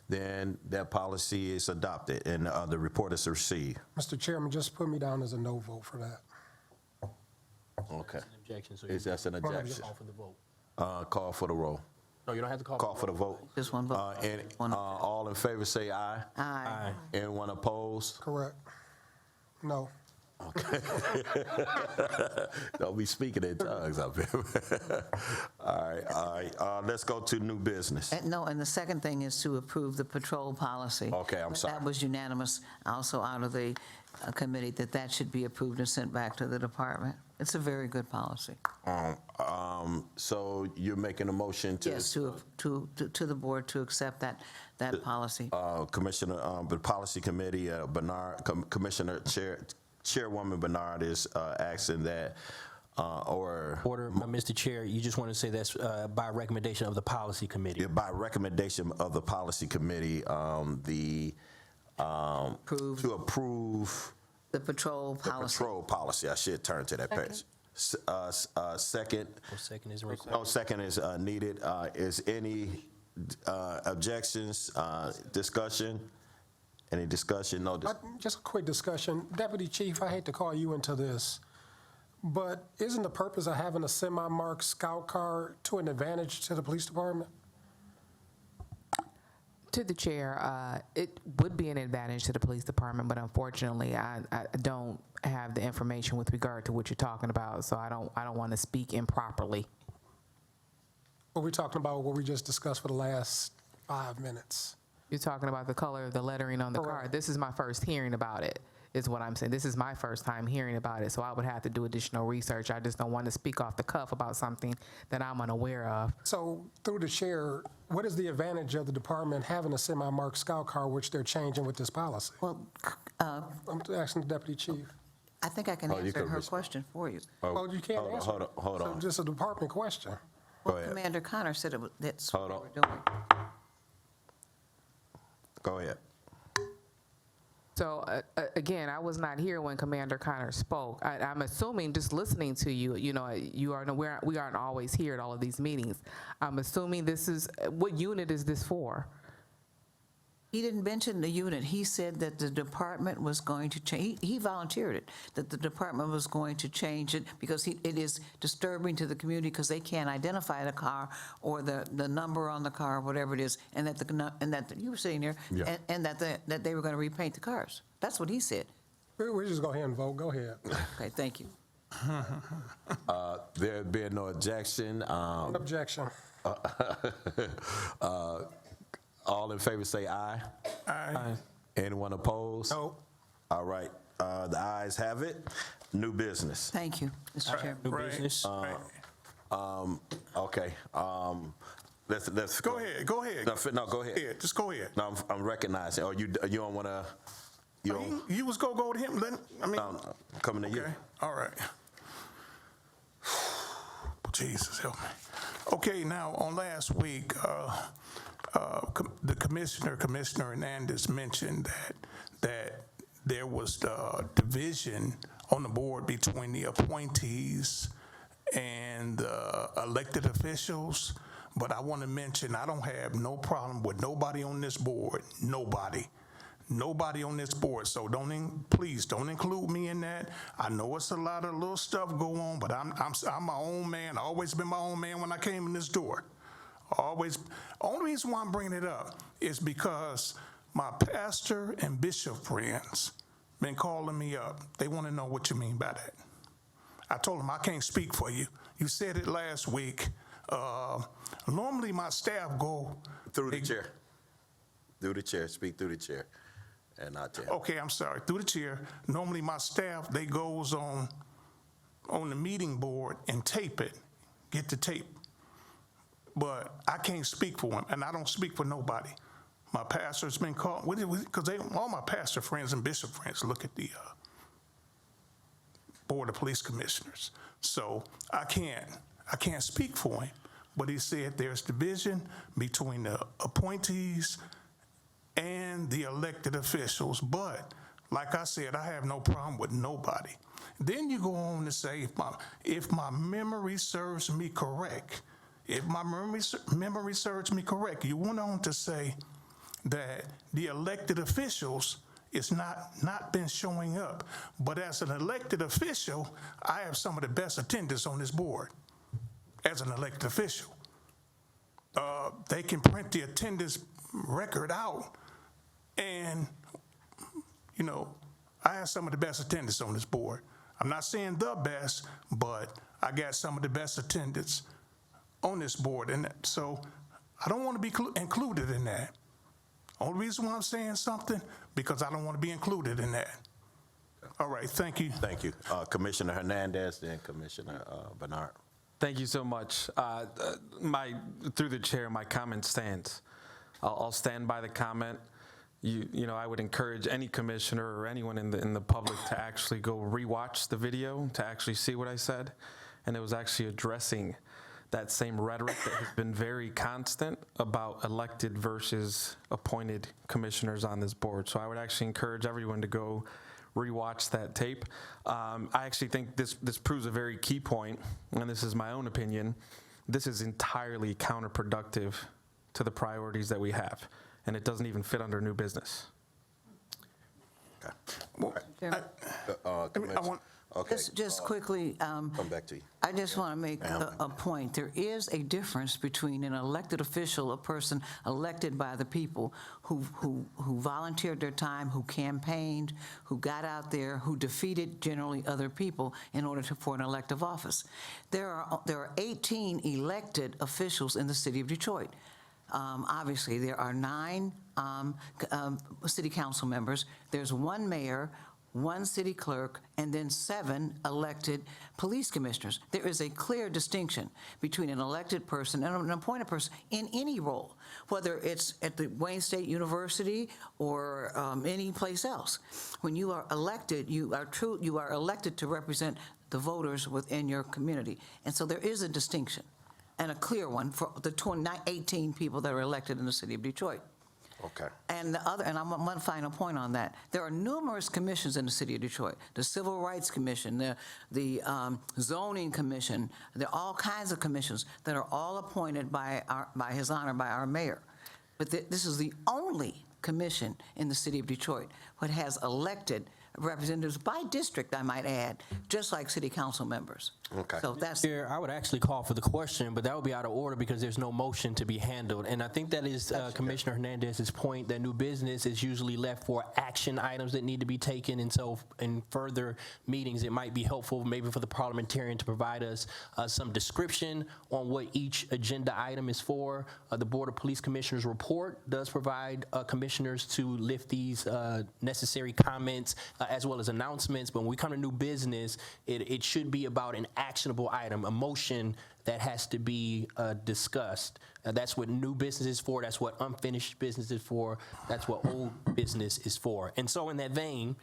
Then that policy is adopted and the report is received. Mr. Chairman, just put me down as a no vote for that. Okay. Objection, so Is that an objection? call for the vote. Call for the roll. No, you don't have to call. Call for the vote. Just one vote. And all in favor say aye. Aye. Anyone opposed? Correct. No. Don't be speaking in tongues up here. All right. Let's go to new business. No, and the second thing is to approve the patrol policy. Okay, I'm sorry. That was unanimous, also out of the committee, that should be approved and sent back to the department. It's a very good policy. So you're making a motion to? Yes, to the board to accept that policy. Commissioner, the policy committee, Bernard, Commissioner Chairwoman Bernard is asking that, or Order, Mr. Chair, you just want to say that's by recommendation of the policy committee. yeah, by recommendation of the policy committee, to approve The patrol the policy. patrol policy. I should turn to that page. Second. Second is required. No, second is needed. Is any objections, discussion? Any discussion? No. Just a quick discussion. Deputy Chief, I hate to call you into this, but isn't the purpose of having a semi-marked scout car to an advantage to the police department? To the chair, it would be an advantage to the police department, but unfortunately, I don't have the information with regard to what you're talking about, so I don't want to speak improperly. What we're talking about, what we just discussed for the last 5 minutes. You're talking about the color of the lettering on the Correct. car. This is my first hearing about it, is what I'm saying. This is my first time hearing about it, so I would have to do additional research. I just don't want to speak off the cuff about something that I'm unaware of. So through the chair, what is the advantage of the department having a semi-marked scout car, which they're changing with this policy? Well, I'm asking the deputy chief. I think I can Oh, you answer can her respond. question for you. Well, you can't answer. Hold on. So just a department question. Well, ahead. Commander Connor said that's Hold what on. we're doing. Go ahead. So again, I was not here when Commander Connor spoke. I'm assuming, just listening to you, we aren't always here at all of these meetings. I'm assuming this is, what unit is this for? He didn't mention the unit. He said that the department was going to change. He volunteered it, that the department was going to change it because it is disturbing to the community because they can't identify the car or the number on the car, whatever it is, and that you were sitting there, Yeah. and that they were going to repaint the cars. That's what he said. We'll just go ahead and vote. Go ahead. Okay, thank you. There being no objection. Objection. All in favor say aye. Aye. Anyone opposed? No. All right. The ayes have it. New business. Thank you, Mr. Chairman. New business. Okay. Let's Go ahead. Go ahead. No, go ahead. Yeah, just go ahead. No, I'm recognizing. Oh, you don't want to. You was gonna go to him. I'm coming to you. Okay. All right. Jesus help me. Okay, now, on last week, the Commissioner Hernandez mentioned that there was the division on the board between the appointees and the elected officials. But I want to mention, I don't have no problem with nobody on this board, nobody on this board. So please don't include me in that. I know it's a lot of little stuff go on, but I'm my own man. I always been my own man when I came in this door. Always. Only reason why I'm bringing it up is because my pastor and bishop friends been calling me up. They want to know what you mean by that. I told them I can't speak for you. You said it last week. Normally my staff go Through the chair. Through the chair. Speak through the chair. And not tell. Okay, I'm sorry. Through the chair. Normally my staff, they goes on the meeting board and tape it, get the tape. But I can't speak for him, and I don't speak for nobody. My pastor's been called, because all my pastor friends and bishop friends look at the Board of Police Commissioners. So I can't speak for him, but he said there's division between the appointees and the elected officials. But like I said, I have no problem with nobody. Then you go on to say, if my memory serves me correct, you went on to say that the elected officials is not been showing up. But as an elected official, I have some of the best attendance on this board as an elected official. They can print the attendance record out, and, I have some of the best attendance on this board. I'm not saying the best, but I got some of the best attendance on this board. And so I don't want to be included in that. Only reason why I'm saying something, because I don't want to be included in that. All right, thank you. Thank you. Commissioner Hernandez, then Commissioner Bernard. Thank you so much. Through the chair, my comment stands. I'll stand by the comment. I would encourage any commissioner or anyone in the public to actually go rewatch the video to actually see what I said. And it was actually addressing that same rhetoric that has been very constant about elected versus appointed commissioners on this board. So I would actually encourage everyone to go rewatch that tape. I actually think this proves a very key point, and this is my own opinion. This is entirely counterproductive to the priorities that we have, and it doesn't even fit under new business. Okay. Just quickly, come back to you. I just want to make a point. There is a difference between an elected official, a person elected by the people who volunteered their time, who campaigned, who got out there, who defeated generally other people in order for an elective office. There are 18 elected officials in the city of Detroit. Obviously, there are 9 city council members. There's 1 mayor, 1 city clerk, and then 7 elected police commissioners. There is a clear distinction between an elected person and an appointed person in any role, whether it's at the Wayne State University or any place else. When you are elected, you are elected to represent the voters within your community. And so there is a distinction, and a clear one for the 18 people that are elected in the city of Detroit. Okay. And I want one final point on that. There are numerous commissions in the city of Detroit. The Civil Rights Commission, the Zoning Commission. There are all kinds of commissions that are all appointed by His Honor, by our mayor. But this is the only commission in the city of Detroit that has elected representatives by district, I might add, just like city council members. Okay. So that's Here, I would actually call for the question, but that would be out of order because there's no motion to be handled. And I think that is Commissioner Hernandez's point that new business is usually left for action items that need to be taken. And so in further meetings, it might be helpful maybe for the parliamentarian to provide us some description on what each agenda item is for. The Board of Police Commissioners report does provide commissioners to lift these necessary comments as well as announcements. But when we come to new business, it should be about an actionable item, a motion that has to be discussed. That's what new business is for. That's what unfinished business is for. That's what old business is for. And so in that vein,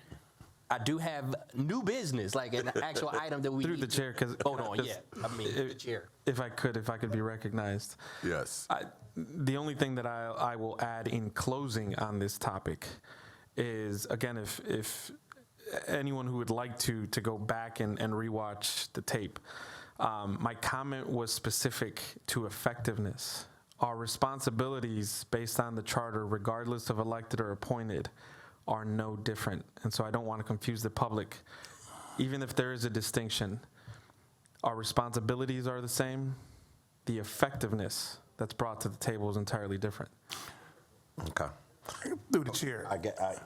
I do have new business, like an actual item that we Through need the chair, because to vote on. Yeah, I mean, the chair. If I could be recognized. Yes. The only thing that I will add in closing on this topic is, again, if anyone who would like to go back and rewatch the tape, my comment was specific to effectiveness. Our responsibilities based on the charter, regardless of elected or appointed, are no different. And so I don't want to confuse the public. Even if there is a distinction, our responsibilities are the same. The effectiveness that's brought to the table is entirely different. Okay. Through the chair.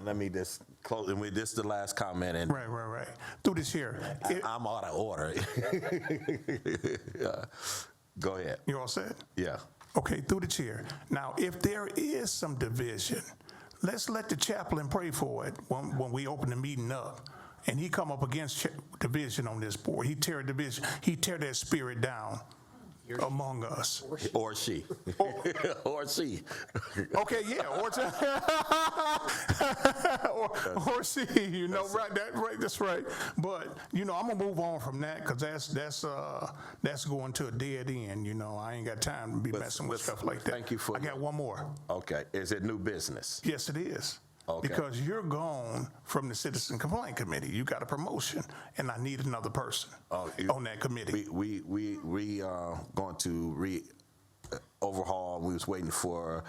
Let me just close, and this is the last comment. And Right. Through the chair. I'm out of order. Go ahead. You all set? Yeah. Okay, through the chair. Now, if there is some division, let's let the chaplain pray for it when we open the meeting up. And he come up against division on this board. He tear division. He tear that spirit down among us. Or she. Or she. Okay, yeah, or she, you know, right, that's right. But, you know, I'm gonna move on from that, because that's going to a dead end, you know. I ain't got time to be messing with stuff like that. Thank you for I got one more. Okay. Is it new business? Yes, it is. Okay. Because you're gone from the Citizen Complaint Committee. You got a promotion, and I need another person on that committee. We going to overhaul. We was waiting for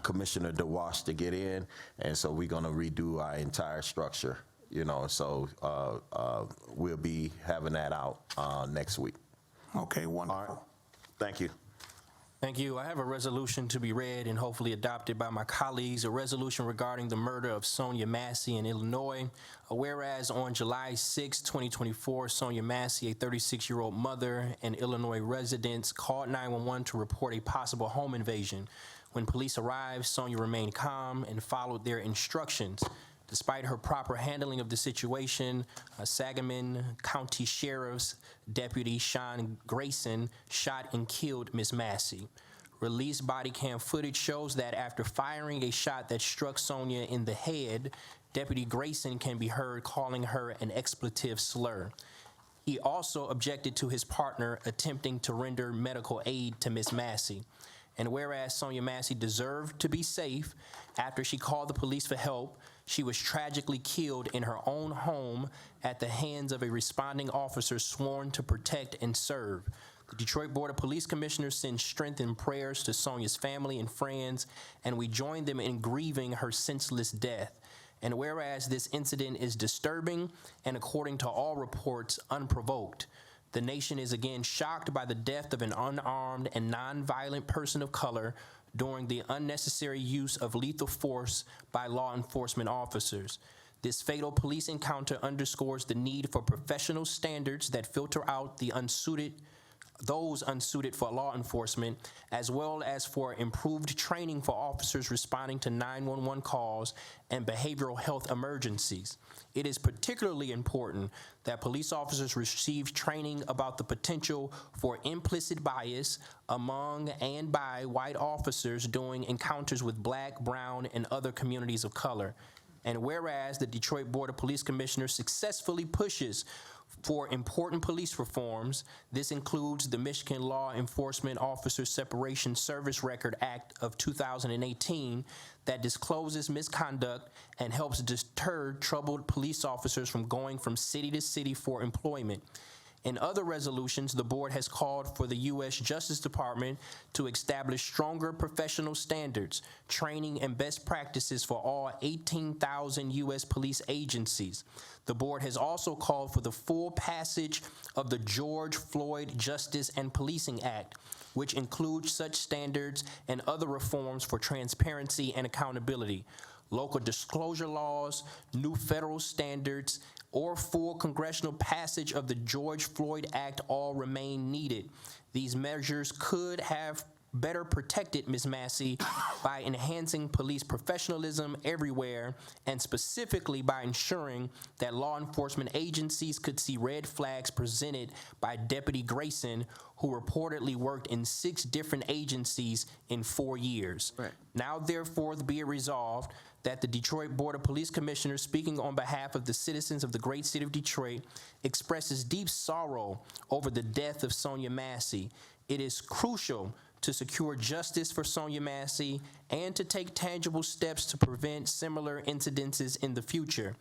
Commissioner DeWash to get in, and so we're going to redo our entire structure. You know, so we'll be having that out next week. Okay, wonderful. All right. Thank you. Thank you. I have a resolution to be read and hopefully adopted by my colleagues, a resolution regarding the murder of Sonia Massey in Illinois. Whereas on July 6, 2024, Sonia Massey, a 36-year-old mother and Illinois resident, called 911 to report a possible home invasion. When police arrived, Sonia remained calm and followed their instructions. Despite her proper handling of the situation, Sangamon County Sheriff's Deputy Sean Grayson shot and killed Ms. Massey. Released body cam footage shows that after firing a shot that struck Sonia in the head, Deputy Grayson can be heard calling her an expletive slur. He also objected to his partner attempting to render medical aid to Ms. Massey. And whereas Sonia Massey deserved to be safe, after she called the police for help, she was tragically killed in her own home at the hands of a responding officer sworn to protect and serve. The Detroit Board of Police Commissioners sends strength and prayers to Sonia's family and friends, and we join them in grieving her senseless death. And whereas this incident is disturbing and, according to all reports, unprovoked, the nation is again shocked by the death of an unarmed and nonviolent person of color during the unnecessary use of lethal force by law enforcement officers. This fatal police encounter underscores the need for professional standards that filter out those unsuited for law enforcement, as well as for improved training for officers responding to 911 calls and behavioral health emergencies. It is particularly important that police officers receive training about the potential for implicit bias among and by white officers during encounters with Black, brown, and other communities of color. And whereas the Detroit Board of Police Commissioners successfully pushes for important police reforms, this includes the Michigan Law Enforcement Officer Separation Service Record Act of 2018 that discloses misconduct and helps deter troubled police officers from going from city to city for employment. In other resolutions, the board has called for the U.S. Justice Department to establish stronger professional standards, training, and best practices for all 18,000 U.S. police agencies. The board has also called for the full passage of the George Floyd Justice and Policing Act, which includes such standards and other reforms for transparency and accountability. Local disclosure laws, new federal standards, or full congressional passage of the George Floyd Act all remain needed. These measures could have better protected Ms. Massey by enhancing police professionalism everywhere, and specifically by ensuring that law enforcement agencies could see red flags presented by Deputy Grayson, who reportedly worked in 6 different agencies in 4 years. Right. Now, therefore, be it resolved that the Detroit Board of Police Commissioners, speaking on behalf of the citizens of the great city of Detroit, expresses deep sorrow over the death of Sonia Massey. It is crucial to secure justice for Sonia Massey and to take tangible steps to prevent similar incidences in the future.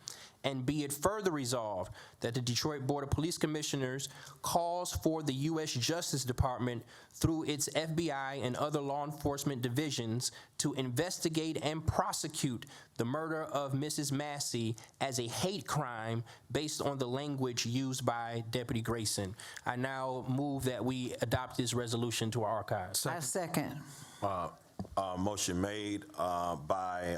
And be it further resolved that the Detroit Board of Police Commissioners calls for the U.S. Justice Department through its FBI and other law enforcement divisions to investigate and prosecute the murder of Mrs. Massey as a hate crime based on the language used by Deputy Grayson. I now move that we adopt this resolution to our archives. I second. Motion made by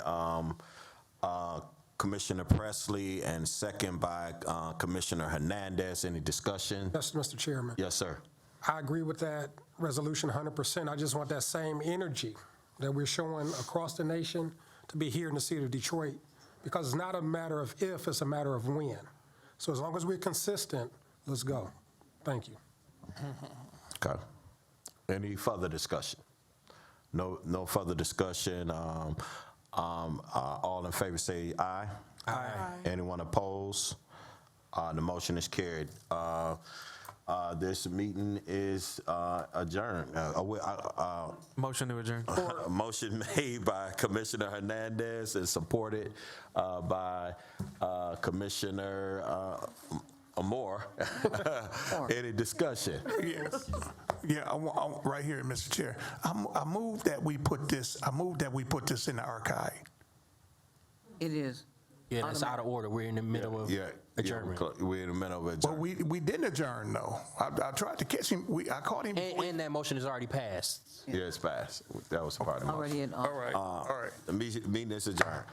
Commissioner Presley and second by Commissioner Hernandez. Any discussion? Yes, Mr. Chairman. Yes, sir. I agree with that resolution 100%. I just want that same energy that we're showing across the nation to be here in the city of Detroit, because it's not a matter of if, it's a matter of when. So as long as we're consistent, let's go. Thank you. Okay. Any further discussion? No further discussion. All in favor say aye. Aye. Anyone opposed? The motion is carried. This meeting is adjourned. Motion to adjourn. Motion made by Commissioner Hernandez and supported by Commissioner Moore. Any discussion? Yes. Yeah, right here, Mr. Chair. I move that we put this. I move that we put this in the archive. It is. Yeah, that's out of order. We're in the middle of adjournment. We're in the middle of Well, adjournment. we didn't adjourn though. I tried to catch him. I caught him. And that motion is already passed. Yeah, it's passed. That was part of the motion. Already in. All right. All right. The meeting is adjourned.